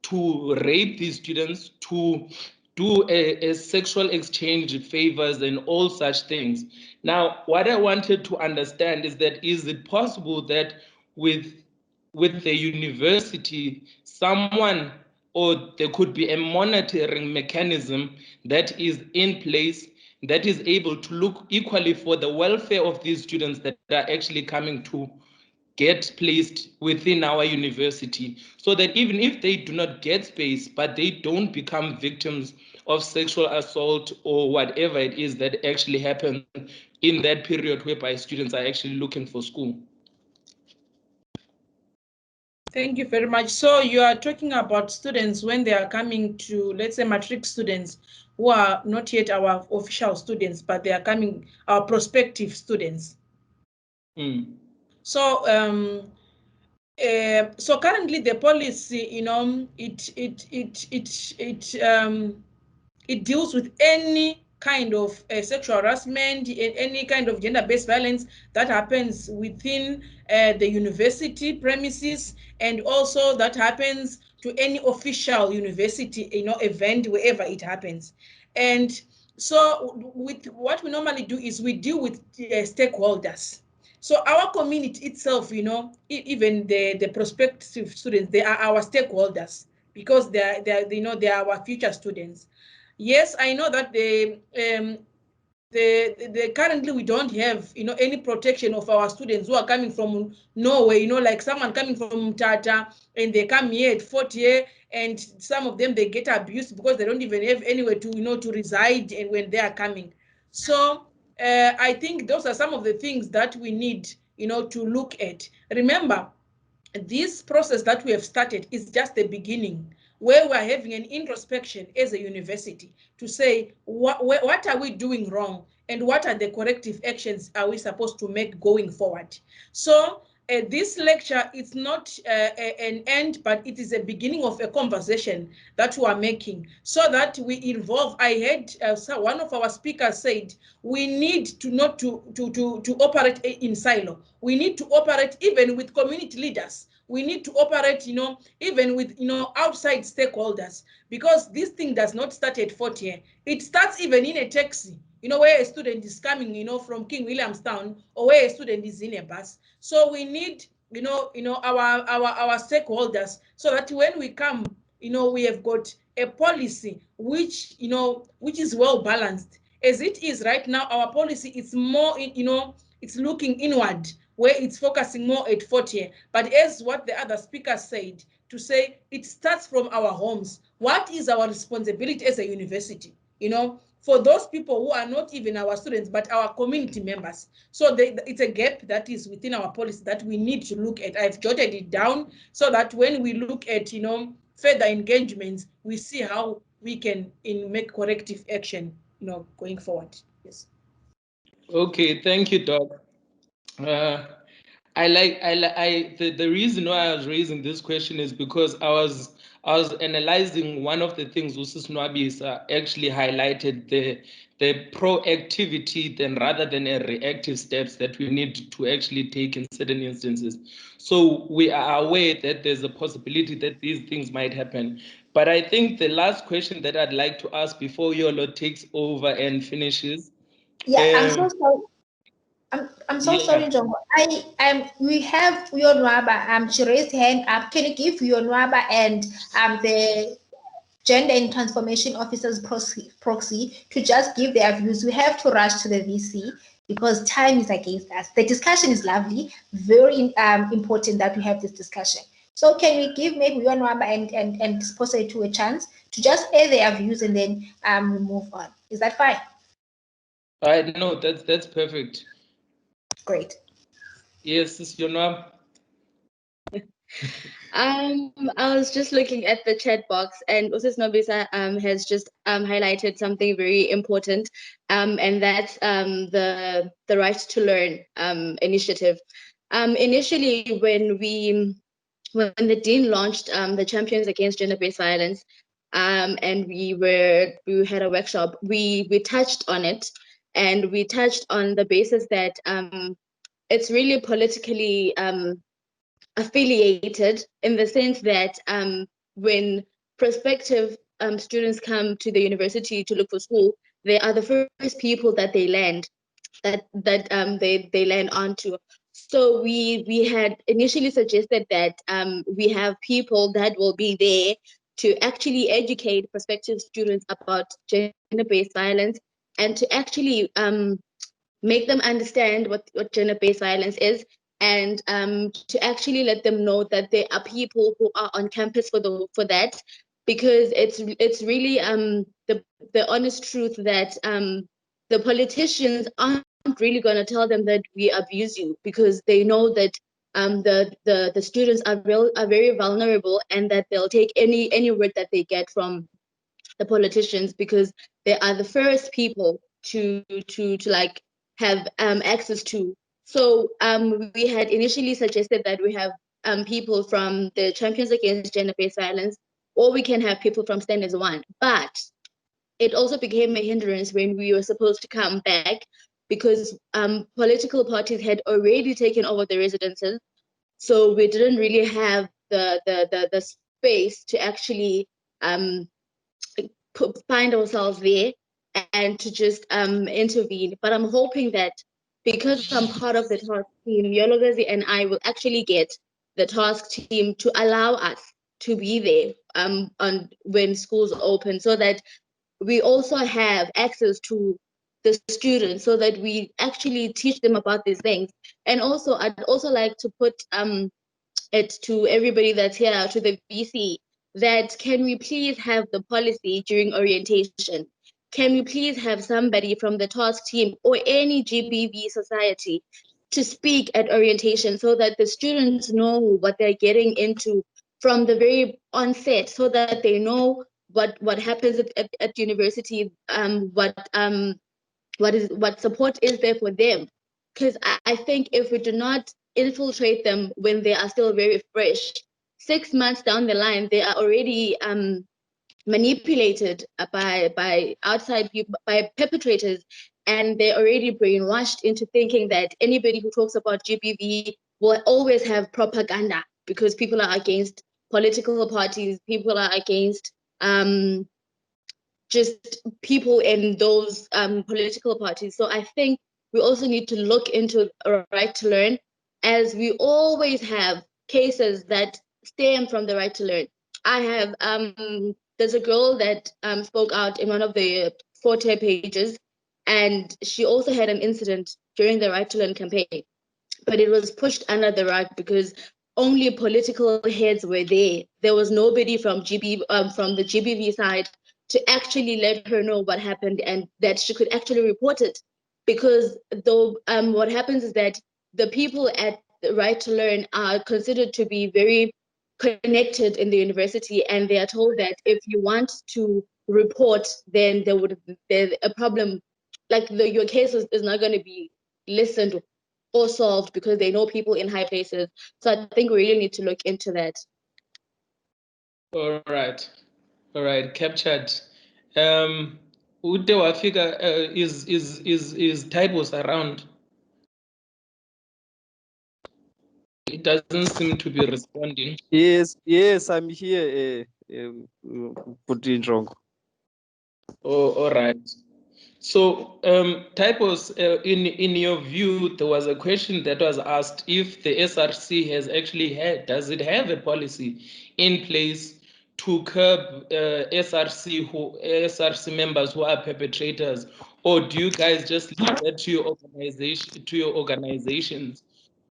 to rape these students, to do a sexual exchange favors and all such things. Now, what I wanted to understand is that, is it possible that with the university, someone, or there could be a monitoring mechanism that is in place that is able to look equally for the welfare of these students that are actually coming to get placed within our university, so that even if they do not get space, but they don't become victims of sexual assault or whatever it is that actually happened in that period whereby students are actually looking for school. Thank you very much. So you are talking about students when they are coming to, let's say, matric students who are not yet our official students, but they are coming, our prospective students. So so currently the policy, it deals with any kind of sexual harassment, any kind of gender-based violence that happens within the university premises, and also that happens to any official university, event, wherever it happens. And so with what we normally do is we deal with stakeholders. So our community itself, even the prospective students, they are our stakeholders, because they are our future students. Yes, I know that currently we don't have any protection of our students who are coming from Norway, like someone coming from Tata, and they come here at 4th year, and some of them, they get abused because they don't even have anywhere to to reside, and when they are coming. So I think those are some of the things that we need to look at. Remember, this process that we have started is just the beginning, where we're having an introspection as a university to say what are we doing wrong, and what are the corrective actions are we supposed to make going forward. So this lecture is not an end, but it is a beginning of a conversation that we are making, so that we involve. I heard one of our speakers said we need to not to operate in silo. We need to operate even with community leaders. We need to operate, even with, outside stakeholders, because this thing does not start at 4th year. It starts even in a taxi, where a student is coming, from King Williamstown, or where a student is in a bus. So we need, our stakeholders, so that when we come, we have got a policy which, which is well balanced. As it is right now, our policy is more, it's looking inward, where it's focusing more at 4th year. But as what the other speaker said, to say it starts from our homes. What is our responsibility as a university? For those people who are not even our students, but our community members. So it's a gap that is within our policy that we need to look at. I've jotted it down so that when we look at, further engagements, we see how we can make corrective action, going forward. Yes. Okay, thank you, Doc. The reason why I was raising this question is because I was analyzing one of the things Usis Nwabis actually highlighted, the proactivity then rather than a reactive steps that we need to actually take in certain instances. So we are aware that there's a possibility that these things might happen. But I think the last question that I'd like to ask before Yolo takes over and finishes. Yeah, I'm so sorry. I'm so sorry, Jongo. We have Yonwaba. She raised her hand up. Can you give Yonwaba and the Gender and Transformation Officers proxy to just give their views? We have to rush to the VC because time is against us. The discussion is lovely, very important that we have this discussion. So can we give maybe Yonwaba and Disposa to a chance to just air their views, and then we move on? Is that fine? No, that's perfect. Great. Yes, it's your name. I was just looking at the chat box, and Usis Nobisa has just highlighted something very important, and that's the Right to Learn initiative. Initially, when the Dean launched the Champions Against Gender-Based Violence, and we had a workshop, we touched on it, and we touched on the basis that it's really politically affiliated, in the sense that when prospective students come to the university to look for school, they are the first people that they land onto. So we had initially suggested that we have people that will be there to actually educate prospective students about gender-based violence, and to actually make them understand what gender-based violence is, and to actually let them know that there are people who are on campus for that, because it's really the honest truth that the politicians aren't really going to tell them that we abuse you, because they know that the students are very vulnerable, and that they'll take any word that they get from the politicians, because they are the first people to like have access to So we had initially suggested that we have people from the Champions Against Gender-Based Violence, or we can have people from Stand as One. But it also became a hindrance when we were supposed to come back because political parties had already taken over the residences. So we didn't really have the space to actually find ourselves there and to just intervene. But I'm hoping that because I'm part of the task team, Yologazi and I will actually get the task team to allow us to be there on when schools open, so that we also have access to the students, so that we actually teach them about these things. And also, I'd also like to put it to everybody that's here, to the VC, that can we please have the policy during orientation? Can we please have somebody from the task team or any GBV society to speak at orientation, so that the students know what they're getting into from the very onset, so that they know what happens at university, what support is there for them. Because I think if we do not infiltrate them when they are still very fresh, 6 months down the line, they are already manipulated by outside people, by perpetrators, and they're already brainwashed into thinking that anybody who talks about GBV will always have propaganda, because people are against political parties, people are against just people in those political parties. So I think we also need to look into a right to learn, as we always have cases that stem from the right to learn. I have there's a girl that spoke out in one of the Forte pages, and she also had an incident during the right to learn campaign, but it was pushed under the rug because only political heads were there. There was nobody from from the GBV side to actually let her know what happened and that she could actually report it. Because though what happens is that the people at the Right to Learn are considered to be very connected in the university, and they are told that if you want to report, then there's a problem, like your case is not going to be listened or solved, because they know people in high places. So I think we really need to look into that. All right, captured. Ude Wafika is typos around. It doesn't seem to be responding. Yes, I'm here. Put in wrong. Oh, all right. So, typos, in your view, there was a question that was asked if the SRC has actually does it have a policy in place to curb SRC members who are perpetrators, or do you guys just leave that to your organizations?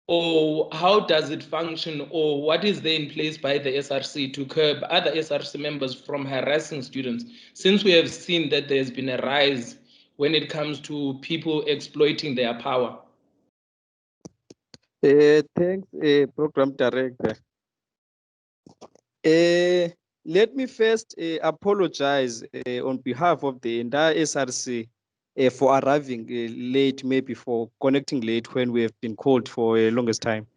Or how does it function, or what is there in place by the SRC to curb other SRC members from harassing students? Since we have seen that there's been a rise when it comes to people exploiting their power. Thanks, Program Director. Let me first apologize on behalf of the entire SRC for arriving late, maybe for connecting late when we have been called for a longest time.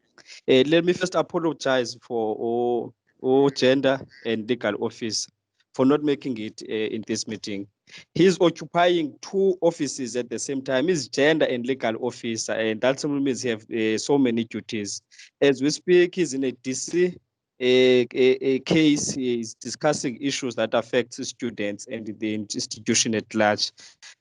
Let me first apologize for all gender and legal office for not making it in this meeting. He's occupying 2 offices at the same time. He's gender and legal officer, and that means he have so many duties. As we speak, he's in a DC a case. Is discussing issues that affect students and the institution at large.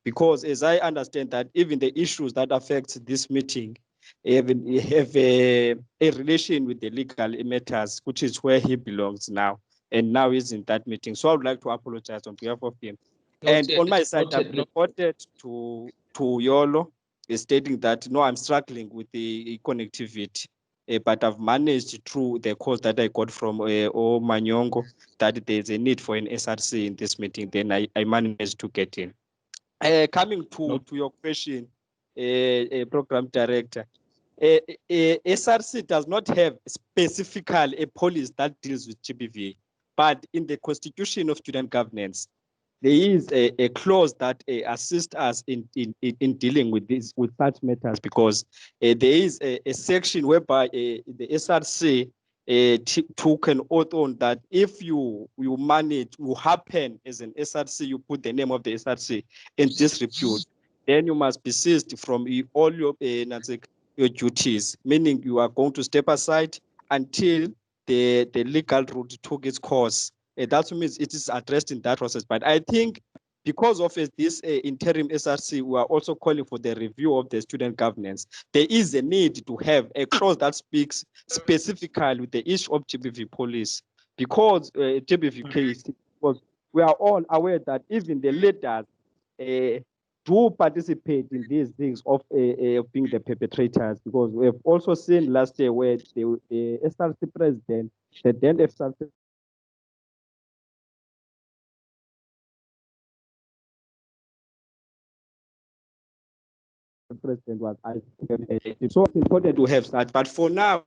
Because as I understand that even the issues that affect this meeting have a relation with the legal matters, which is where he belongs now. And now he's in that meeting. So I would like to apologize on behalf of him. And on my side, I've reported to Yolo stating that, no, I'm struggling with the connectivity. But I've managed through the calls that I got from Manyongo that there's a need for an SRC in this meeting. Then I managed to get in. Coming to your question, Program Director, SRC does not have specifically a policy that deals with GBV, but in the Constitution of Student Governance, there is a clause that assists us in dealing with such matters, because there is a section whereby the SRC took an oath on that if you manage, you happen as an SRC, you put the name of the SRC in disrepute, then you must desist from all your duties, meaning you are going to step aside until the legal route took its course. That means it is addressed in that process. But I think because of this interim SRC, we are also calling for the review of the student governance. There is a need to have a clause that speaks specifically with the issue of GBV police, because GBV case, because we are all aware that even the leaders do participate in these things of being the perpetrators, because we have also seen last year where the SRC president, the then SRC president was so it's important to have that. But for now,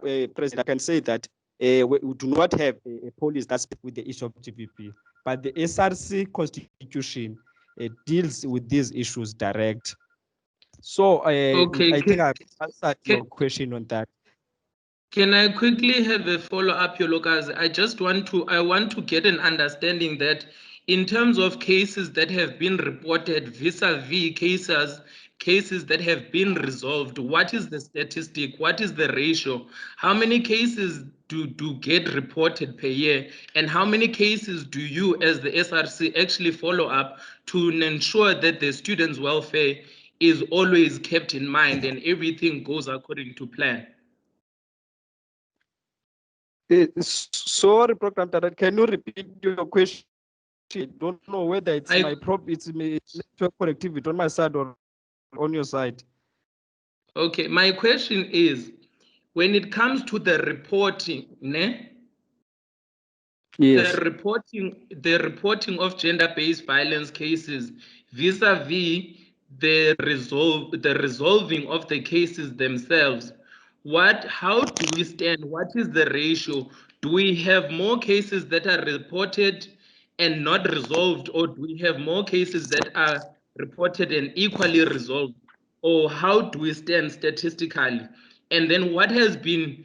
President, I can say that we do not have a police that's with the issue of GBV, but the SRC constitution deals with these issues direct. So Okay, I think I've answered your question on that. Can I quickly have a follow-up, Yolokazi? I want to get an understanding that in terms of cases that have been reported vis-a-vis cases that have been resolved, what is the statistic? What is the ratio? How many cases do get reported per year? And how many cases do you as the SRC actually follow up to ensure that the students' welfare is always kept in mind and everything goes according to plan? Sorry, Program Director, can you repeat your question? I don't know whether it's my network connectivity on my side or on your side. Okay, my question is, when it comes to the reporting, yes, the reporting of gender-based violence cases vis-a-vis the resolving of the cases themselves, how do we stand? What is the ratio? Do we have more cases that are reported and not resolved, or do we have more cases that are reported and equally resolved? Or how do we stand statistically? And then what have you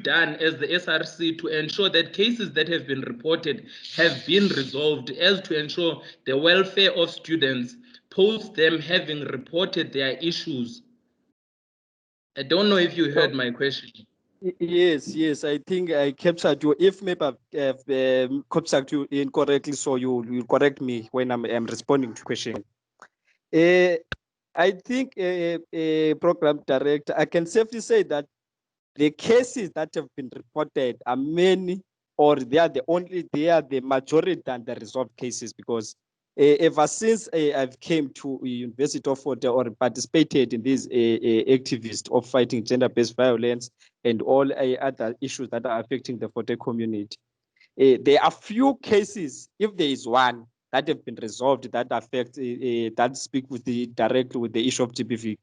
done as the SRC to ensure that cases that have been reported have been resolved, as to ensure the welfare of students post them having reported their issues? I don't know if you heard my question. Yes, I think I captured you. If maybe I've captured you incorrectly, so you correct me when I'm responding to question. I think, Program Director, I can safely say that the cases that have been reported are many, or they are the majority than the resolved cases, because ever since I've came to University of Fort or participated in these activists of fighting gender-based violence and all other issues that are affecting the Fort community, there are few cases, if there is one, that have been resolved that affect that speak directly with the issue of GBV.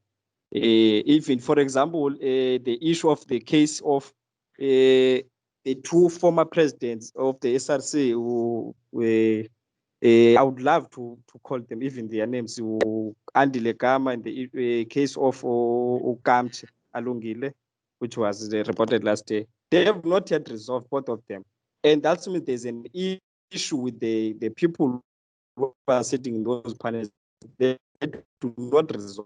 Even, for example, the issue of the case of the two former presidents of the SRC who I would love to call them even their names, Andile Gama, and the case of Ukamche Alungile, which was reported last year. They have not yet resolved, both of them. And that means there's an issue with the people who are sitting in those panels. They do not resolve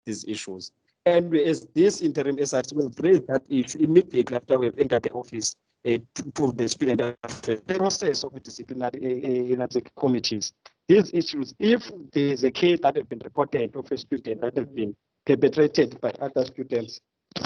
these issues. And as this interim SRC will raise that issue immediately after we've entered the office to the student affairs, the process of the disciplinary committees. These issues, if there is a case that has been reported of a student that has been perpetrated by other students,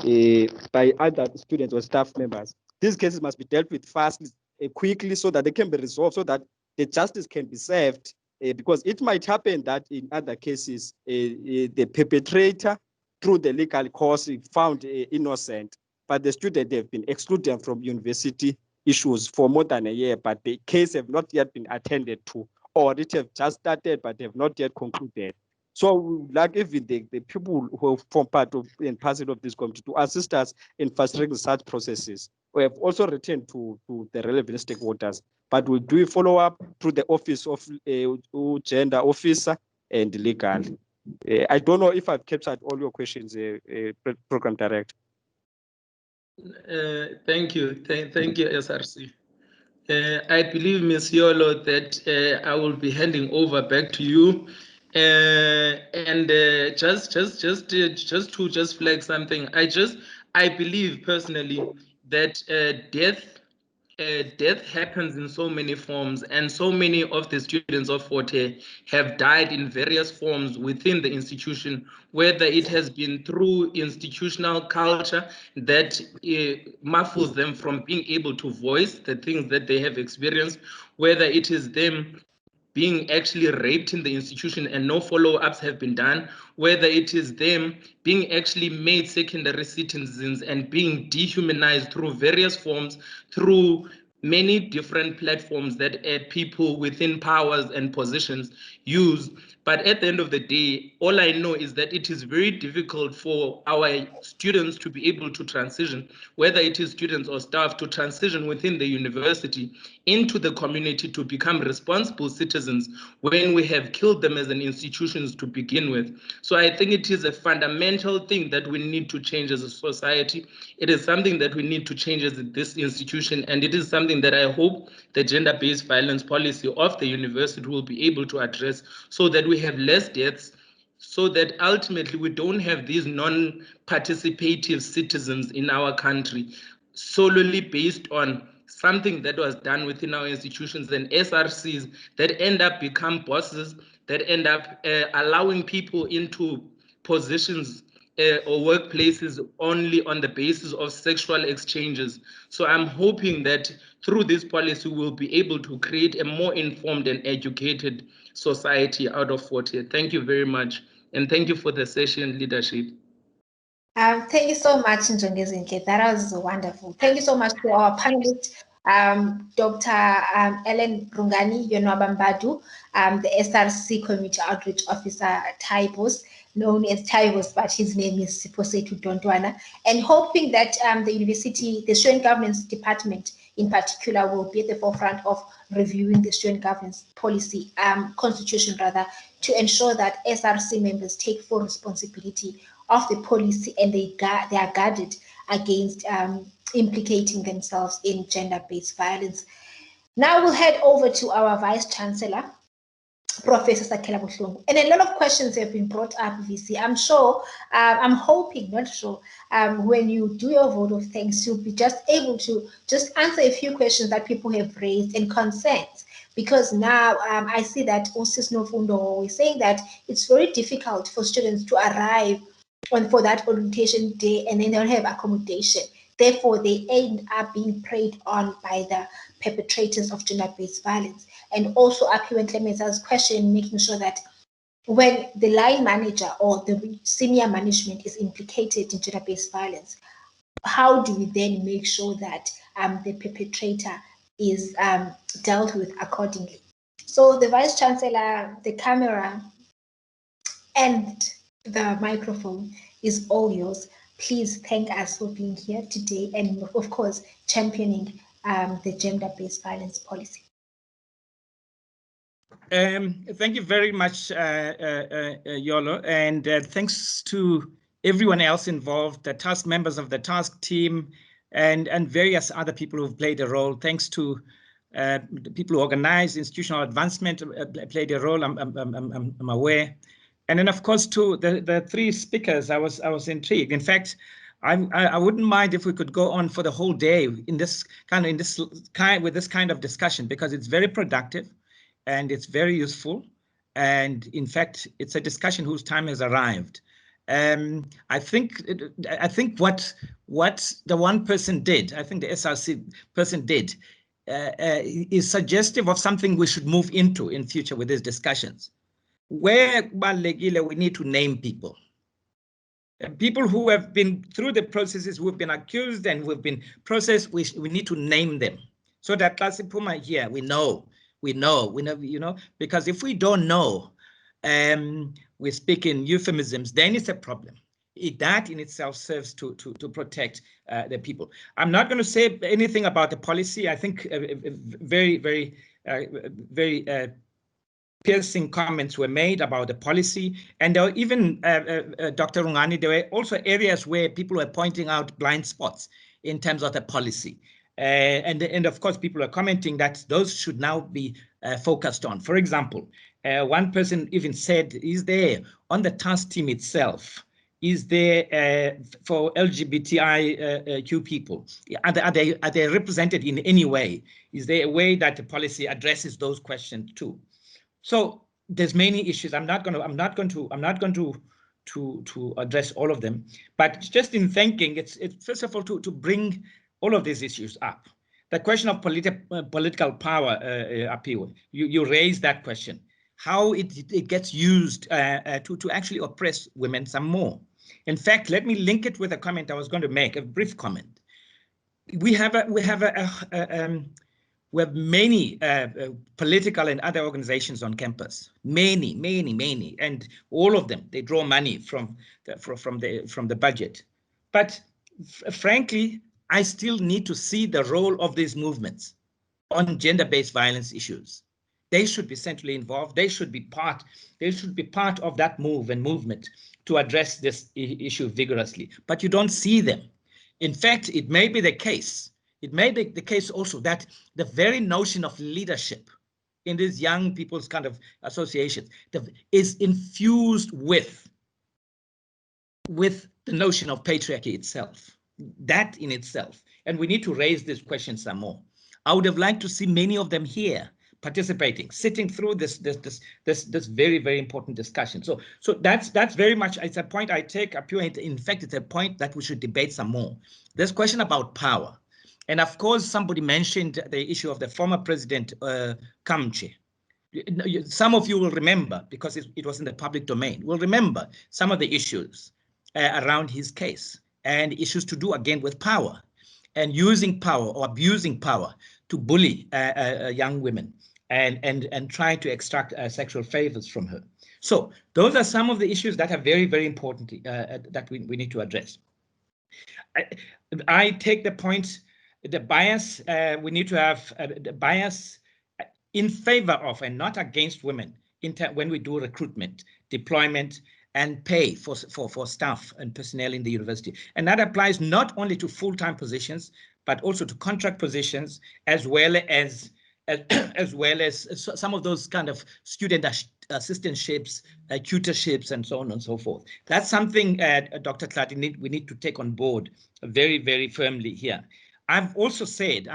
or staff members, these cases must be dealt with fast, quickly, so that they can be resolved, so that the justice can be served. Because it might happen that in other cases, the perpetrator, through the legal course, found innocent, but the student have been excluded from university issues for more than a year, but the case have not yet been attended to, or it have just started but have not yet concluded. So, like even the people who form part of and parcel of this committee to assist us in fast-tracking such processes, we have also returned to the relevant stakeholders but we'll do a follow-up through the Office of Gender Officer and Legal. I don't know if I've captured all your questions, Program Director. Thank you. Thank you, SRC. I believe, Ms. Yolo, that I will be handing over back to you. And just to flag something, I believe personally that death happens in so many forms, and so many of the students of Forte have died in various forms within the institution, whether it has been through institutional culture that muffles them from being able to voice the things that they have experienced, whether it is them being actually raped in the institution and no follow-ups have been done, whether it is them being actually made secondary citizens and being dehumanized through various forms, through many different platforms that people within powers and positions use. But at the end of the day, all I know is that it is very difficult for our students to be able to transition, whether it is students or staff, to transition within the university into the community to become responsible citizens when we have killed them as an institution to begin with. So I think it is a fundamental thing that we need to change as a society. It is something that we need to change as this institution, and it is something that I hope the gender-based violence policy of the university will be able to address, so that we have less deaths, so that ultimately we don't have these non-participative citizens in our country solely based on something that was done within our institutions and SRCs that end up become bosses, that end up allowing people into positions or workplaces only on the basis of sexual exchanges. So I'm hoping that through this policy, we'll be able to create a more informed and educated society out of Forte. Thank you very much. And thank you for the session, leadership. Thank you so much, Njongezinhle. That was wonderful. Thank you so much to our panelists, Dr. Ellen Rungani Yonwabambadu, the SRC Community Outreach Officer, Taibos, known as Taibos, but his name is Siposetu Dontwana, and hoping that the university, the Student Governance Department in particular, will be at the forefront of reviewing the student governance policy, constitution rather, to ensure that SRC members take full responsibility of the policy and they are guarded against implicating themselves in gender-based violence. Now we'll head over to our Vice Chancellor, Professor Sakela Buhlungu. And a lot of questions have been brought up, VC. I'm sure, I'm hoping, not sure, when you do your vote of thanks, you'll be just able to just answer a few questions that people have raised and concerns. Because now I see that Osis Nofundo is saying that it's very difficult for students to arrive for that orientation day and then they don't have accommodation. Therefore, they end up being preyed on by the perpetrators of gender-based violence. And also, Aphiwe Ntlemeza's question, making sure that when the line manager or the senior management is implicated in gender-based violence, how do we then make sure that the perpetrator is dealt with accordingly? So the Vice Chancellor, the camera and the microphone is all yours. Please thank us for being here today and, of course, championing the gender-based violence policy. Thank you very much, Yolo, and thanks to everyone else involved, the task members of the task team, and various other people who've played a role. Thanks to the people who organized institutional advancement, played a role. I'm aware. And then, of course, to the three speakers, I was intrigued. In fact, I wouldn't mind if we could go on for the whole day with this kind of discussion, because it's very productive and it's very useful. And in fact, it's a discussion whose time has arrived. I think what the one person did, I think the SRC person did, is suggestive of something we should move into in future with these discussions. Where we need to name people. People who have been through the processes, who have been accused and who have been processed, we need to name them. So that class Puma here, we know, because if we don't know, we speak in euphemisms, then it's a problem. that in itself serves to protect the people. I'm not going to say anything about the policy. I think very piercing comments were made about the policy, and there were even Dr. Rungani, there were also areas where people were pointing out blind spots in terms of the policy. And of course, people are commenting that those should now be focused on. For example, one person even said, is there on the task team itself, is there for LGBTIQ people, are they represented in any way? Is there a way that the policy addresses those questions too? So there's many issues. I'm not going to address all of them, but just in thinking, it's first of all to bring all of these issues up. The question of political power, Aphiwe, you raised that question, how it gets used to actually oppress women some more. In fact, let me link it with a comment I was going to make, a brief comment. We have many political and other organizations on campus, many, and all of them, they draw money from the budget. But frankly, I still need to see the role of these movements on gender-based violence issues. They should be centrally involved. They should be part of that movement to address this issue vigorously. But you don't see them. In fact, it may be the case. It may be the case also that the very notion of leadership in these young people's kind of associations is infused with the notion of patriarchy itself, that in itself. And we need to raise this question some more. I would have liked to see many of them here participating, sitting through this very important discussion. So that's very much, it's a point I take up. In fact, it's a point that we should debate some more. This question about power. And of course, somebody mentioned the issue of the former president, Kamche. Some of you will remember, because it was in the public domain, will remember some of the issues around his case and issues to do again with power and using power or abusing power to bully young women and try to extract sexual favors from her. So those are some of the issues that are very important that we need to address. I take the point, the bias, we need to have the bias in favor of and not against women when we do recruitment, deployment, and pay for staff and personnel in the university. And that applies not only to full-time positions, but also to contract positions, as well as some of those kind of student assistantships, tutorships, and so on and so forth. That's something, Dr. Tlati, we need to take on board very firmly here. I've also said,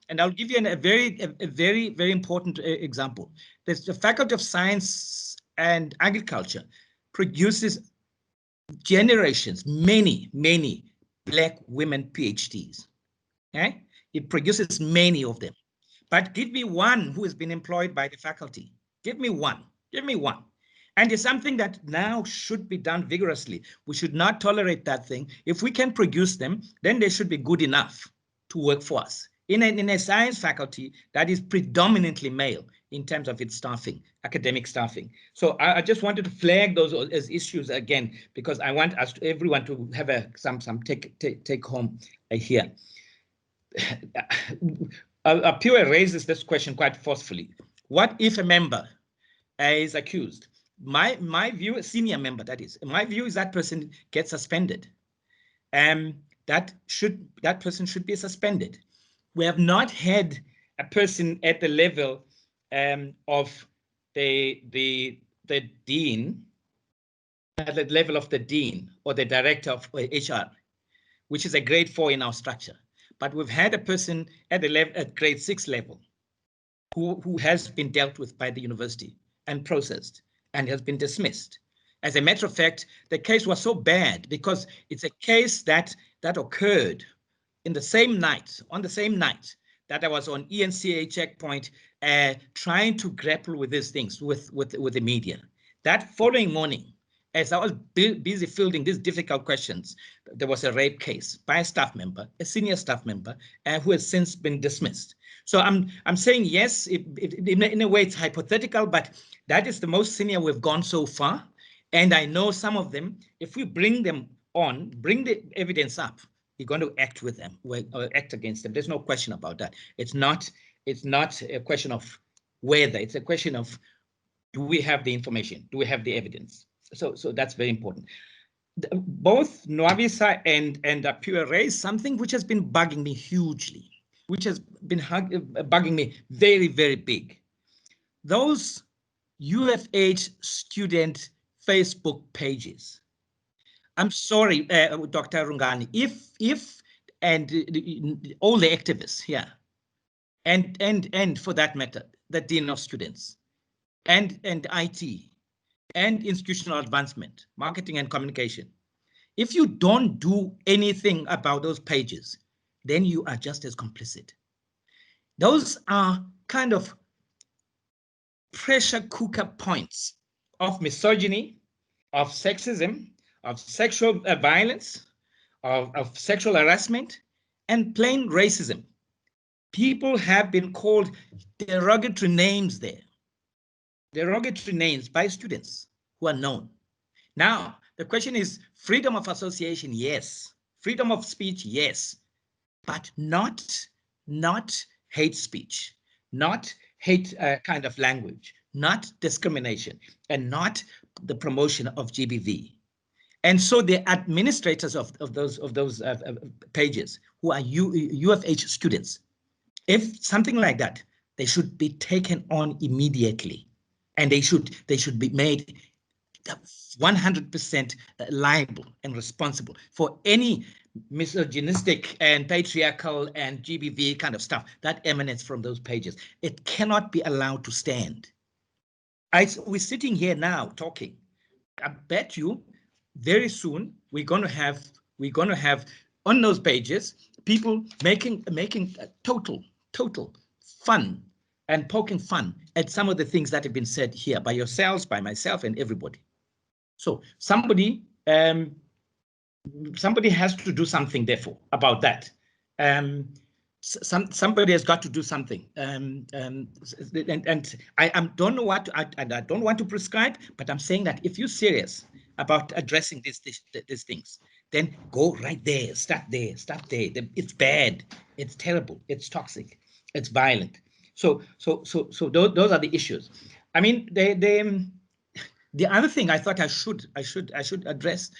and I'll give you a very important example. There's the Faculty of Science and Agriculture produces generations, many Black women PhDs. Okay? It produces many of them. But give me one who has been employed by the faculty. Give me one. And it's something that now should be done vigorously. We should not tolerate that thing. If we can produce them, then they should be good enough to work for us. In a science faculty that is predominantly male in terms of its staffing, academic staffing. So I just wanted to flag those as issues again, because I want everyone to have some take home here. Aphiwe raises this question quite forcefully. What if a member is accused? My view, a senior member that is, my view is that person gets suspended. That person should be suspended. We have not had a person at the level of the dean, at the level of the dean or the director of HR, which is a grade 4 in our structure. But we've had a person at the level, at grade 6 level, who has been dealt with by the university and processed and has been dismissed. As a matter of fact, the case was so bad because it's a case that occurred in the same night, on the same night that I was on ENCA checkpoint, trying to grapple with these things with the media. That following morning, as I was busy fielding these difficult questions, there was a rape case by a staff member, a senior staff member, who has since been dismissed. So I'm saying yes, in a way it's hypothetical, but that is the most senior we've gone so far. And I know some of them, if we bring them on, bring the evidence up, we're going to act with them, or act against them. There's no question about that. It's not a question of whether, it's a question of, do we have the information? Do we have the evidence? So that's very important. Both Nwabisa and Apua raised something which has been bugging me hugely, which has been bugging me very, very big. Those UFH student Facebook pages. I'm sorry, Dr. Rungani, if all the activists here, and for that matter, the Dean of Students, and IT, and institutional advancement, marketing and communication, if you don't do anything about those pages, then you are just as complicit. Those are kind of pressure cooker points of misogyny, of sexism, of sexual violence, of sexual harassment, and plain racism. People have been called derogatory names there. Derogatory names by students who are known. Now, the question is freedom of association, yes. Freedom of speech, yes. But not hate speech, not hate kind of language, not discrimination, and not the promotion of GBV. And so the administrators of those pages, who are UFH students, if something like that, they should be taken on immediately, and they should be made 100% liable and responsible for any misogynistic and patriarchal and GBV kind of stuff that emanates from those pages. It cannot be allowed to stand. We're sitting here now talking. I bet you very soon we're going to have on those pages people making total fun and poking fun at some of the things that have been said here by yourselves, by myself, and everybody. So somebody has to do something, therefore, about that. Somebody has got to do something, and I don't know what I don't want to prescribe, but I'm saying that if you're serious about addressing these things, then go right there, start there. It's bad, it's terrible, it's toxic, it's violent. So those are the issues. I mean, the other thing I thought I should address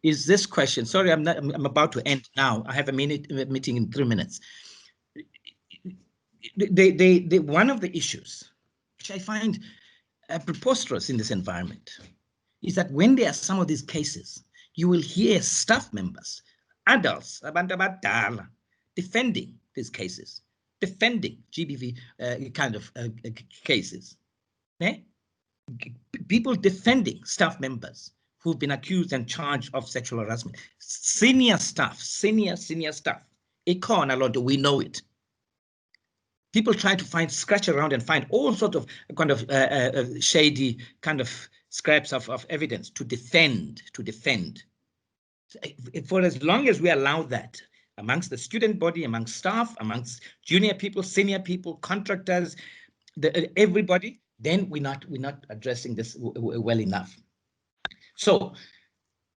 is this question. Sorry, I'm about to end now. I have a meeting in 3 minutes. One of the issues which I find preposterous in this environment is that when there are some of these cases, you will hear staff members, adults, defending these cases, defending GBV kind of cases. Eh? People defending staff members who've been accused and charged of sexual harassment. Senior staff. We know it. People try to scratch around and find all sorts of kind of shady kind of scraps of evidence to defend. For as long as we allow that amongst the student body, amongst staff, amongst junior people, senior people, contractors, everybody, then we're not addressing this well enough. So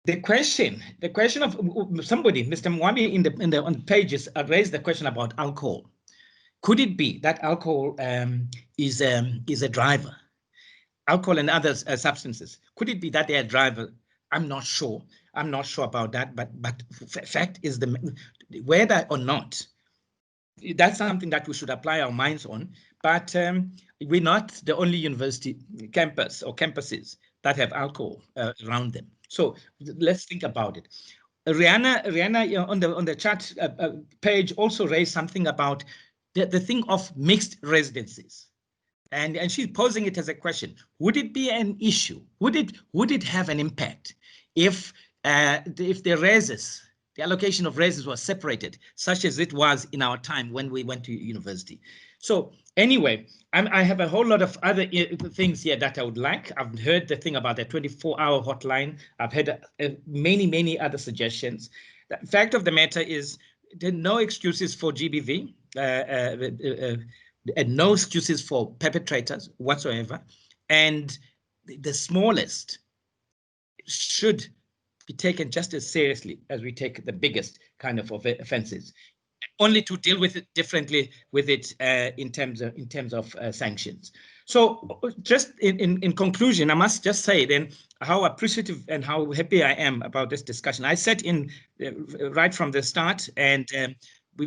the question of somebody, Mr. Mwami, on the pages raised the question about alcohol. Could it be that alcohol is a driver? Alcohol and other substances. Could it be that they're a driver? I'm not sure. I'm not sure about that. But fact is, whether or not, that's something that we should apply our minds on. But we're not the only university campus or campuses that have alcohol around them. So let's think about it. Rihanna on the chat page also raised something about the thing of mixed residencies. And she's posing it as a question. Would it be an issue? Would it have an impact if the allocation of raises was separated, such as it was in our time when we went to university? So anyway, I have a whole lot of other things here that I would like. I've heard the thing about the 24-hour hotline. I've heard many other suggestions. The fact of the matter is there are no excuses for GBV, and no excuses for perpetrators whatsoever. And the smallest should be taken just as seriously as we take the biggest kind of offenses, only to deal with it differently with it in terms of sanctions. So just in conclusion, I must just say then how appreciative and how happy I am about this discussion. I sat in right from the start, and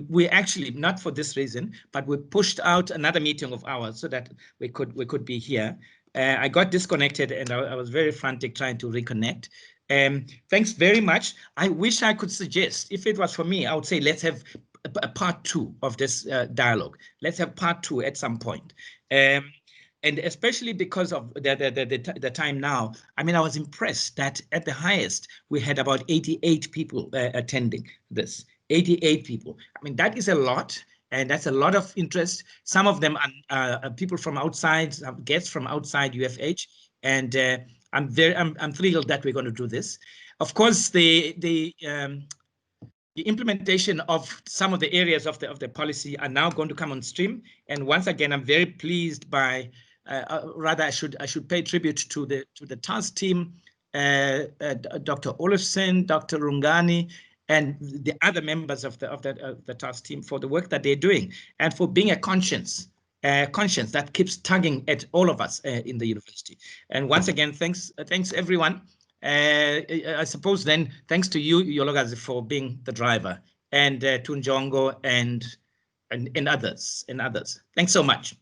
we actually, not for this reason, but we pushed out another meeting of ours so that we could be here. I got disconnected, and I was very frantic trying to reconnect. Thanks very much. I wish I could suggest, if it was for me, I would say let's have a part 2 of this dialogue. Let's have part 2 at some point. And especially because of the time now, I mean, I was impressed that at the highest, we had about 88 people attending this, 88 people. I mean, that is a lot, and that's a lot of interest. Some of them are people from outside, guests from outside UFH, and I'm thrilled that we're going to do this. Of course, the implementation of some of the areas of the policy are now going to come on stream. And once again, I'm very pleased by, rather I should pay tribute to the task team, Dr. Olofsen, Dr. Rungani, and the other members of the task team for the work that they're doing, and for being a conscience that keeps tugging at all of us in the university. And once again, thanks everyone. I suppose then, thanks to you, Yologazi, for being the driver, and to Njongo and others. Thanks so much.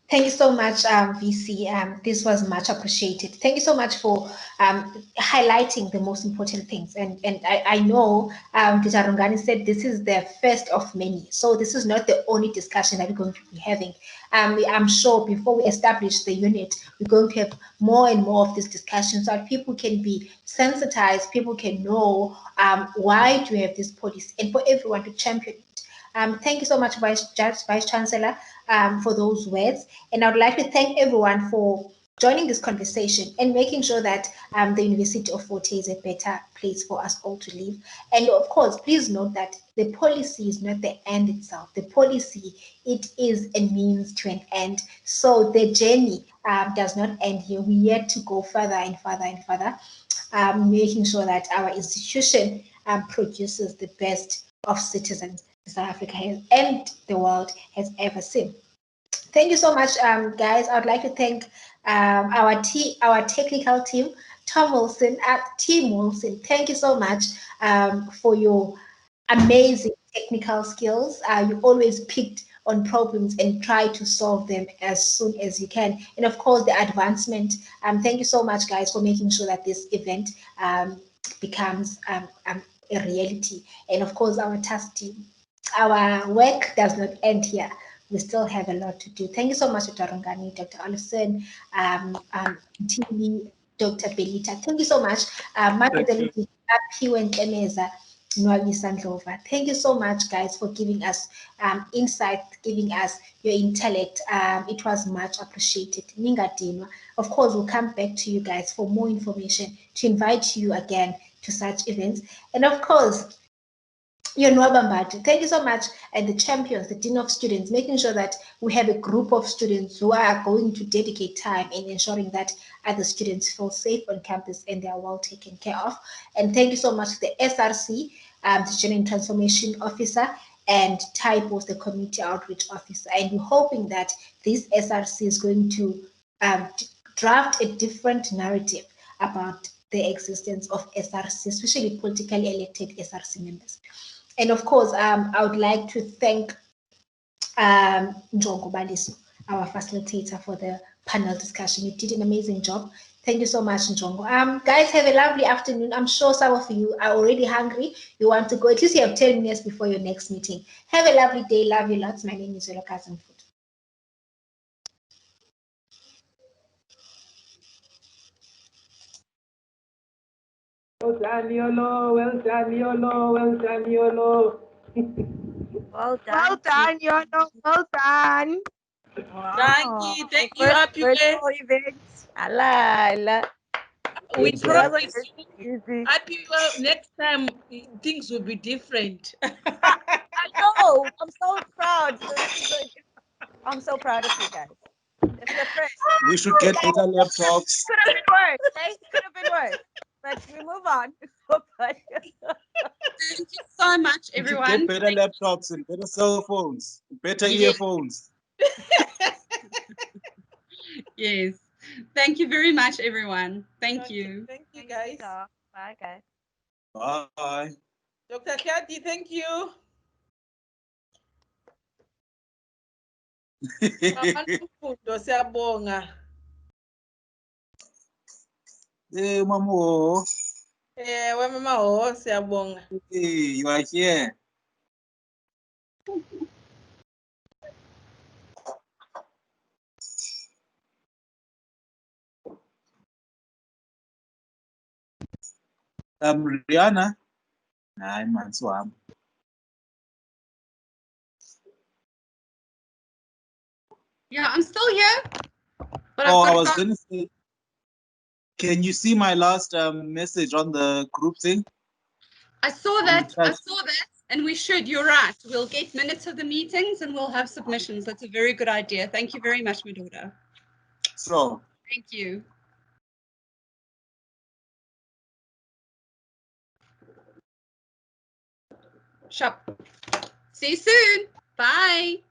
Thank you so much, VC. This was much appreciated. Thank you so much for highlighting the most important things. And I know Dr. Rungani said this is the first of many. So this is not the only discussion that we're going to be having. I'm sure before we establish the unit, we're going to have more and more of this discussion so that people can be sensitized, people can know why do we have this policy, and for everyone to champion it. Thank you so much, Vice Chancellor, for those words. And I would like to thank everyone for joining this conversation and making sure that the University of Fort Hare is a better place for us all to live. And of course, please note that the policy is not the end itself. The policy, it is a means to an end. So the journey does not end here. We yet to go further and further and further, making sure that our institution produces the best of citizens South Africa has, and the world has ever seen. Thank you so much, guys. I would like to thank our technical team, Tom Wilson, Team Wilson. Thank you so much for your amazing technical skills. You always picked on problems and try to solve them as soon as you can. And of course, the advancement. Thank you so much, guys, for making sure that this event becomes a reality. And of course, our task team. Our work does not end here. We still have a lot to do. Thank you so much, Dr. Rungani, Dr. Olofsen, TV, Dr. Belita. Thank you so much. Thank you so much, guys, for giving us insight, giving us your intellect. It was much appreciated. Of course, we'll come back to you guys for more information, to invite you again to such events. And of course, thank you so much, and the champions, the Dean of Students, making sure that we have a group of students who are going to dedicate time in ensuring that other students feel safe on campus and they are well taken care of. And thank you so much to the SRC, the General Transformation Officer, and Typos, the Community Outreach Officer. And we're hoping that this SRC is going to draft a different narrative about the existence of SRC, especially politically elected SRC members. And of course, I would like to thank Njongo Baliso, our facilitator, for the panel discussion. You did an amazing job. Thank you so much, Njongo. Guys, have a lovely afternoon. I'm sure some of you are already hungry. You want to go. At least you have 10 minutes before your next meeting. Have a lovely day. Love you lots. My name is Yolo Cousin Food. Well done, Yolo. Well done, Yolo. Well done, Yolo. Well done. Well done, Yolo. Well done. Wow. Thank you, Happy Way. We promise you, Happy Way, next time things will be different. I know. I'm so proud. I'm so proud of you guys. the first. We should get better laptops. Could have been worse. Okay? Could have been worse. But we move on. Thank you so much, We should everyone. get better laptops and better cell phones, better earphones. Yes. Thank you very much, everyone. Thank you. Thank you, guys. Bye, guys. Bye. Dr. Kyati, thank you. Mama Mfundo, siyabonga. Mamo. We mama ho, siyabonga. Hey, you are here. Rihanna. Nah, man, so I'm. Yeah, I'm still here. But I was going to say, can you see my last message on the group thing? I saw that. And we should. You're right. We'll get minutes of the meetings and we'll have submissions. That's a very good idea. Thank you very much, my daughter. So. Thank you. Shop. See you soon. Bye.